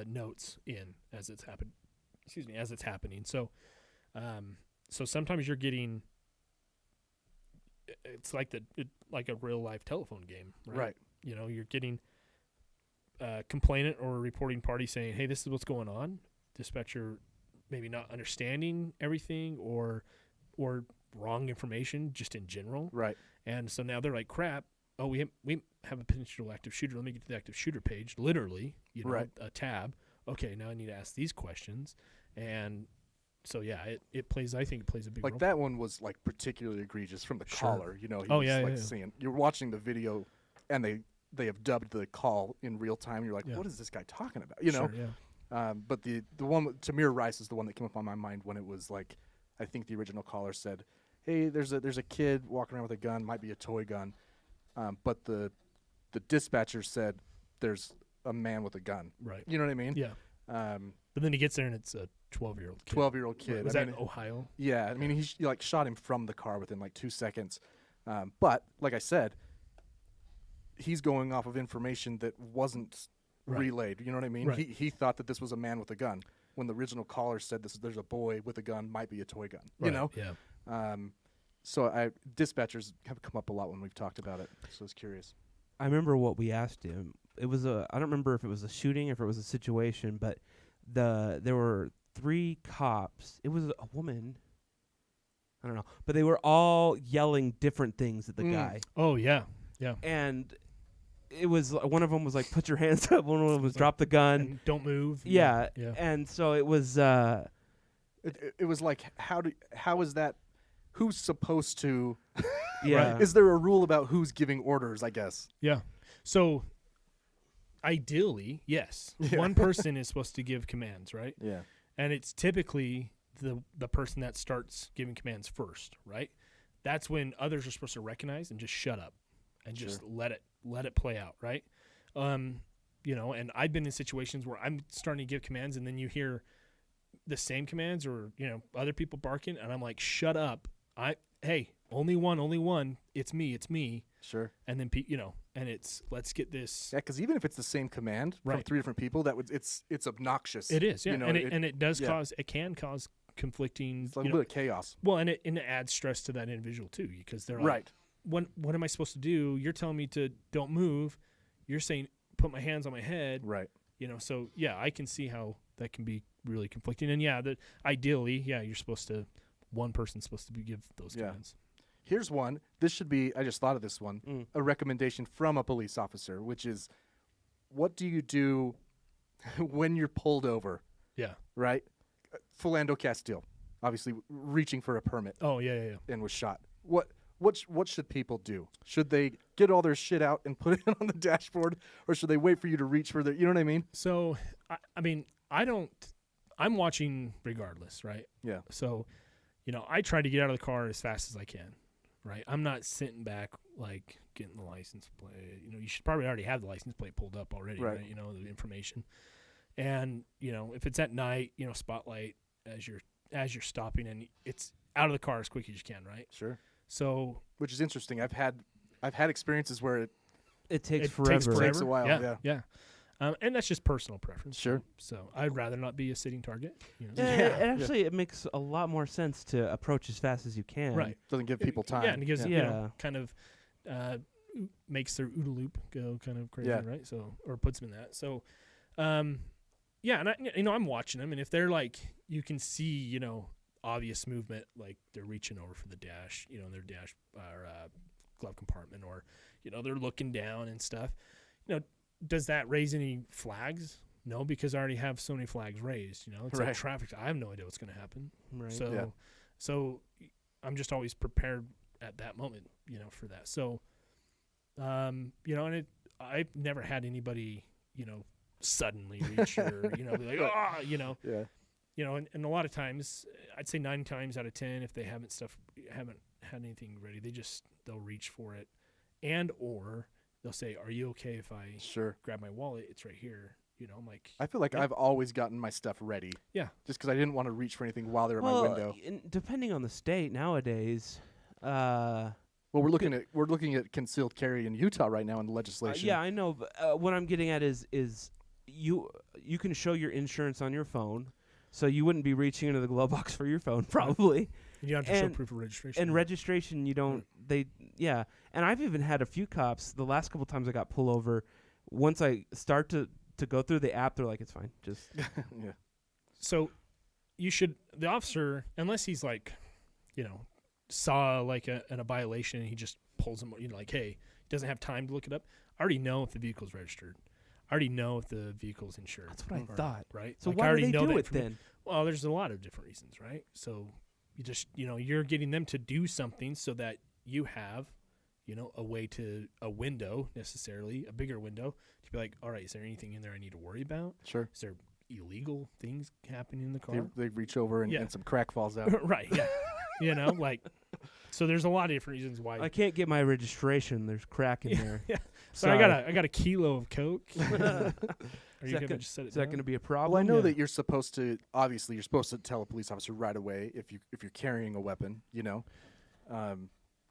notes in as it's happened. As it's happening. So, so sometimes you're getting. It's like like a real life telephone game, right? You're getting a complainant or a reporting party saying, "Hey, this is what's going on." Dispatcher maybe not understanding everything or wrong information just in general, right? And so now they're like, "Crap! Oh, we have a potential active shooter. Let me get to the active shooter page. Literally, a tab. Okay, now I need to ask these questions." And so it plays. I think it plays a big role. Like that one was like particularly egregious from the caller. He was saying, you're watching the video, and they have dubbed the call in real time. You're like, what is this guy talking about? But the one with Tamir Rice is the one that came up on my mind when it was like, I think the original caller said, "Hey, there's a kid walking around with a gun, might be a toy gun," but the dispatcher said there's a man with a gun. Right. You know what I mean? Yeah. But then he gets there and it's a 12-year-old kid. 12-year-old kid. Was that in Ohio? Yeah. I mean, he shot him from the car within like 2 seconds. But like I said, he's going off of information that wasn't relayed. You know what I mean? Right. He thought that this was a man with a gun when the original caller said there's a boy with a gun, might be a toy gun. You know? Yeah. So dispatchers have come up a lot when we've talked about it. So I was curious. I remember what we asked him. It was I don't remember if it was a shooting, if it was a situation, but there were 3 cops. It was a woman. I don't know, but they were all yelling different things at the guy. Oh yeah, yeah. And it was one of them was like, "Put your hands up." One of them was, "Drop the gun." And don't move. Yeah. Yeah. And so it was. It was like, how is that? Who's supposed to? Yeah. Right? Is there a rule about who's giving orders? I guess. Yeah. So ideally, yes, one person is supposed to give commands, right? Yeah. And it's typically the person that starts giving commands first, right? That's when others are supposed to recognize and just shut up and just let it play out, right? And I've been in situations where I'm starting to give commands and then you hear the same commands or other people barking and I'm like, shut up. Hey, only one. It's me. Sure. And then and it's let's get this. Yeah, because even if it's the same command from 3 different people, it's obnoxious. It is, yeah, and it does cause conflicting. It's like a little bit of chaos. Well, and it adds stress to that individual too, because they're like, right. What am I supposed to do? You're telling me to don't move. You're saying put my hands on my head. Right. So I can see how that can be really conflicting. And ideally, one person's supposed to give those commands. Here's one. This should be, I just thought of this one, a recommendation from a police officer, which is, what do you do when you're pulled over? Yeah. Right? Philando Castile, obviously reaching for a permit. Oh, yeah. And was shot. What should people do? Should they get all their shit out and put it on the dashboard, or should they wait for you to reach for you know what I mean? So, I'm watching regardless, right? Yeah. So, I try to get out of the car as fast as I can, right? I'm not sitting back, like, getting the license plate. You should probably already have the license plate pulled up already, right? The information. And, if it's at night, spotlight as you're stopping, and it's out of the car as quick as you can, right? Sure. So, which is interesting. I've had experiences where it takes forever. It takes a while. Yeah. And that's just personal preference. Sure. So I'd rather not be a sitting target. You know? It makes a lot more sense to approach as fast as you can. Right. Doesn't give people time. Yeah, and it gives Yeah. you know, kind of makes their OODA loop go kind of crazy, right? So or puts them in that. So, yeah, and I'm watching them, and if they're like, you can see, obvious movement, like they're reaching over for the dash, in their dash or glove compartment, or they're looking down and stuff. Does that raise any flags? No, because I already have so many flags raised. It's like traffic. I have no idea what's going to happen. Right. So I'm just always prepared at that moment, for that. So, and I've never had anybody, suddenly reach or, be like, Yeah. And a lot of times, I'd say 9 times out of 10, if they haven't had anything ready, they'll reach for it, and or they'll say, "Are you okay if I grab my wallet? It's right here." I'm like, I feel like I've always gotten my stuff ready. Yeah. Just because I didn't want to reach for anything while they're at my window. Depending on the state nowadays. Well, we're looking at concealed carry in Utah right now in the legislation. Yeah, I know. But, what I'm getting at is you can show your insurance on your phone, so you wouldn't be reaching into the glove box for your phone probably. And you have to show proof of registration. And registration, you don't. And I've even had a few cops. The last couple times I got pulled over, once I start to go through the app, they're like, "It's fine, just." Yeah. So, the officer, unless he's like, saw like a violation and he just pulls him, like, hey, he doesn't have time to look it up. I already know if the vehicle's registered. I already know if the vehicle's insured. That's what I thought. Right. So like, why I do already they know do that it then? Well, there's a lot of different reasons, right? So you just, you're getting them to do something so that you have, a window, necessarily a bigger window, to be like, all right, is there anything in there I need to worry about? Sure. Is there illegal things happening in the car? They reach over and some crack falls out. Right. Yeah. So there's a lot of different reasons why. I can't get my registration. There's crack in there. Yeah. So I got a kilo of Coke. Are you is gonna just set it that down? going to be a problem? Well, I know that you're supposed to tell a police officer right away if you're carrying a weapon,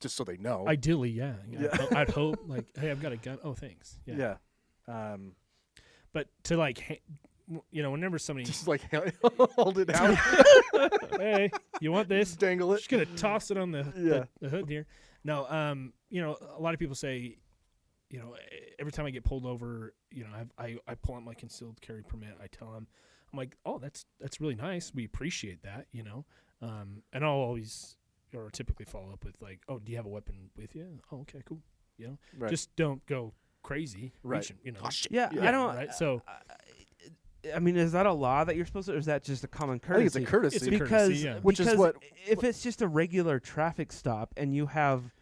just so they know. Ideally, yeah. I'd hope, like, hey, I've got a gun. Oh, thanks. Yeah. But to like, whenever somebody just like hold it out. Hey, you want this? Dangle it. Just gonna toss it on the hood here. No, a lot of people say, every time I get pulled over, I pull out my concealed carry permit. I tell them, I'm like, oh, that's really nice. We appreciate that, and I'll always or typically follow up with like, oh, do you have a weapon with you? Oh, okay, cool. Right. Just don't go crazy. Right. Reaching, Oh, shit. Yeah, I don't. Right. So, I mean, is that a law that you're supposed to, or is that just a common courtesy? I think it's a courtesy. It's a because courtesy, yeah. Which is what if it's just a regular traffic stop and you have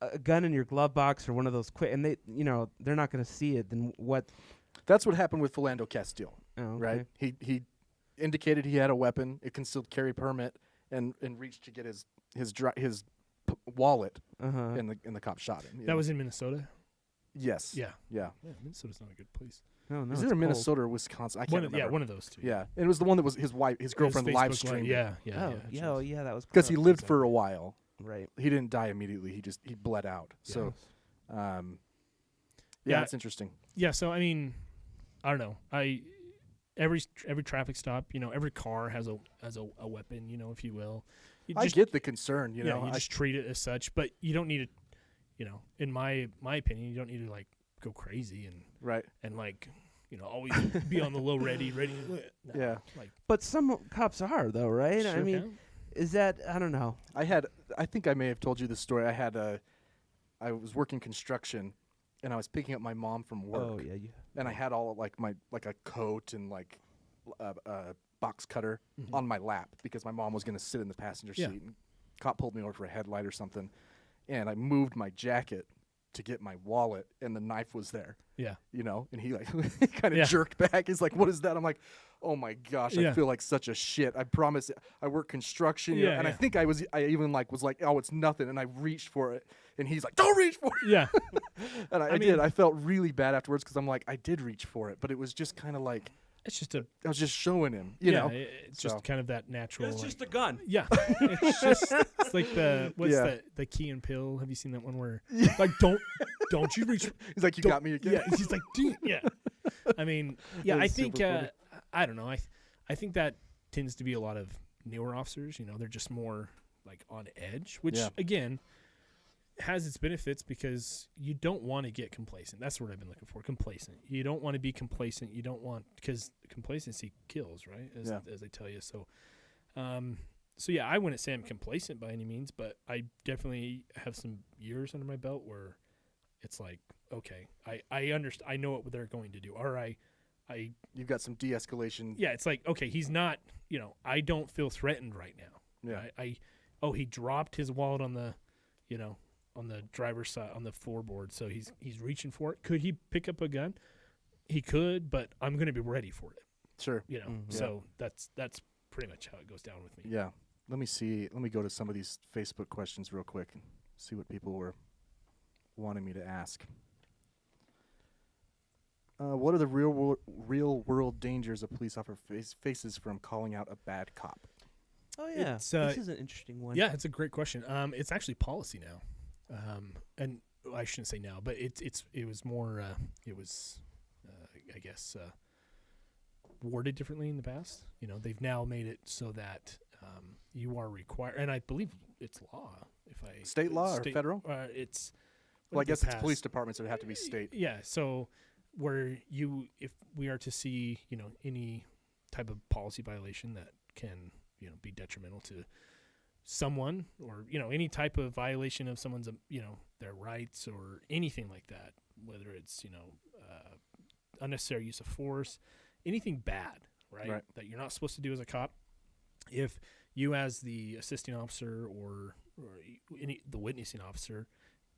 a gun in your glove box or one of those and they're not going to see it, then what? That's what happened with Philando Castile. Oh, okay. Right? He indicated he had a weapon, a concealed carry permit, and reached to get his wallet, and the cop shot him. That was in Minnesota. Yes. Yeah. Yeah. Yeah, Minnesota's not a good place. No, Is it in Minnesota or Wisconsin? I can't remember. Yeah, one of those two. Yeah, and it was the one that was his girlfriend Facebook live Live. streamed. Yeah. Yeah, that was Because he corrupt. lived for a while. Right. He didn't die immediately. He bled out. So, Yeah. it's interesting. Yeah. So I mean, I don't know. Every traffic stop, every car has a weapon, if you will. I get the concern, you just treat it as such, but you don't need to, in my opinion, you don't need to like go crazy and like, always be on the low ready. No, Yeah. Like, But some cops are though, right? Sure I mean, can. is that I don't know. I think I may have told you this story. I was working construction, and I was picking up my mom from work. Oh yeah, And I had all of, like a coat and like a box cutter on my lap because my mom was going to sit in the passenger seat. And cop pulled me over for a headlight or something, and I moved my jacket to get my wallet, and the knife was there. Yeah. And he like kind of jerked back. He's like, "What is that?" I'm like, "Oh my gosh, I feel like such a shit. I promise. I work construction." And I think I even was like, "Oh, it's nothing," and I reached for it, and he's like, "Don't reach for it." Yeah. And I did. I felt really bad afterwards because I'm like, I did reach for it, but it was just kind of like, it's just I was just showing him, you know. It's just kind of that natural. It's just a gun. Yeah. It's like the Key and Peele. Have you seen that one where like don't you reach? He's like, you got me again. Yeah. He's like, dude, yeah. I mean, yeah, That I is think super funny. I don't know. I think that tends to be a lot of newer officers. You know, they're just more like on edge, which Yeah. again has its benefits because you don't want to get complacent. That's what I've been looking for. Complacent. You don't want to be complacent. You don't want because complacency kills, right? As they tell you. So, so yeah, I wouldn't say I'm complacent by any means, but I definitely have some years under my belt where it's like, okay, I understand. I know what they're going to do. Or You've got some de-escalation. yeah, it's like, okay, he's not, I don't feel threatened right now. Yeah. He dropped his wallet on the, on the driver's side, on the floorboard. So he's reaching for it. Could he pick up a gun? He could, but I'm going to be ready for it. Sure. So that's pretty much how it goes down with me. Yeah. Let me go to some of these Facebook questions real quick and see what people were wanting me to ask. What are the real world dangers a police officer faces from calling out a bad cop? Oh yeah, It's, this is an interesting one. Yeah, it's a great question. It's actually policy now, and I shouldn't say now, but it was more I guess worded differently in the past. They've now made it so that you are required, and I believe it's law. State law or federal? It's Well, I guess it's police departments that would have to be state. Yeah, so where if we are to see any type of policy violation that can be detrimental to someone, or any type of violation of someone's their rights or anything like that, whether it's unnecessary use of force, anything bad, right, that you're not supposed to do as a cop, if you as the assisting officer or the witnessing officer,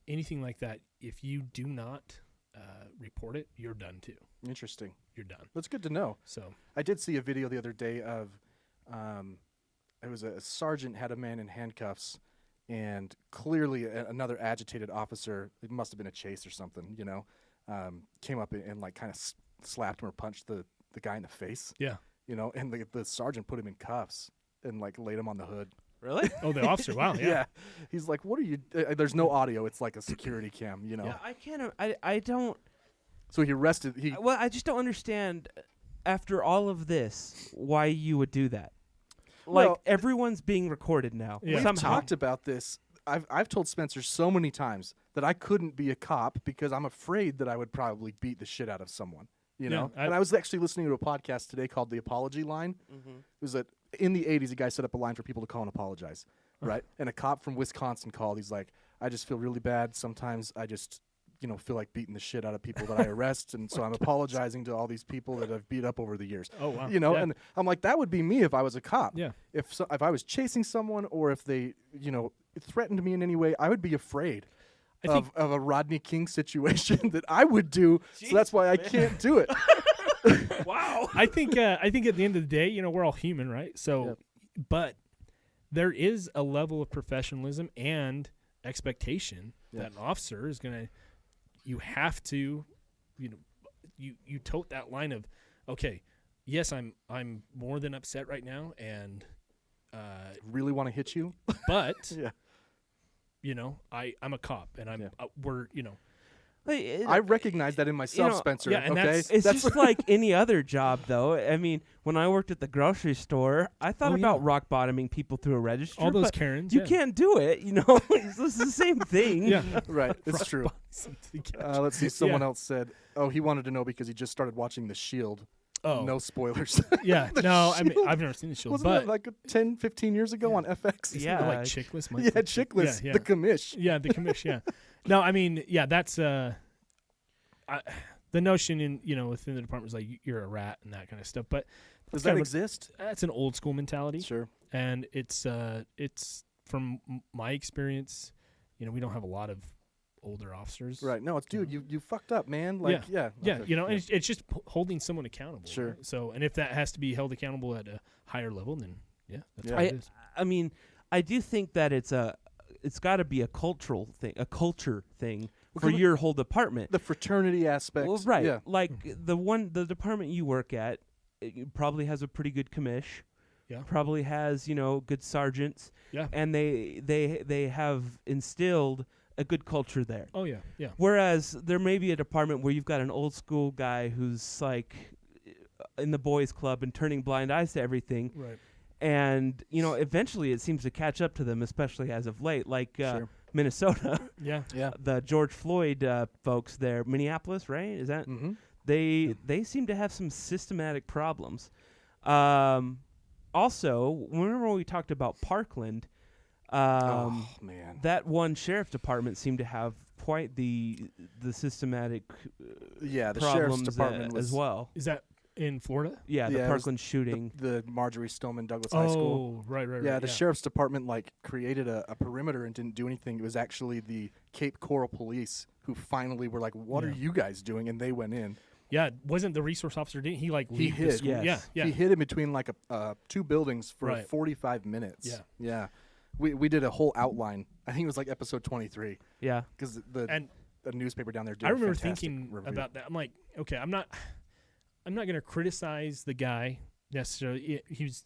anything like that, if you do not report it, you're done too. Interesting. You're done. That's good to know. So I did see a video the other day of it was a sergeant had a man in handcuffs, and clearly another agitated officer, it must have been a chase or something, came up and like kind of slapped him or punched the guy in the face. Yeah. And the sergeant put him in cuffs and like laid him on the hood. Really? Oh, the officer. Wow. Yeah. He's like, what are you? There's no audio. It's like a security cam, Yeah, I can't. I don't. So he arrested. Well, I just don't understand. After all of this, why you would do that? Like, Well, everyone's being recorded now. Yeah. We've Somehow. talked about this. I've told Spencer so many times that I couldn't be a cop because I'm afraid that I would probably beat the shit out of someone. And I was actually listening to a podcast today called The Apology Line. It was that in the 80s, a guy set up a line for people to call and apologize, right? And a cop from Wisconsin called. He's like, I just feel really bad. Sometimes I just, feel like beating the shit out of people that I arrest. And so I'm apologizing to all these people that I've beat up over the years. Oh, wow. Yeah. Yeah. And I'm like, that would be me if I was a cop. Yeah. If I was chasing someone or if they, threatened me in any way, I would be afraid of a Rodney King situation that I would do. So that's why I can't do it. Wow. I think at the end of the day, we're all human, right? So, but there is a level of professionalism and expectation that an officer is gonna. You have to, you tote that line of, okay, yes, I'm more than upset right now, and really want to hit you, but yeah. I'm a cop, and I'm we're. I recognize that in myself, Spencer. yeah, and okay, It's just like any other job, though. I mean, when I worked at the grocery store, I thought about rock bottoming people through a register. All those but Karens, you yeah. can't do it. It's the same thing. Yeah. right. It's true. Let's see. Someone else said, "Oh, he wanted to know because he just started watching The Shield." Oh, no spoilers. Yeah, The no, I mean, Shield. I've never seen The Shield, Wasn't but that like 10, 15 years ago on FX? Isn't Yeah. it like Chickless. Yeah, Chickless. Yeah. The commish. Yeah, the commish. Yeah. No, I mean, yeah, that's the notion in within the department is like you're a rat and that kind of stuff. But Does that's that kind of exist? That's an old school mentality. Sure. And it's from my experience, we don't have a lot of older officers. Right. No, it's dude. You fucked up, man. Like yeah. Okay. And it's just holding someone accountable. Sure. Right? So, and if that has to be held accountable at a higher level, then that's Yeah. what it is. I mean, I do think that it's got to be a cultural thing, a culture thing for your whole department. The fraternity aspect. Well, right. Yeah. Like the department you work at, it probably has a pretty good commish. Yeah. Probably has good sergeants. Yeah. And they have instilled a good culture there. Oh yeah, yeah. Whereas there may be a department where you've got an old school guy who's like in the boys club and turning blind eyes to everything. Right. And, eventually it seems to catch up to them, especially as of late, like Sure. Minnesota. Yeah. Yeah. The George Floyd folks there, Minneapolis, right? Is that? Mm-hmm. They seem to have some systematic problems. Also, remember when we talked about Parkland? Oh man. That one sheriff department seemed to have quite the systematic Yeah, the problems sheriff's department was as well. Is that in Florida? Yeah, the Yeah, it was Parkland shooting. the Marjorie Stoneman Douglas High School. Oh, right. Yeah, the sheriff's department created a perimeter and didn't do anything. It was actually the Cape Coral Police who finally were like, "What are you guys doing?" And they went in. Yeah, wasn't the resource officer? Didn't he leave the hid. school? Yes. Yeah. He hid in between two buildings for Right. 45 minutes. Yeah. Yeah. We did a whole outline. I think it was like episode 23 Yeah. because the newspaper down there did I a remember fantastic thinking review. about that. I'm like, okay, I'm not going to criticize the guy necessarily. He was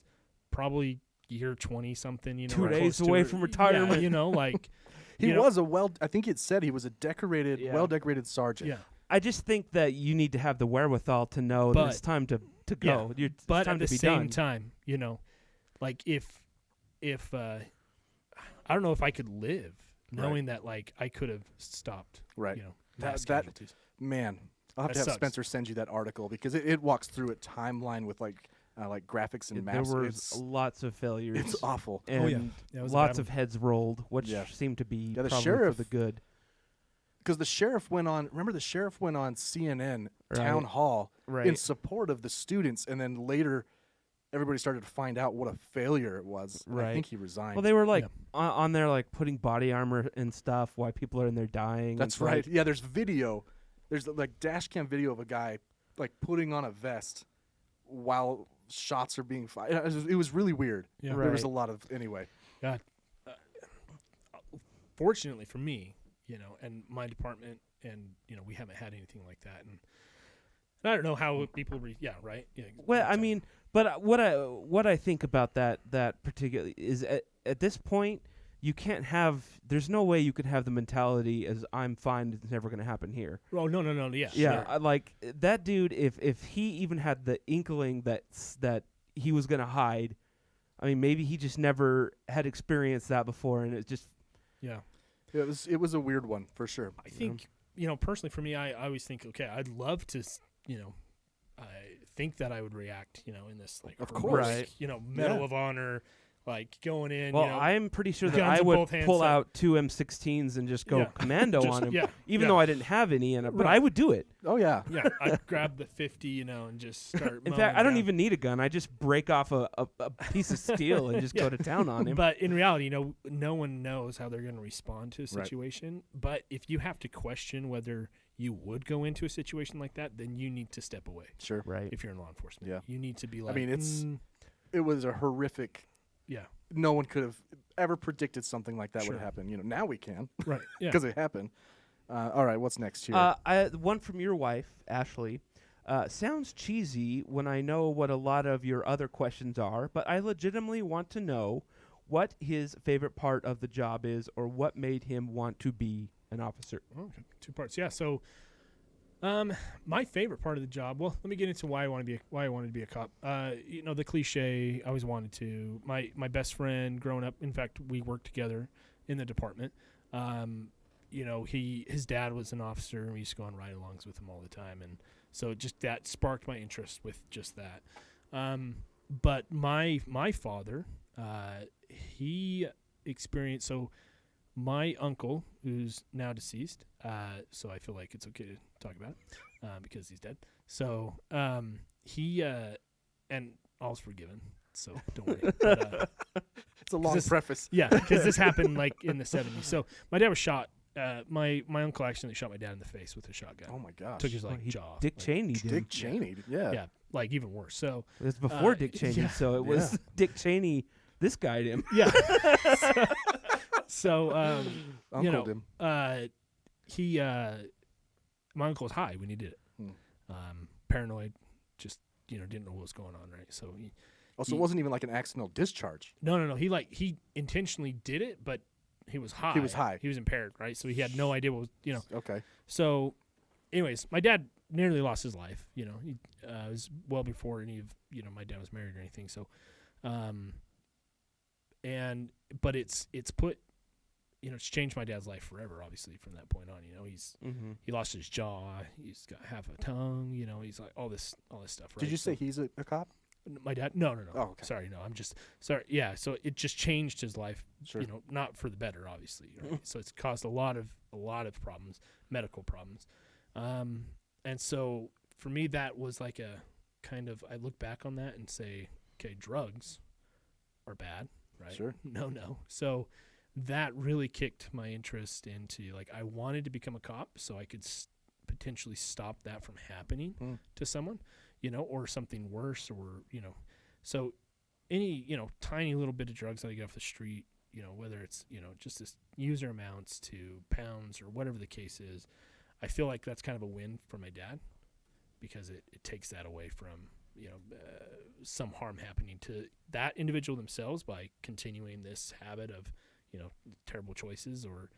probably year 20 something, 2 close days to away it. from Yeah, retirement. like He was I think it said he was a decorated, Yeah. well-decorated sergeant. yeah. I just think that you need to have the wherewithal to know that it's time to go. It's But time at the to be same done. time, like if I don't know if I could live knowing that like I could have stopped, Right. mass That casualties. man, I'll have That to have sucks. Spencer send you that article because it walks through a timeline with like graphics and There maps. were It's lots of failures. it's awful. And Oh, yeah. Yeah, it was a lots bad of heads rolled, which Yeah. seemed to be Yeah, the probably sheriff- for the good. Because the sheriff went on. Remember, the sheriff went on CNN town Right. hall in Right. support of the students, and then later, everybody started to find out what a failure it was. And I Right. think he resigned. Well, they were like on there, like putting body armor and stuff while people are in there dying. That's It's like- right. Yeah, there's video. There's like dash cam video of a guy like putting on a vest while shots are being fired. It was really weird. Yeah. There was Right. a lot of anyway. God. Fortunately for me, and my department, and we haven't had anything like that, and I don't know how people. Right. Yeah. Well, I mean, but what I think about that particularly is at this point you can't have. There's no way you could have the mentality as I'm fine. It's never going to happen here. Oh no. Yeah. Yeah, Sure. like that dude. If he even had the inkling that he was going to hide, I mean, maybe he just never had experienced that before, and it just Yeah. It was a weird one for sure. I think personally for me, I always think, okay, I'd love to, I think that I would react, in this like Of heroic, course. Medal Yeah. of Honor, like going in. Well, I'm pretty sure that guns I in would both hands, pull like- out two M16s and just go Yeah. commando Just- on him, yeah, even yeah. though I didn't have any in it. But Right. I would do it. Oh yeah. yeah, I'd grab the 50, and just start. In fact, I don't mowing even need a gun. I just break off a piece of steel and just go to town on down. him. But in reality, no one knows how they're going to respond to a Right. situation. But if you have to question whether you would go into a situation like that, then you need to step away. Sure. Right. If you're in law enforcement, Yeah. you need to be like. I mean, it was a horrific. yeah, No one could have ever predicted something like that Sure. would happen. Now we can right. Yeah. because it happened. All right, what's next here? One from your wife, Ashley. Sounds cheesy when I know what a lot of your other questions are, but I legitimately want to know what his favorite part of the job is or what made him want to be an officer. Okay, 2 parts. Yeah. So, my favorite part of the job. Well, let me get into why I wanted to be a cop. The cliche. I always wanted to. My best friend growing up. In fact, we worked together in the department. His dad was an officer, and we used to go on ride-alongs with him all the time, and so just that sparked my interest with just that. But my father, he experienced so. My uncle, who's now deceased, so I feel like it's okay to talk about it because he's dead. So he and all's forgiven, so don't worry. But, it's a long preface. yeah, because this happened like in the 70s. So my dad was shot. My uncle accidentally shot my dad in the face with a shotgun. Oh my gosh. Took his Well, he jaw. Dick like, Cheney did. Dick Cheney. Yeah. Yeah, like even worse. So It was before Uh, Dick Cheney, yeah. so it was Dick Cheney. This guy him. yeah. so Uncle him. he my uncle was high when he did it. Paranoid, just didn't know what was going on, right? So Also, it wasn't even like an accidental discharge. no. He intentionally did it, but high. He was high. He was impaired, right? So he had no idea what was, you know. Okay. So, anyways, my dad nearly lost his life. You know, he was well before any of, you know, my dad was married or anything. So, but it's put, you know, it's changed my dad's life forever. Obviously, from that point on, you know, he lost his jaw. He's got half a tongue. You know, he's like all this stuff. Right? Did you say he's a cop? My dad? No. Oh, okay. Sorry, no. I'm just sorry. Yeah. So it just changed his life. Sure. You know, not for the better, obviously. Right? So it's caused a lot of problems, medical problems. And so for me, that was like a kind of, I look back on that and say, okay, drugs are bad, right? Sure. No. So that really kicked my interest into, like, I wanted to become a cop so I could potentially stop that from happening to someone, you know, or something worse, or, you know, so any, you know, tiny little bit of drugs that I get off the street, you know, whether it's, you know, just this user amounts to pounds or whatever the case is, I feel like that's kind of a win for my dad, because it takes that away from, you know, some harm happening to that individual themselves by continuing this habit of, you know, terrible choices, or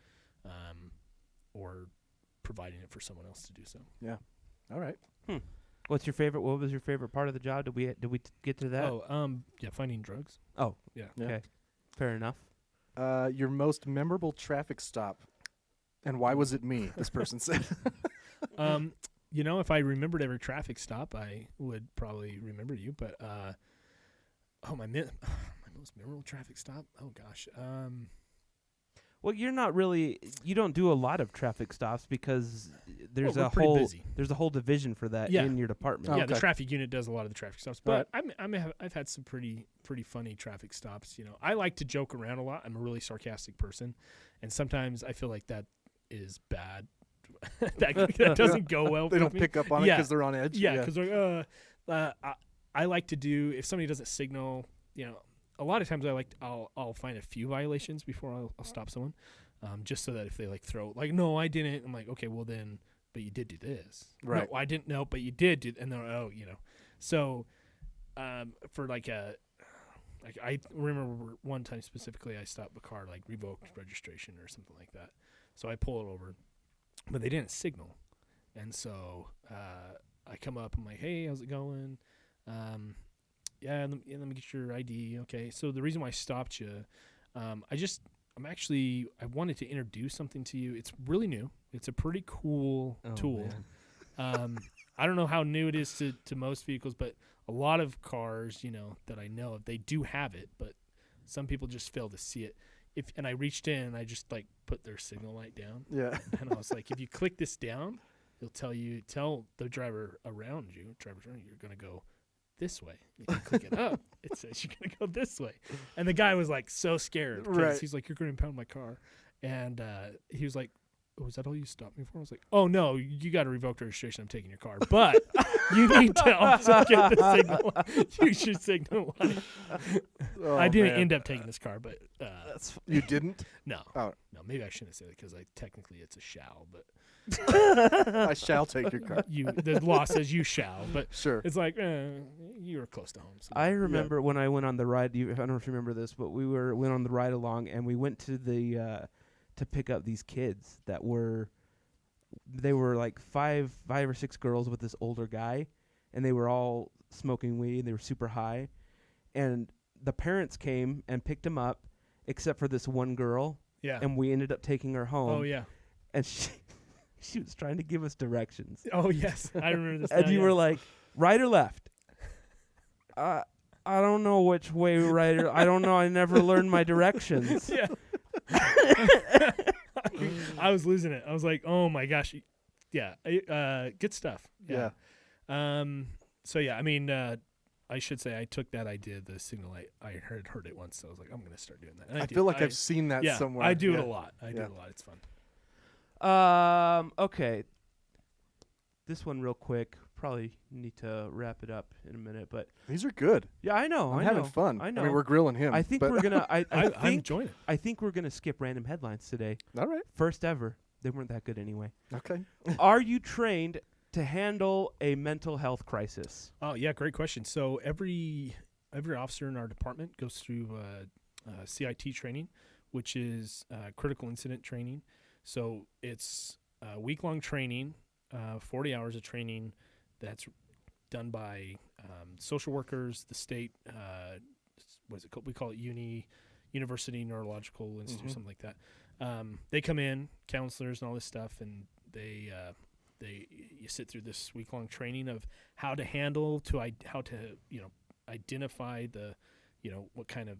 providing it for someone else to do so. Yeah. All right. What was your favorite part of the job? Did we get to that? Oh, yeah, finding drugs. Oh, Yeah. okay. Fair enough. Your most memorable traffic stop, and why was it me? This person said. You know, if I remembered every traffic stop, I would probably remember you. But my most memorable traffic stop. Oh gosh. Well, you don't do a lot of traffic stops because there's we're pretty busy. There's a whole division for that in your department. Yeah, Okay. the traffic unit does a lot of the traffic stops. But I've had some pretty funny traffic stops. You know, I like to joke around a lot. I'm a really sarcastic person, and sometimes I feel like that is bad. that doesn't go well. They with don't me. pick up on it because they're on edge. Yeah, because I like to do, if somebody doesn't signal, you know, a lot of times I'll find a few violations before I'll stop someone, just so that if they like throw, like, no, I didn't, I'm like, okay, well then, but you did do this. Right. No, I didn't know, but you did do, and they're, oh, you know. So for like I remember one time specifically I stopped a car, like revoked registration or something like that. So I pull it over, but they didn't signal. And so I come up, I'm like, hey, how's it going? Yeah, let me get your ID. Okay, so the reason why I stopped you, I wanted to introduce something to you. It's really new. It's a pretty cool tool. I don't know how new it is to most vehicles, but a lot of cars, you know, that I know of, they do have it, but some people just fail to see it. And I reached in and I just like put their signal light down. Yeah. And I was like, if you click this down, it'll tell the driver around you, you're going to go this way. If you click it up, it says you're going to go this way. And the guy was like so scared. 'Cause Right. He's like, you're going to impound my car. And he was like, oh, is that all you stopped me for? I was like, oh, no, you got to revoke registration. I'm taking your car. But you need to also get the signal. You should signal light. Oh, I didn't man. end up taking this car, but You didn't? no. Oh. No, maybe I shouldn't say that because technically it's a shall, but I shall take your car. the law says you shall, but Sure. it's like you were close to home. So I remember when I went on the ride. I don't know if you remember this, but went on the ride along, and we went to the to pick up these kids that were like five or six girls with this older guy, and they were all smoking weed. They were super high, and the parents came and picked them up, except for this one girl. Yeah. And we ended up taking her home. Oh yeah. And she was trying to give us directions. Oh yes, I remember this. And now, you yeah. were like, right or left? I don't know which way right or I don't know. I never learned my directions. Yeah. I was losing it. I was like, oh my gosh. Yeah. Good stuff. Yeah. So yeah, I mean, I should say I took that idea, the signal light. I heard it once, so I was like, I'm gonna start doing that. And I feel like I've seen that yeah, somewhere. I do Yeah. it a lot. I do it a lot. It's fun. Okay. This one real quick. Probably need to wrap it up in a minute, but These are good. yeah, I know. I'm I having know. fun. I know. I mean, we're grilling him. I think but we're gonna. I'm think enjoying it. I think we're gonna skip random headlines today. All right. First ever. They weren't that good anyway. Okay. Are you trained to handle a mental health crisis? Oh yeah, great question. So every officer in our department goes through CIT training, which is critical incident training. So it's a week-long training, 40 hours of training that's done by social workers, the state, what is it called? We call it University Neurological Institute, something like that. They come in, counselors and all this stuff, and you sit through this week-long training of how to handle, how to identify what kind of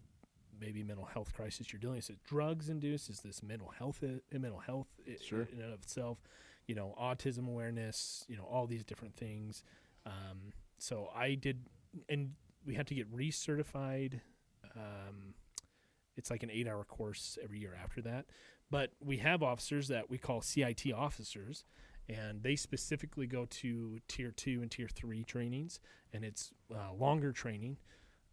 maybe mental health crisis you're dealing with. Is it drugs induced? Is this mental health Sure. in and of itself? Autism awareness, all these different things. So I did, and we had to get recertified. It's like an 8-hour course every year after that. But we have officers that we call CIT officers, and they specifically go to Tier 2 and Tier 3 trainings, and it's longer training.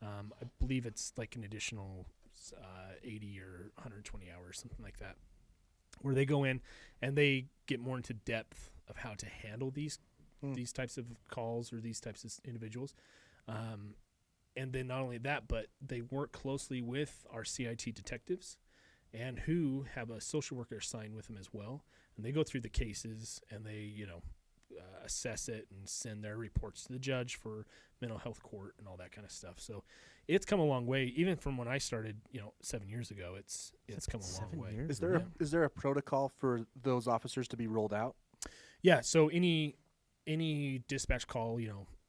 I believe it's like an additional 80 or 120 hours, something like that, where they go in and they get more into depth of how to handle these types of calls or these types of individuals. And then not only that, but they work closely with our CIT detectives and who have a social worker assigned with them as well. And they go through the cases and they, assess it and send their reports to the judge for mental health court and all that kind of stuff. So it's come a long way, even from when I started, 7 years ago. It's come a long way. Is there a protocol for those officers to be rolled out? Yeah. So any dispatch call,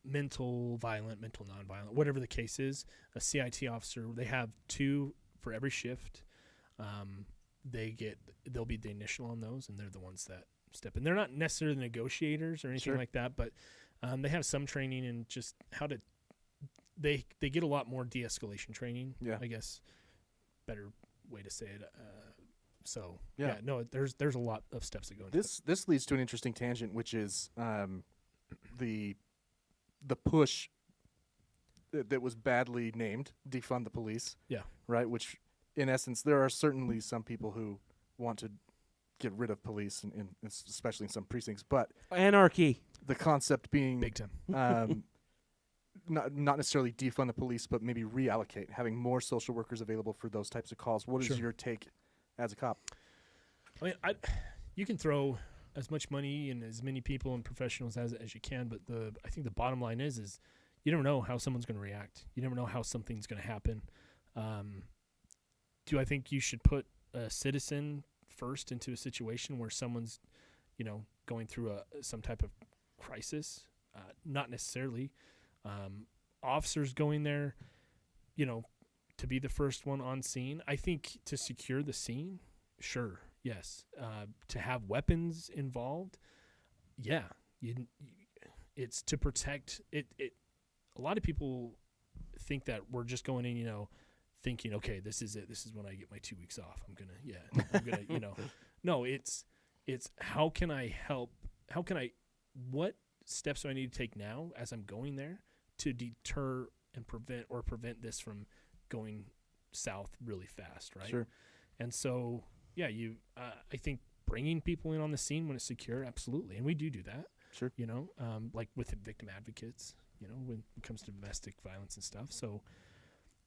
mental, violent, mental, nonviolent, whatever the case is, a CIT officer, they have 2 for every shift. They'll be the initial on those, and they're the ones that step in. They're not necessarily negotiators or anything like that, but they have some training in just how to. They get a lot more de-escalation training. Yeah, I guess better way to say it. There's a lot of steps that go into this leads to an interesting tangent, which is the push that was badly named defund the police. Yeah. Right. Which, in essence, there are certainly some people who want to get rid of police, especially in some precincts. But anarchy. The concept being big time. Not necessarily defund the police, but maybe reallocate, having more social workers available for those types of calls. What is your take as a cop? I mean, you can throw as much money and as many people and professionals as you can, but I think the bottom line is you never know how someone's going to react. You never know how something's going to happen. Do I think you should put a citizen first into a situation where someone's, going through some type of crisis? Not necessarily. Officers going there, to be the first one on scene. I think to secure the scene, sure, yes. To have weapons involved, yeah. It's to protect it. A lot of people think that we're just going in, thinking, okay, this is it. This is when I get my 2 weeks off. I'm gonna, No, it's how can I help? What steps do I need to take now as I'm going there to deter and prevent this from going south really fast, right? Sure. And so, yeah, I think bringing people in on the scene when it's secure, absolutely, and we do that. Sure. Like with victim advocates, when it comes to domestic violence and stuff. So,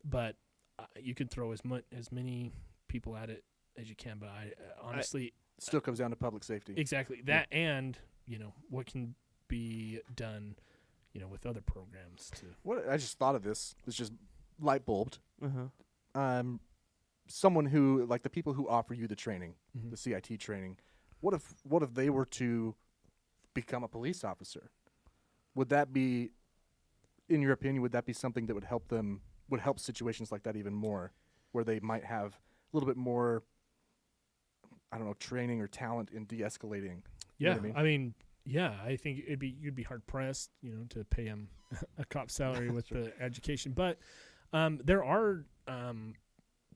but you can throw as many people at it as you can. But I honestly, it still comes down to public safety. Exactly that, and what can be done, with other programs too. What I just thought of this. It's just light bulbed. Someone who, like the people who offer you the training, the CIT training, what if they were to become a police officer? Would that be, in your opinion, something that would help situations like that even more, where they might have a little bit more, I don't know, training or talent in de-escalating? Yeah, You know what I mean? Yeah, I think you'd be hard pressed, to pay him a cop salary with the education. But there are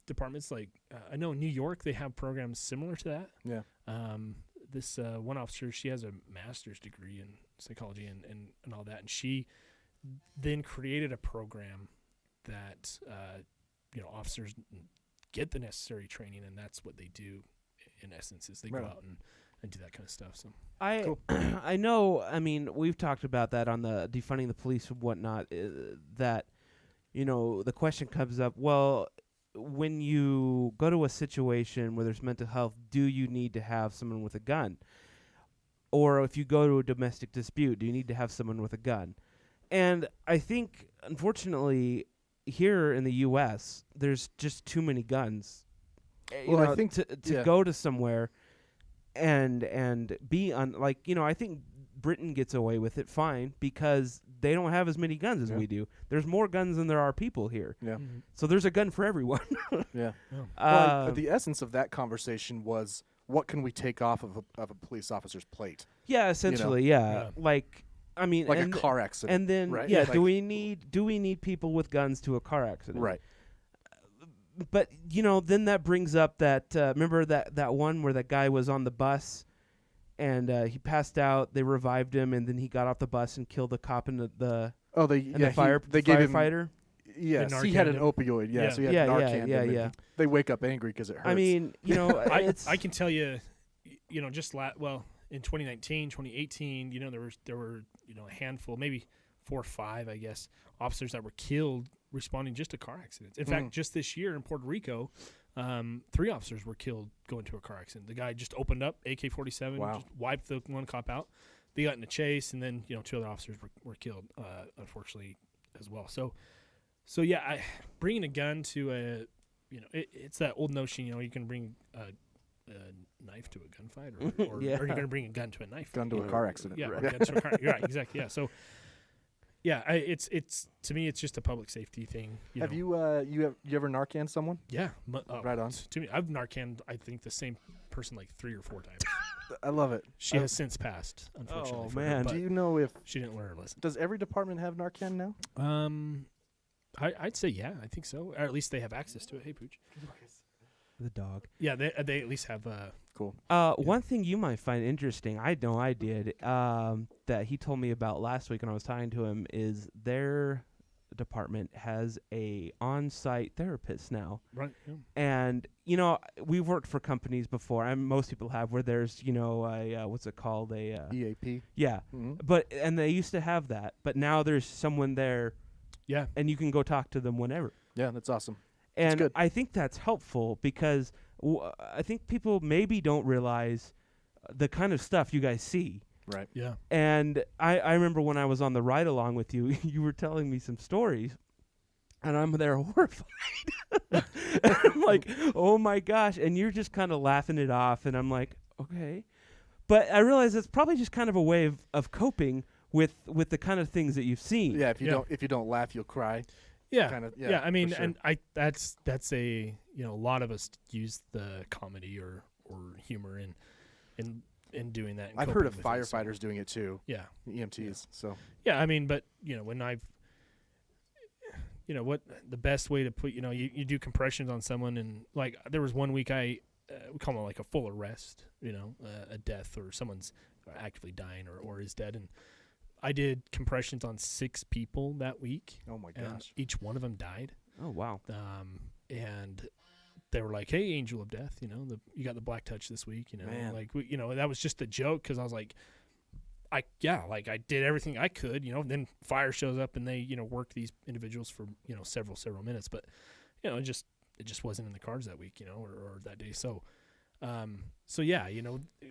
departments like I know in New York they have programs similar to that. Yeah. This one officer, she has a master's degree in psychology and all that, and she then created a program that officers get the necessary training, and that's what they do in essence is they go out and do that kind of stuff. So I know. I mean, we've talked about that on the defunding the police and whatnot. That the question comes up. Well, when you go to a situation where there's mental health, do you need to have someone with a gun? Or if you go to a domestic dispute, do you need to have someone with a gun? And I think, unfortunately, here in the U.S., there's just too many guns. Well, I think to go to somewhere and be on, like, I think Britain gets away with it fine because they don't have as many guns as we do. There's more guns than there are people here. Yeah. So there's a gun for everyone. Yeah. Well, the essence of that conversation was, what can we take off of a police officer's plate? Yeah, essentially, yeah. Like, I mean, like a car accident. And then, right? yeah, Like, do we need people with guns to a car accident? Right. But then that brings up that remember that one where that guy was on the bus, and he passed out. They revived him, and then he got off the bus and killed the cop and the firefighter. Yes, he had an opioid. Yeah, so he had Narcan. Yeah. They wake up angry because it hurts. I mean, I can tell you, just in 2019, 2018, there were a handful, maybe 4 or 5, I guess, officers that were killed responding just to car accidents. In fact, just this year in Puerto Rico, 3 officers were killed going to a car accident. The guy just opened up AK-47, just wiped the one cop out. They got in a chase, and then 2 other officers were killed, unfortunately, as well. So yeah, bringing a gun to it's that old notion. You can bring a knife to a gunfight, or you're going to bring a gun to a knife. Gun to a car accident. Yeah, right. gun to a car. You're right, exactly. Yeah. So, yeah, it's to me, it's just a public safety thing. Have you ever Narcan someone? Yeah. Right on. To me, I've Narcaned, I think, the same person like 3 or 4 times. I love it. She has since passed, unfortunately. Oh, man. Do you know if she didn't learn her lesson? Does every department have Narcan now? I'd say yeah, I think so. Or at least they have access to it. Hey, Pooch. The dog. Yeah, they at least have. Cool. One thing you might find interesting, I know I did, that he told me about last week when I was talking to him, is their department has a on-site therapist now. Right. Yeah. And we've worked for companies before, and most people have, where there's a what's it called, a EAP. Yeah. And they used to have that, but now there's someone there. Yeah. And you can go talk to them whenever. Yeah, that's awesome. And good. I think that's helpful because I think people maybe don't realize the kind of stuff you guys see. Right. Yeah. And I remember when I was on the ride along with you, you were telling me some stories, and I'm there horrified. And I'm like, oh my gosh. And you're just kind of laughing it off, and I'm like, okay. But I realize it's probably just kind of a way of coping with the kind of things that you've seen. Yeah, if you don't laugh, you'll cry. Yeah. Kinda, I mean, for sure. and that's a a lot of us use the comedy or humor in doing that. And I've heard coping of with it, so- firefighters doing it too. Yeah. EMTs. So Yeah, I mean, but when I've what the best way to put you do compressions on someone, and like there was one week we call it like a full arrest, a death, or someone's actively dying or is dead, and I did compressions on 6 people that week. Oh my and gosh. each one of them died. Oh wow. And they were like, "Hey, angel of death, you got the black touch this week, Man. like that was just a joke because I was like, I did everything I could, Then fire shows up and they work these individuals for several minutes, but it just wasn't in the cards that week, or that day. So yeah,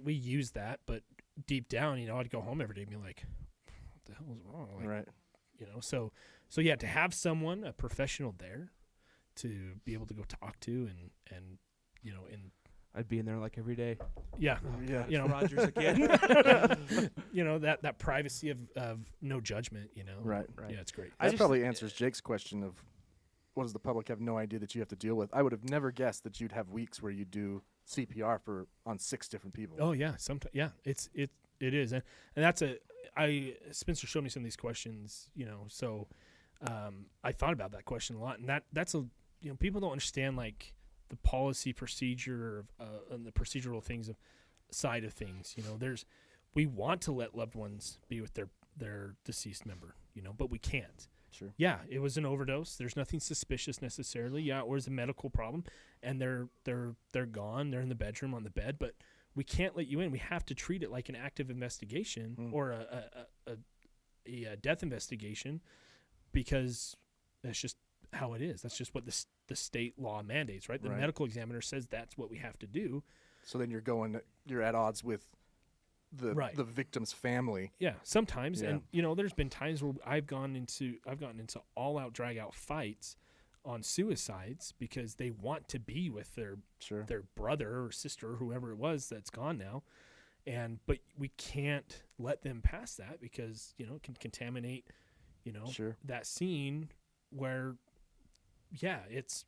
we used that, but deep down, I'd go home every day and be like, what the hell is wrong? Like, right. So yeah, to have someone, a professional there, to be able to go talk to and I'd be in there like every day. Yeah. Rogers again. that privacy of no judgment, Right. Yeah, it's great. That probably answers Jake's question of, what does the public have no idea that you have to deal with? I would have never guessed that you'd have weeks where you do CPR on 6 different people. Oh yeah, sometimes it is, and that's Spencer showed me some of these questions, so I thought about that question a lot, and that's people don't understand like the policy procedure and the procedural things side of things. We want to let loved ones be with their deceased member, but we can't. Sure. Yeah, it was an overdose. There's nothing suspicious necessarily. Yeah, or it's a medical problem, and they're gone. They're in the bedroom on the bed, but we can't let you in. We have to treat it like an active investigation or a death investigation, because that's just how it is. That's just what the the state law mandates, right? The Right. medical examiner says that's what we have to do. So then you're at odds with Right. the victim's family. Yeah, sometimes, Yeah. and there's been times where I've gotten into all out drag out fights on suicides because they want to be with their brother or sister, whoever it was that's gone now, but we can't let them pass that because it can contaminate that scene where it's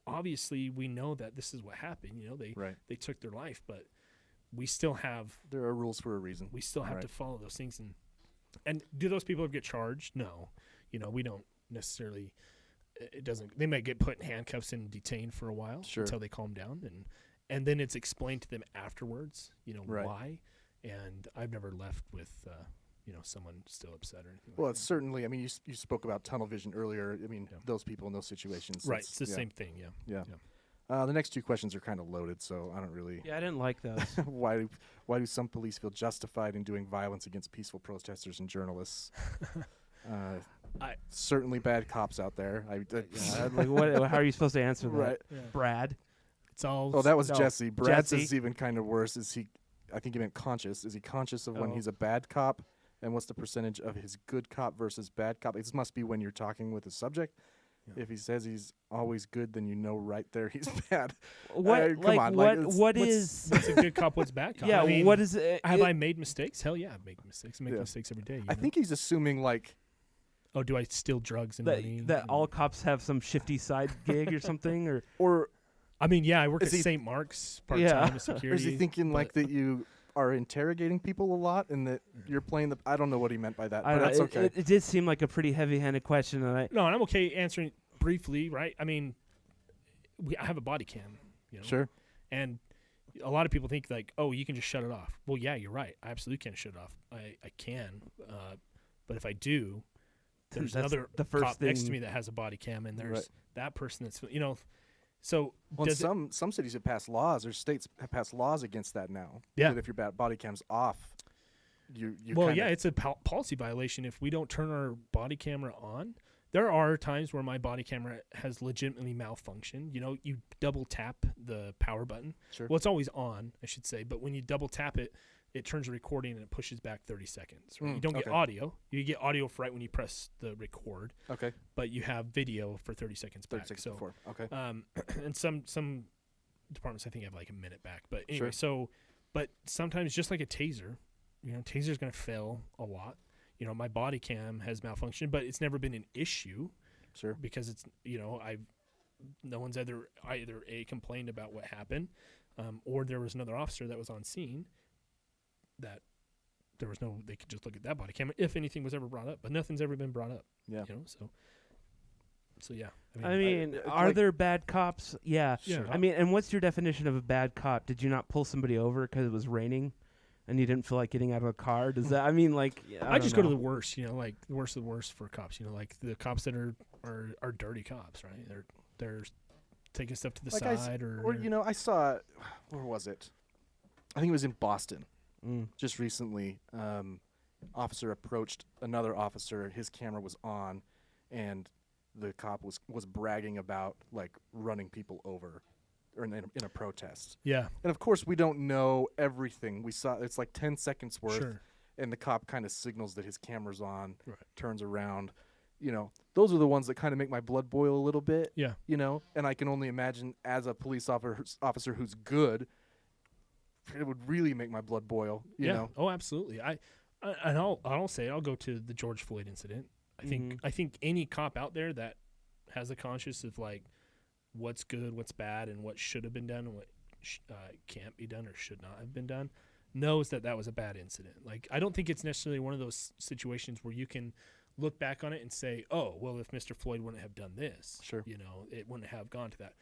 obviously we know that this is what happened. They took their life, but we still have there are rules for a reason. We still have to follow those things, and do those people get charged? No, we don't necessarily. It doesn't. They might get put in handcuffs and detained for a while until they calm down, and then it's explained to them afterwards. Why. And I've never left with someone still upset or anything. Well, like it's certainly. I mean, you spoke about tunnel vision earlier. I mean, those people in those situations. Right. It's the same thing. Yeah. The next two questions are kind of loaded, so I don't really. Yeah, I didn't like those. Why do some police feel justified in doing violence against peaceful protesters and journalists? Certainly bad cops out there. Like what? How are you supposed to answer that? Right. Yeah. Brad. It's all. Oh, that was Jesse. Brad Jesse. says even kind of worse. Is he? I think he meant conscious. Is he conscious of when he's a bad cop? And what's the percentage of his good cop versus bad cop? This must be when you're talking with a subject. Yeah. If he says he's always good, then right there he's bad. What? Come on. What's a good cop? What's bad cop? Yeah. I mean, what is it? Have I made mistakes? Hell yeah, I make mistakes. I make mistakes every day. I think he's assuming like. Oh, do I steal drugs and money? That all cops have some shifty side gig or something, or. I mean, yeah, I work at St. Mark's part-time security. Or is he thinking like that you are interrogating people a lot and that you're playing the? I don't know what he meant by that, but that's okay. It did seem like a pretty heavy-handed question, and No, and I'm okay answering briefly, right? I mean, I have a body cam, Sure. And a lot of people think like, oh, you can just shut it off. Well, yeah, you're right. I absolutely can shut it off. I can, but if I do, there's another cop next to me that has a body cam, and there's that person that's So some cities have passed laws, or states have passed laws against that now. Yeah. That if your body cam's off, you. Well, yeah, it's a policy violation if we don't turn our body camera on. There are times where my body camera has legitimately malfunctioned. You double tap the power button. Sure. Well, it's always on, I should say, but when you double tap it, it turns a recording and it pushes back 30 seconds. Right? You don't get audio. You get audio for right when you press the record. Okay. But you have video for 30 seconds back. 30 seconds before. Okay. And some departments I think have like a minute back. But anyway, but sometimes just like a taser, taser's going to fail a lot. My body cam has malfunctioned, but it's never been an issue. Sure. Because it's no one's either complained about what happened, or there was another officer that was on scene that they could just look at that body camera if anything was ever brought up, but nothing's ever been brought up. Yeah. So yeah. I mean, are there bad cops? Yeah. Sure. I mean, and what's your definition of a bad cop? Did you not pull somebody over because it was raining, and you didn't feel like getting out of a car? Does that? I mean, like. I just go to the worst. Like the worst of the worst for cops. Like the cops that are dirty cops, right? They're taking stuff to the side, or I saw, where was it? I think it was in Boston. Just recently, officer approached another officer. His camera was on, and the cop was bragging about like running people over, or in a protest. Yeah. And of course, we don't know everything. We saw it's like 10 seconds worth, Sure. and the cop kind of signals that his camera's on, right. Turns around. Those are the ones that kind of make my blood boil a little bit. Yeah. And I can only imagine as a police officer who's good. It would really make my blood boil, you know. Oh, absolutely. I'll say I'll go to the George Floyd incident. I think any cop out there that has a conscience of like what's good, what's bad, and what should have been done, and what can't be done or should not have been done, knows that was a bad incident. Like I don't think it's necessarily one of those situations where you can look back on it and say, oh, well, if Mr. Floyd wouldn't have done this, sure, it wouldn't have gone to that.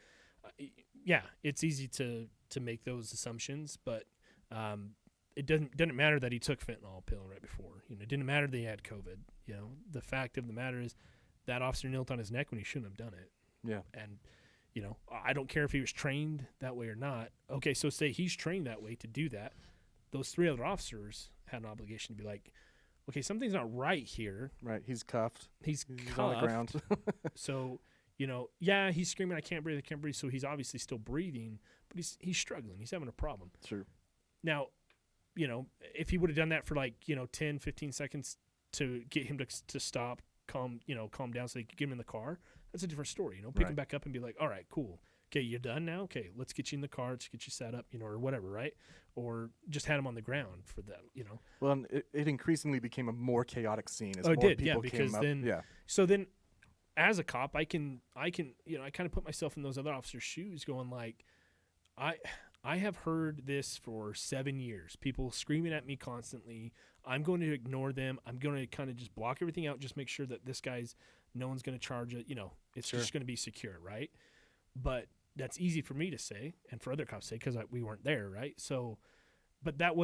Yeah, it's easy to make those assumptions, but it doesn't matter that he took fentanyl pill right before. It didn't matter that he had COVID. The fact of the matter is that officer knelt on his neck when he shouldn't have done it. Yeah. And I don't care if he was trained that way or not. Okay, so say he's trained that way to do that. Those three other officers had an obligation to be like, okay, something's not right here. Right, he's cuffed. He's on the ground. So, Yeah, he's screaming, I can't breathe. So he's obviously still breathing, but he's struggling. He's having a problem. Sure. Now, if he would have done that for 10, 15 seconds to get him to stop, calm down so they could get him in the car, that's a different story. Pick him back up and be like, all right, cool. Okay, you're done now? Okay, let's get you in the car. Let's get you set up, or whatever, right? Or just had him on the ground for that, Well, and it increasingly became a more chaotic scene as it more did, people because came up. then, Yeah. So then, as a cop, I can, I kind of put myself in those other officers' shoes, going like, I have heard this for 7 years. People screaming at me constantly. I'm going to ignore them. I'm going to kind of just block everything out, just make sure that no one's going to charge it. It's just going to be secure, right? But that's easy for me to say and for other cops to say because we weren't there, right? So, but that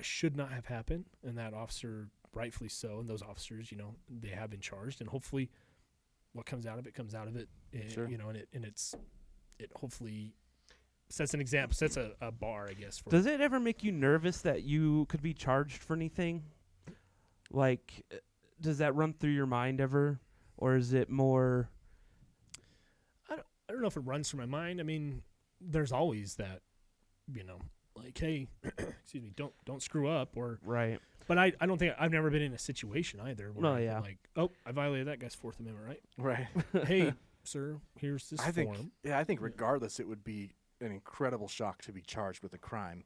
should not have happened, and that officer, rightfully so, and those officers, they have been charged, and hopefully what comes out of it comes out of it, and it hopefully sets an example, sets a bar, I guess. Does it ever make you nervous that you could be charged for anything? Like, does that run through your mind ever, or is it more? I don't know if it runs through my mind. I mean, there's always that, like, hey, excuse me, don't screw up, or right. But I don't think I've never been in a situation either where Well, yeah. like, oh, I violated that guy's Fourth Amendment, right? Right. Hey, sir, here's this form. I think regardless, it would be an incredible shock to be charged with a crime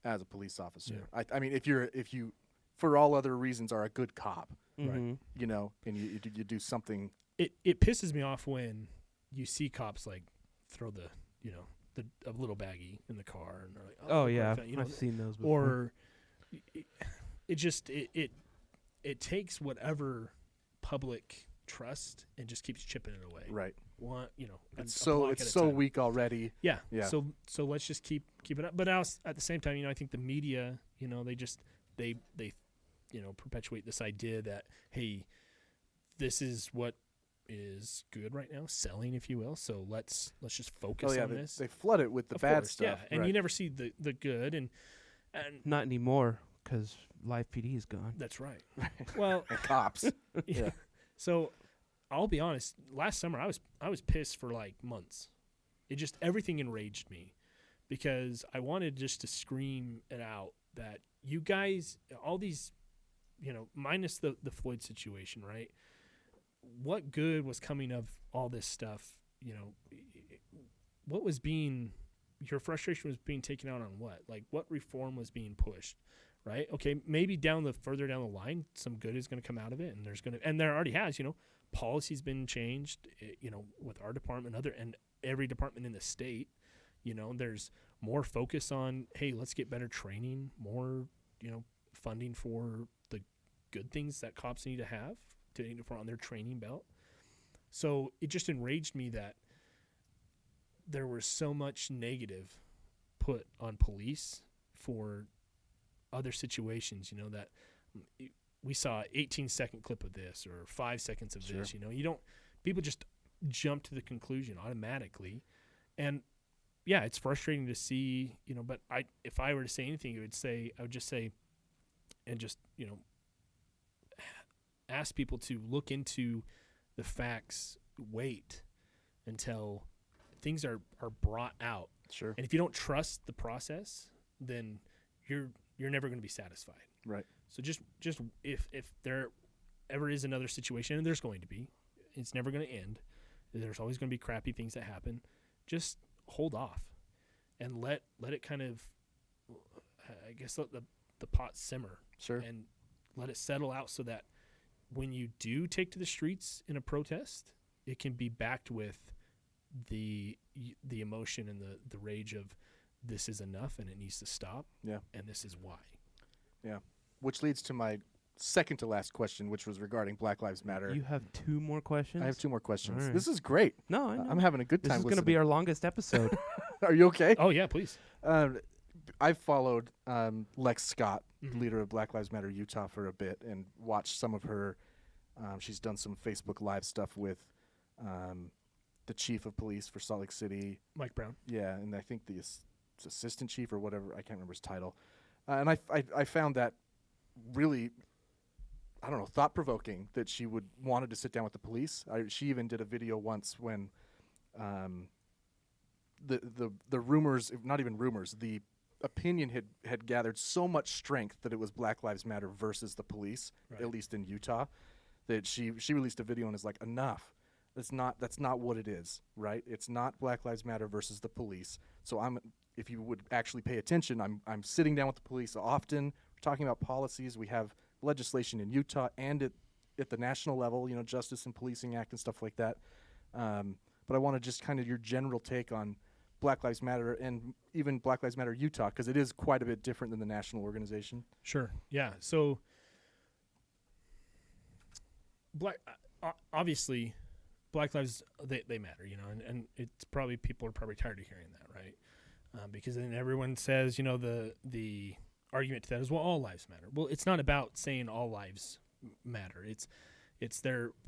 as a police officer. Yeah. I mean, if you, for all other reasons, are a good cop, Mm-hmm. right? And you do something. It pisses me off when you see cops like throw the a little baggie in the car and they're like, oh yeah, crap, I've seen those before. Or it takes whatever public trust and just keeps chipping it away. Right. It's so weak already. Yeah. Yeah. So let's just keep it up. But at the same time, I think the media, they perpetuate this idea that, hey, this is what is good right now, selling, if you will. So let's just focus on this. They flood it with the bad stuff. Yeah, and you never see the good and not anymore because Live PD is gone. That's right. Well, and cops. Yeah. So I'll be honest. Last summer, I was pissed for like months. Everything enraged me because I wanted just to scream it out that you guys, all these, minus the Floyd situation, right? What good was coming of all this stuff? What was your frustration was being taken out on what? Like, what reform was being pushed, right? Okay, maybe further down the line, some good is going to come out of it, and there already has. Policy's been changed, with our department, and every department in the state. There's more focus on, hey, let's get better training, more, funding for the good things that cops need to have on their training belt. So it just enraged me that there was so much negative put on police for other situations, that we saw an 18-second clip of this or 5 seconds of this, people just jump to the conclusion automatically. And yeah, it's frustrating to see, but if I were to say anything, I would just say, and just, ask people to look into the facts, wait until things are brought out. Sure. And if you don't trust the process, then you're never going to be satisfied. Right. So just if there ever is another situation, and there's going to be, it's never going to end. There's always going to be crappy things that happen. Just hold off and let it kind of, I guess, let the pot simmer. Sure. And let it settle out so that when you do take to the streets in a protest, it can be backed with the emotion and the rage of this is enough and it needs to stop. Yeah. And this is why. Yeah. Which leads to my second to last question, which was regarding Black Lives Matter. You have 2 more questions? I have 2 more questions. Right. This is great. No, I know. I'm having a good time. This is going to be our longest episode. Are you okay? Oh, yeah, please. I've followed Lex Scott, leader of Black Lives Matter Utah, for a bit and watched some of her. She's done some Facebook Live stuff with the chief of police for Salt Lake City. Mike Brown. Yeah, and I think the assistant chief or whatever. I can't remember his title. And I found that really I don't know, thought provoking that she wanted to sit down with the police. She even did a video once when the rumors, not even rumors, the opinion had gathered so much strength that it was Black Lives Matter versus the police, at least in Utah, that she released a video and is like, enough. That's not what it is, right? It's not Black Lives Matter versus the police. So if you would actually pay attention, I'm sitting down with the police often. We're talking about policies. We have legislation in Utah and at the national level, Justice and Policing Act and stuff like that. But I want to just kind of your general take on Black Lives Matter and even Black Lives Matter Utah, because it is quite a bit different than the national organization. Sure. Yeah. So obviously Black lives, they matter, and it's probably, people are probably tired of hearing that, right? Because then everyone says, the argument to that is, well, all lives matter. Well, it's not about saying all lives matter. It's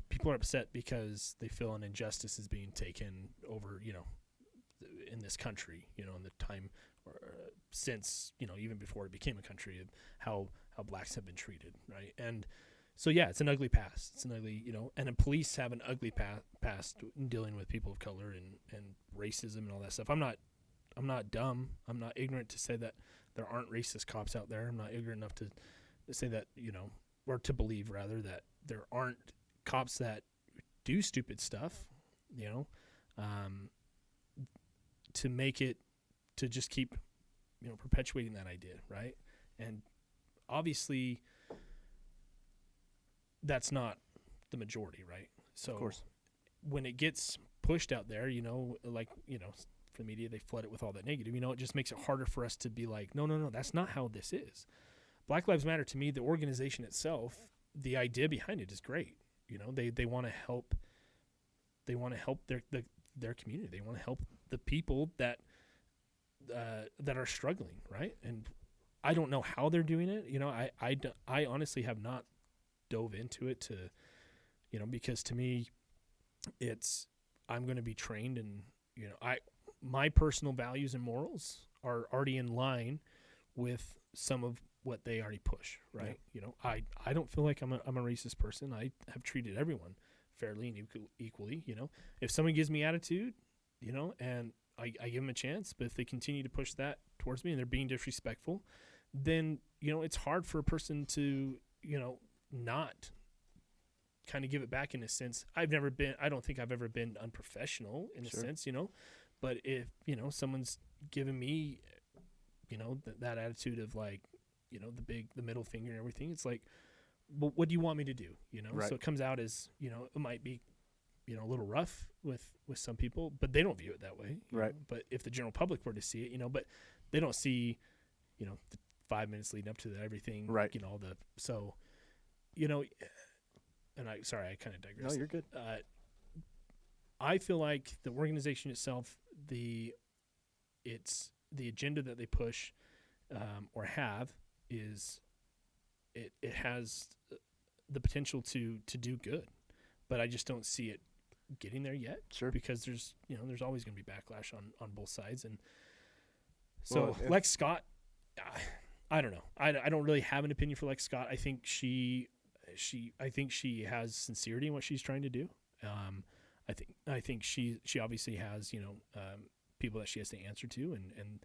people are upset because they feel an injustice is being taken over, in this country, in the time since, even before it became a country, of how blacks have been treated, right? And so, yeah, it's an ugly past. It's an ugly, and the police have an ugly past in dealing with people of color and racism and all that stuff. I'm not dumb. I'm not ignorant to say that there aren't racist cops out there. I'm not ignorant enough to say that, or to believe, rather, that there aren't cops that do stupid stuff, to make it, to just keep, perpetuating that idea, right? And obviously that's not the majority, right? So of course, when it gets pushed out there, for the media, they flood it with all that negative, it just makes it harder for us to be like, no, that's not how this is. Black Lives Matter, to me, the organization itself, the idea behind it is great. They want to help. They want to help their community. They want to help the people that are struggling, right? And I don't know how they're doing it. I honestly have not dove into it to, because to me, I'm going to be trained, and my personal values and morals are already in line with some of what they already push, right? Yeah. I don't feel like I'm a racist person. I have treated everyone fairly and equally. If someone gives me attitude, and I give them a chance, but if they continue to push that towards me and they're being disrespectful, then it's hard for a person to not kind of give it back in a sense. I don't think I've ever been unprofessional in a sense, but if someone's given me that attitude of like the middle finger and everything, it's like, well, what do you want me to do? Right. So it comes out as it might be a little rough with some people, but they don't view it that way, right? But if the general public were to see it, but they don't see the 5 minutes leading up to everything, right? All the and I kind of digressed. No, you're good. I feel like the organization itself, it's the agenda that they push or have is it has the potential to do good, but I just don't see it getting there yet. Sure. Because there's always going to be backlash on both sides, and so Lex Scott, I don't know. I don't really have an opinion for Lex Scott. I think she has sincerity in what she's trying to do. I think she obviously has people that she has to answer to, and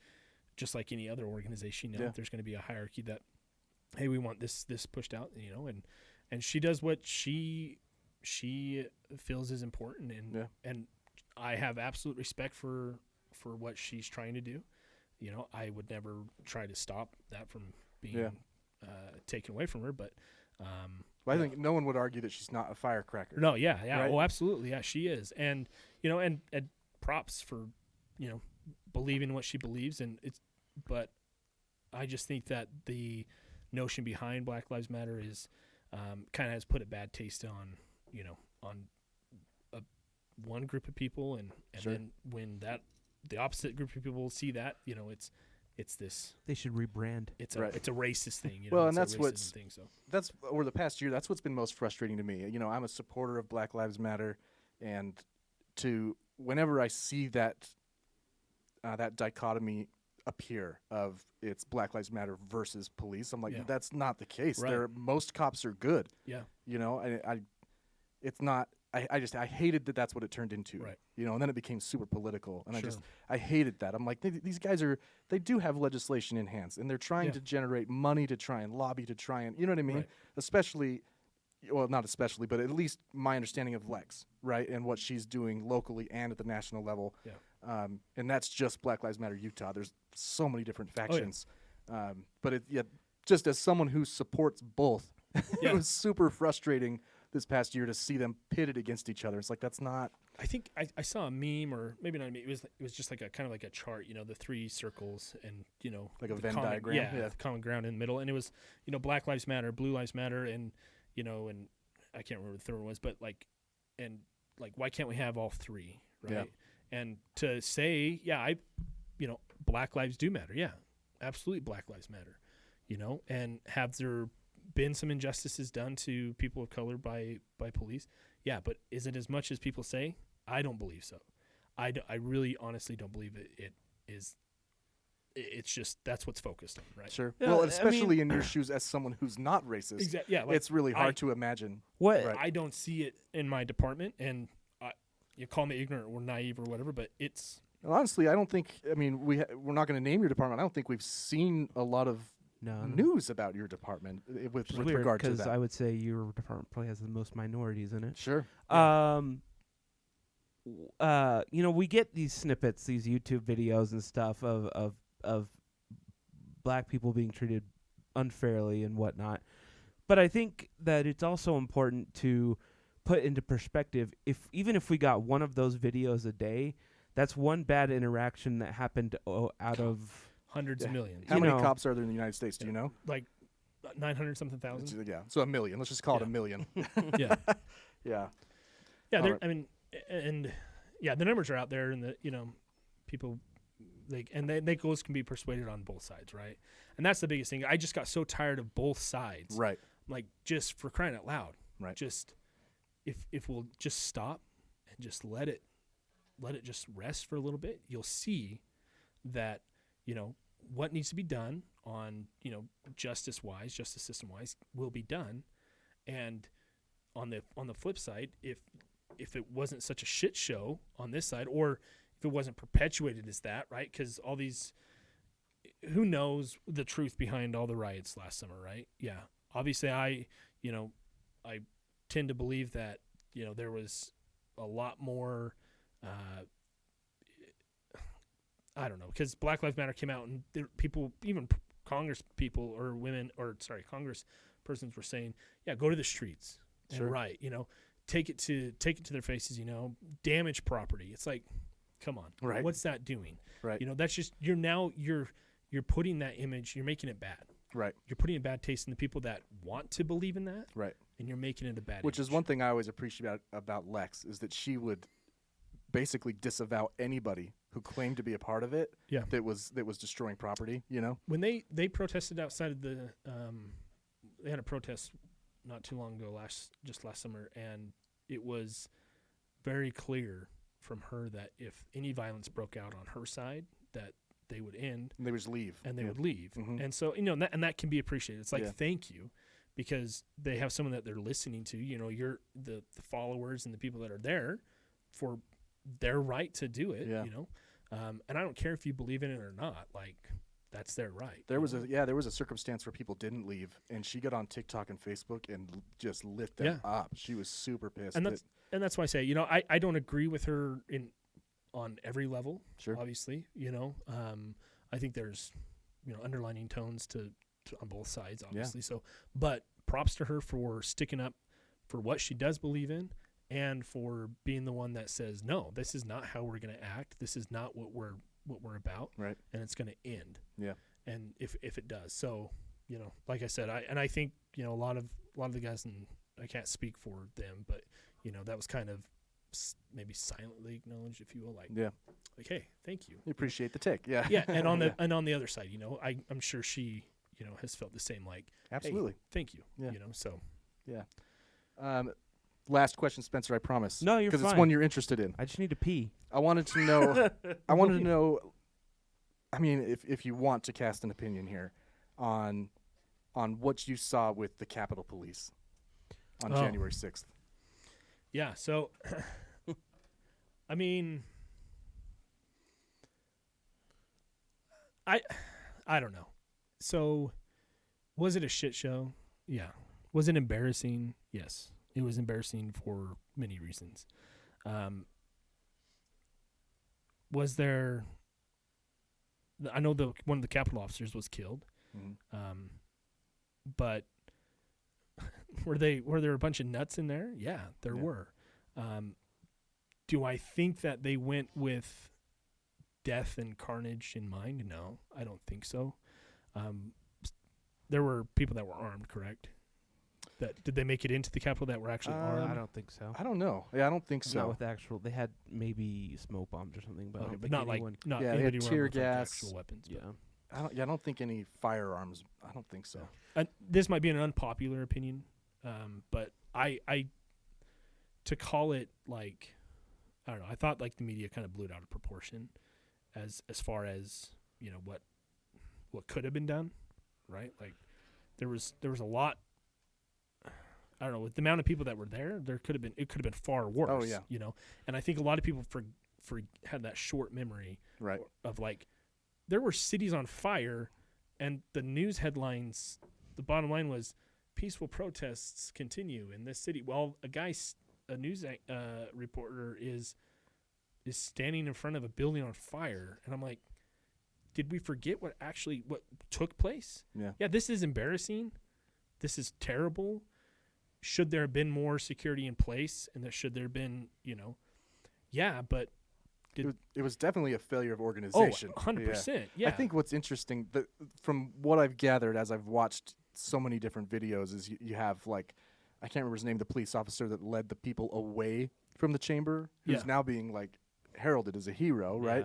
just like any other organization, there's going to be a hierarchy that, hey, we want this pushed out, and she does what she feels is important, and I have absolute respect for what she's trying to do. I would never try to stop that from being taken away from her, but I think no one would argue that she's not a firecracker. No, yeah, right? Oh, absolutely, yeah, she is, and and props for believing what she believes, but I just think that the notion behind Black Lives Matter is kind of has put a bad taste on one group of people, and sure. Then when the opposite group of people see that, it's this. They should rebrand. It's a racist thing. Well, and that's that's over the past year. That's what's been most frustrating to me. I'm a supporter of Black Lives Matter, and whenever I see that that dichotomy appear of it's Black Lives Matter versus police. I'm like, Yeah. that's not the case. Right. Most cops are good. Yeah. You know, it's not. I hated that that's what it turned into. Right. You know, and then it became super political, and Sure. I hated that. I'm like, these guys they do have legislation in hands, and they're trying Yeah. to generate money to try and lobby to try and, you know what I mean? Right. Especially, well, not especially, but at least my understanding of Lex, right, and what she's doing locally and at the national level. Yeah. And that's just Black Lives Matter Utah. There's so many different factions. But just as someone who supports both, Yeah. it was super frustrating this past year to see them pitted against each other. It's like, that's not. I think I saw a meme, or maybe not a meme. It was just like a kind of like a chart, you know, the 3 circles, and you know, Like a the Venn common, diagram? Yeah, Yeah. the common ground in the middle, and it was, you know, Black Lives Matter, Blue Lives Matter, and you know, and I can't remember what the third one was, but like why can't we have all 3, right? Yeah. And to say, Black lives do matter, yeah, absolutely, Black lives matter, you know, and have there been some injustices done to people of color by police? Yeah, but is it as much as people say? I don't believe so. I really honestly don't believe it is. It's just that's what's focused on, right? Sure. Yeah, Well, I especially mean- in your shoes as someone who's not racist. Exactly. Yeah, like, it's really hard to imagine. What Right. I don't see it in my department, and you call me ignorant or naive or whatever, but it's Well, honestly, I don't think. I mean, we're not going to name your department. I don't think we've seen a lot of No. news about your department with It's weird regard to because that. I would say your department probably has the most minorities in it. Sure. You know, we get these snippets, these YouTube videos and stuff of black people being treated unfairly and whatnot. But I think that it's also important to put into perspective, even if we got one of those videos a day, that's one bad interaction that happened out of hundreds of millions, How you many know- cops are there in the United States? Do you know? like 900 something thousand. Yeah. So 1 million. Let's just call it Yeah. 1 million. Yeah, Yeah. yeah. All they're- right. I mean, and yeah, the numbers are out there, and people. They can be persuaded on both sides, right? And that's the biggest thing. I just got so tired of both sides. Right. Like, just for crying out loud. Right. Just if we'll just stop and just let it just rest for a little bit, you'll see that, what needs to be done on, justice system wise will be done. And on the flip side, if it wasn't such a shit show on this side, or if it wasn't perpetuated as that, right? Because all these, who knows the truth behind all the riots last summer, right? Yeah. Obviously, I tend to believe that, there was a lot more, I don't know, because Black Lives Matter came out and people, even Congress people or women, Congress persons were saying, yeah, go to the streets Sure. and riot, take it to their faces, damage property. It's like, come on, Right. what's that doing? Right. That's just, you're putting that image, you're making it bad. Right. You're putting a bad taste in the people that want to believe in that, Right. and you're making it a bad Which is image. one thing I always appreciate about Lex is that she would basically disavow anybody who claimed to be a part of it. Yeah. That was destroying property. When they protested outside of the they had a protest not too long ago, last summer, and it was very clear from her that if any violence broke out on her side, that they would end And they would just leave. and they Yeah. would leave. Mhm. And so, and that can be appreciated. It's like, Yeah. thank you, because they have someone that they're listening to, you're the followers and the people that are there for their right to do it, Yeah. and I don't care if you believe in it or not, like, that's their right. There was a circumstance where people didn't leave, and she got on TikTok and Facebook and just lit them Yeah. up. She was super pissed. And that's why I say, I don't agree with her on every level. Sure. Obviously, I think there's, underlining tones to on both sides, obviously. So, but props to her for sticking up for what she does believe in, and for being the one that says, no, this is not how we're going to act. This is not what we're about. Right. And it's going to end. Yeah. And if it does, so, like I said, I think, a lot of the guys, and I can't speak for them, but that was kind of maybe silently acknowledged, if you will, like, Yeah. like, hey, thank you. You appreciate the tick. Yeah. Yeah, and on the other side, I'm sure she, has felt the same, like, hey, Absolutely. thank you. Yeah. So Yeah. Last question, Spencer. I promise. No, you're because it's fine. one you're interested in. I just need to pee. I wanted to know. I mean, if you want to cast an opinion here on what you saw with the Capitol Police on January 6th. Yeah, so I mean, I don't know. So was it a shit show? Yeah. Was it embarrassing? Yes. It was embarrassing for many reasons. Was there I know one of the Capitol officers was killed. But were there a bunch of nuts in there? Yeah, there were. Do I think that they went with death and carnage in mind? No, I don't think so. There were people that were armed, correct? Did they make it into the Capitol that were actually armed? I don't think so. I don't know. Yeah, I don't think so. Not with actual. They had maybe smoke bombs or something, but I don't think not anyone. not yeah, they anybody had armed tear with, like, gas, actual weapons. Yeah. I don't think any firearms. I don't think so. This might be an unpopular opinion, but I to call it like, I don't know. I thought like the media kind of blew it out of proportion, as far as what could have been done, right? Like there was a lot. I don't know, with the amount of people that were there, it could have been far worse. Oh yeah, and I think a lot of people had that short memory, right? Of like, there were cities on fire, and the news headlines, the bottom line was, peaceful protests continue in this city. Well, a news reporter is standing in front of a building on fire, and I'm like, did we forget what took place? Yeah, this is embarrassing. This is terrible. Should there have been more security in place, and should there have been, but it was definitely a failure of organization. 100%. Yeah. I think what's interesting, from what I've gathered as I've watched so many different videos, is you have, like, I can't remember his name, the police officer that led the people away from the chamber, who's now being, like, heralded as a hero, right?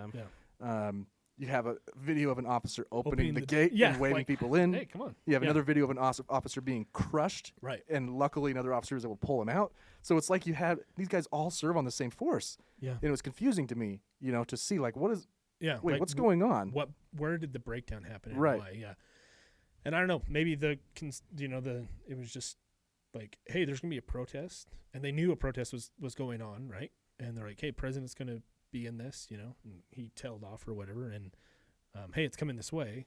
Yeah. You have a video of an officer opening the gate and waving people in. Hey, come on. You have another video of an officer being crushed. Right. And luckily another officer was able to pull him out. So it's like you had these guys all serve on the same force. Yeah. And it was confusing to me, to see, like, what's like, what's going on? Where did the breakdown happen? And right. Why? Yeah. And I don't know, maybe it was just like, hey, there's going to be a protest. And they knew a protest was going on, right? And they're like, hey, president's going to be in this, and he tailed off or whatever, and hey, it's coming this way.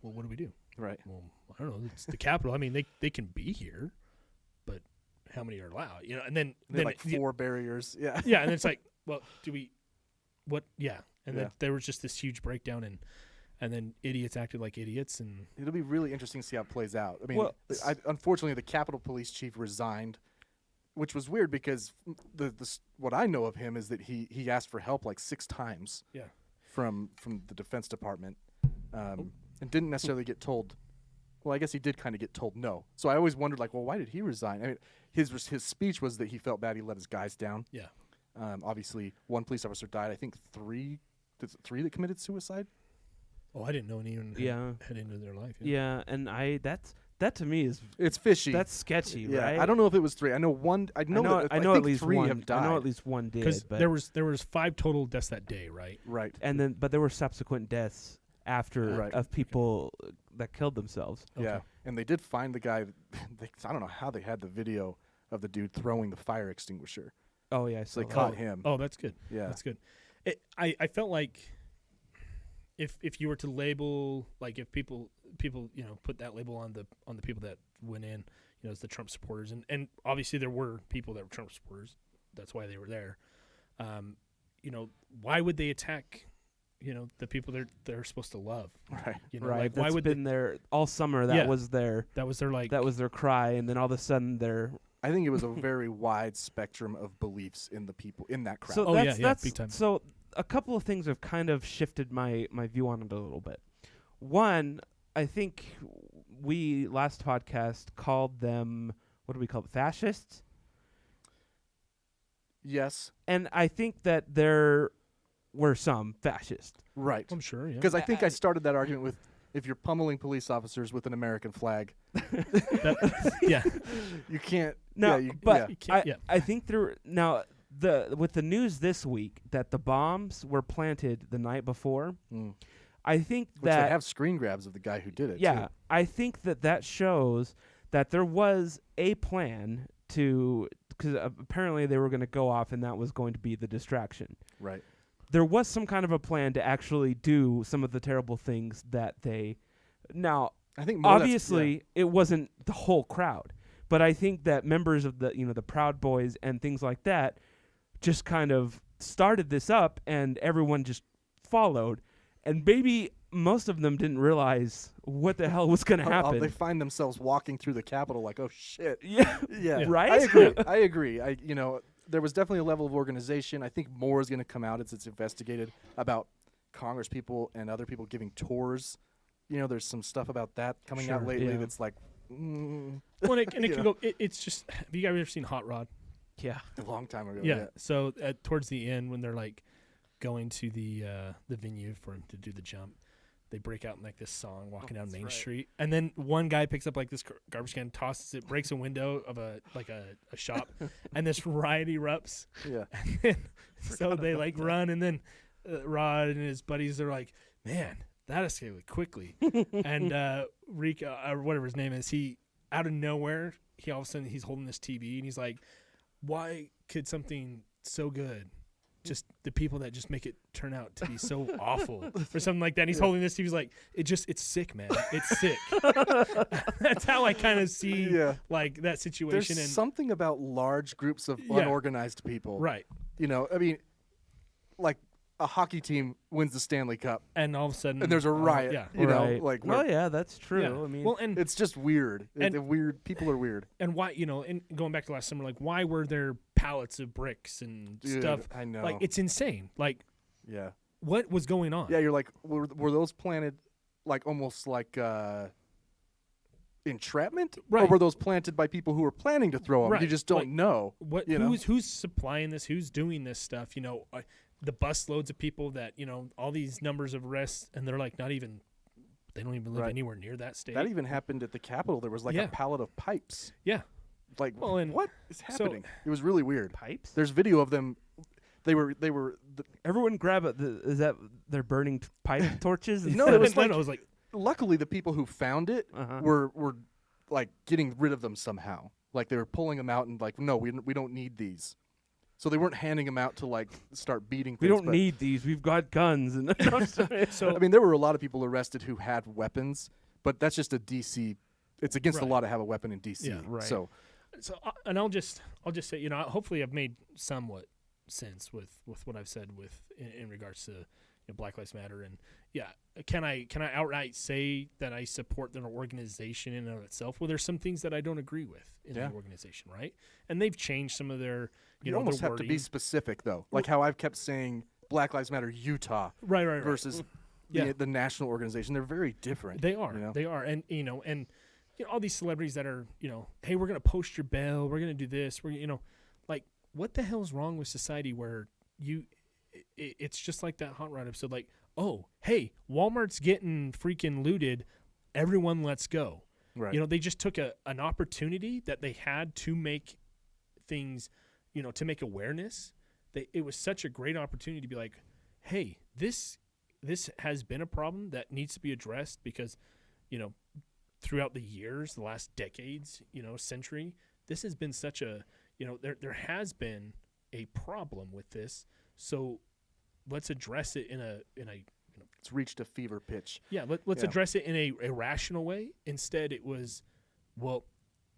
Well, what do we do? Right. Well, I don't know. It's the Capitol. I mean, they can be here, but how many are allowed? And then like 4 barriers. Yeah. Yeah, and it's like, well, do we? What? Yeah. And then there was just this huge breakdown, and then idiots acted like idiots, and it'll be really interesting to see how it plays out. I mean, unfortunately, the Capitol Police chief resigned, which was weird because what I know of him is that he asked for help like 6 times. Yeah. From the Defense Department, and didn't necessarily get told. Well, I guess he did kind of get told no. So I always wondered, like, well, why did he resign? I mean, his speech was that he felt bad he let his guys down. Yeah. Obviously, 1 police officer died. I think 3 that committed suicide. Oh, I didn't know anyone had ended their life. Yeah, and that to me it's fishy. That's sketchy, right? I don't know if it was 3. I know one. I know at least 3 one have died. I know at least one did. Because there was 5 total deaths that day, right? Right. And but there were subsequent deaths after of people that killed themselves. Okay. Yeah, and they did find the guy. I don't know how they had the video of the dude throwing the fire extinguisher. Oh yeah, so they caught him. Oh, that's good. Yeah, that's good. I felt like if you were to label, like, if people put that label on the people that went in, as the Trump supporters, and obviously there were people that were Trump supporters. That's why they were there. Why would they attack the people they're supposed to love? Right. Right. Like, why would been there all summer? That was their cry, and then all of a sudden they're. I think it was a very wide spectrum of beliefs in the people in that crowd. So that's big time. So a couple of things have kind of shifted my view on it a little bit. One, I think we last podcast called them, what do we call it, fascists? Yes. And I think that there were some fascists. Right. I'm sure, yeah. Because I think I started that argument with, if you're pummeling police officers with an American flag, you can't. No, you can't, I think with the news this week that the bombs were planted the night before, I think Which that they have screen grabs of the guy who did it. yeah, too. I think that shows that there was a plan to, because apparently they were going to go off and that was going to be the distraction. Right. There was some kind of a plan to actually do some of the terrible things that they. Now, I think more obviously it wasn't the whole crowd, but I think that members of the the Proud Boys and things like that just kind of started this up, and everyone just followed, and maybe most of them didn't realize what the hell was going to happen. They find themselves walking through the Capitol like, oh shit. Yeah. Yeah. Right? I agree. There was definitely a level of organization. I think more is going to come out as it's investigated about Congress people and other people giving tours. There's some stuff about that coming out lately that's like. Well, and it can go. It's just. Have you guys ever seen Hot Rod? Yeah. A long time ago. Yeah. So towards the end, when they're like going to the venue for him to do the jump, they break out in like this song, walking down Main Street, and then one guy picks up like this garbage can, tosses it, breaks a window of a shop, and this riot erupts. Yeah. And then, so they like run, and then Rod and his buddies are like, "Man, that escalated quickly." And Rika, or whatever his name is, he out of nowhere, he all of a sudden he's holding this TV, and he's like, "Why could something so good?" Just the people that just make it turn out to be so awful or something like that. And he's holding this. He was like, it's sick, man. It's sick. That's how I kind of see like that situation. There's and something about large groups of unorganized people. Right. Like a hockey team wins the Stanley Cup. And all of a sudden. And there's a riot. Yeah. That's true. Yeah. I mean, well, and it's just weird. Weird. People are weird. And why, and going back to last summer, like, why were there pallets of bricks and stuff? I know. Like, it's insane. Like, yeah. What was going on? Yeah, you're like, were those planted like almost like entrapment? Right. Or were those planted by people who were planning to throw them? Right. You just don't know. What? Who's supplying this? Who's doing this stuff? The bus loads of people that, all these numbers of arrests, and they're like they don't even live anywhere near that state. That even happened at the Capitol. There was like a pallet of pipes. Yeah. Like, and what is happening? It was really weird. Pipes? There's video of them. They were. Everyone grab it. Is that they're burning pipe torches? No, it was like. Luckily, the people who found it were like getting rid of them somehow. Like they were pulling them out and like, no, we don't need these. So they weren't handing them out to like start beating. We don't need these. We've got guns. And so I mean, there were a lot of people arrested who had weapons, but that's just a DC. It's against the law to have a weapon in DC. Yeah. Right. So and I'll just say, hopefully I've made somewhat sense with what I've said in regards to Black Lives Matter, and can I outright say that I support their organization in and of itself? Well, there's some things that I don't agree with in the organization, right? And they've changed some of their you almost have to be specific though, like how I've kept saying Black Lives Matter Utah, right, versus the national organization. They're very different. They are, they are, and all these celebrities that are hey, we're gonna post your bail, we're gonna do this, we're like, what the hell's wrong with society where it's just like that Hot Rod episode, like, oh, hey, Walmart's getting freaking looted, everyone let's go. Right. They just took an opportunity that they had to make things, to make awareness. It was such a great opportunity to be like, hey, this has been a problem that needs to be addressed because, throughout the years, the last decades, century, this has been such a, there has been a problem with this. So let's address it in a it's reached a fever pitch. Yeah, let's address it in a rational way. Instead, it was, well,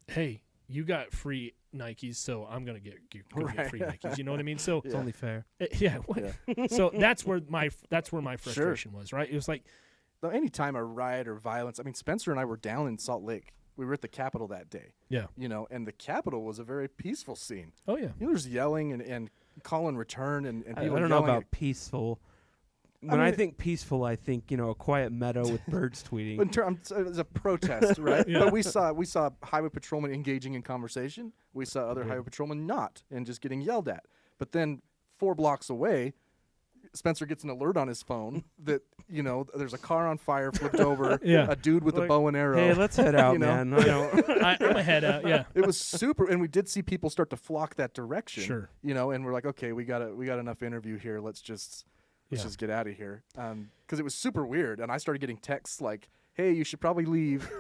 hey, you got free Nikes, so I'm gonna get free Nikes. You know what I mean? So it's only fair. So that's where my frustration was. Right? It was like, anytime a riot or violence. I mean, Spencer and I were down in Salt Lake. We were at the Capitol that day. Yeah. And the Capitol was a very peaceful scene. Oh yeah. There's yelling and call and return and people. I don't know about peaceful. When I think peaceful, I think a quiet meadow with birds tweeting. It's a protest, right? But we saw highway patrolmen engaging in conversation. We saw other highway patrolmen not and just getting yelled at. But then 4 blocks away, Spencer gets an alert on his phone that there's a car on fire flipped over, a dude with a bow and arrow. Hey, let's head out, man. I'm gonna head out. Yeah, it was super, and we did see people start to flock that direction. Sure, and we're like, okay, we got enough interview here. Let's just let's Yeah. just get out of here. Because it was super weird, and I started getting texts like, "Hey, you should probably leave,"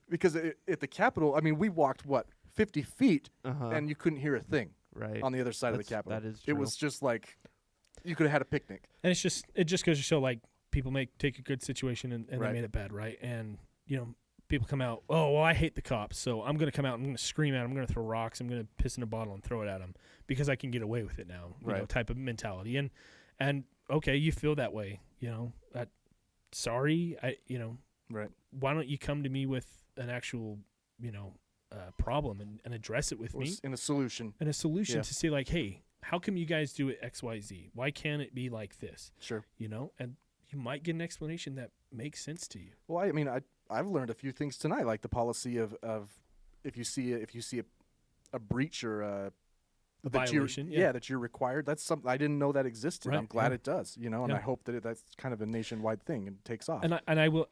because at the Capitol, I mean, we walked 50 feet, and you couldn't hear a thing Right. on the other side of the Capitol. That is It true. was just like you could have had a picnic. And it just goes to show, like, people take a good situation and Right. they made it bad, right? And, you know, people come out, oh, well, I hate the cops, so I'm going to come out and I'm going to scream at them, I'm going to throw rocks, I'm going to piss in a bottle and throw it at them because I can get away with it now, you know, Right. type of mentality. And okay, you feel that way, you know, sorry, Right. why don't you come to me with an actual, you know, problem and address it with Or me? in a solution. And a solution Yeah. to say, like, hey, how come you guys do it XYZ? Why can't it be like this? Sure. You know, and you might get an explanation that makes sense to you. Well, I mean, I've learned a few things tonight, like the policy of if you see a breach or a violation, that you're required. That's something I didn't know that existed. Right, I'm glad yeah. it does, you know, and Yeah. I hope that that's kind of a nationwide thing and takes off. And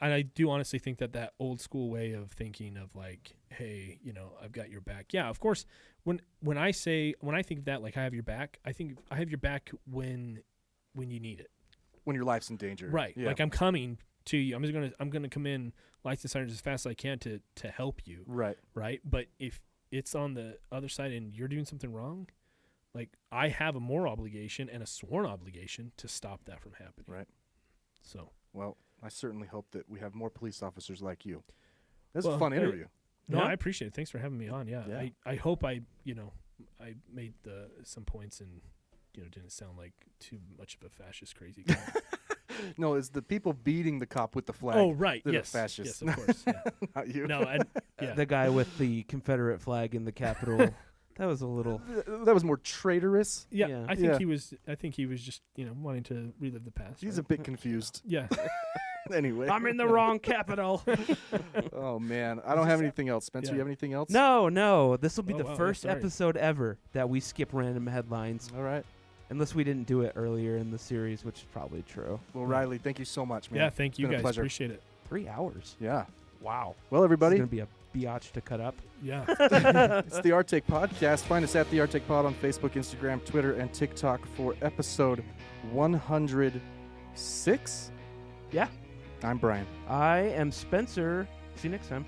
I do honestly think that old school way of thinking of, like, hey, you know, I've got your back. Yeah, of course. When I think of that, like, I have your back, I think I have your back when you need it. When your life's in danger, Right. Yeah. Like, I'm coming to you. I'm gonna come in lights and sirens as fast as I can to help you. right. Right. But if it's on the other side and you're doing something wrong, like, I have a moral obligation and a sworn obligation to stop that from happening. Right. So, Well, I certainly hope that we have more police officers like you. That's Well, a fun interview. no, Yeah. I appreciate it. Thanks for having me on. Yeah. Yeah. I hope I made some points and, you know, didn't sound like too much of a fascist crazy guy. No, it's the people beating the cop with the flag. Oh, right. that are Yes. fascists. Yes, of course. Yeah. Not you. No, and yeah. The guy with the Confederate flag in the Capitol. That was a little. That was more traitorous. Yeah, Yeah. I think Yeah. he was just, you know, wanting to relive the past. He's right? a bit confused. Yeah. Anyway. I'm in the wrong Capitol. Oh man, I don't have anything else. Spencer, Yeah. you have anything else? No. This will be Oh, the wow, yeah, first sorry. episode ever that we skip random headlines, All right. unless we didn't do it earlier in the series, which is probably true. Well, Riley, thank you so much, man. Yeah, thank you been a guys. pleasure. Appreciate it. 3 hours. Yeah. Wow. Well, everybody, This is gonna be a biatch to cut up. Yeah. it's the Artake Podcast. Find us at the Artake Pod on Facebook, Instagram, Twitter, and TikTok for episode 106. Yeah. I'm Brian. I am Spencer. See you next time.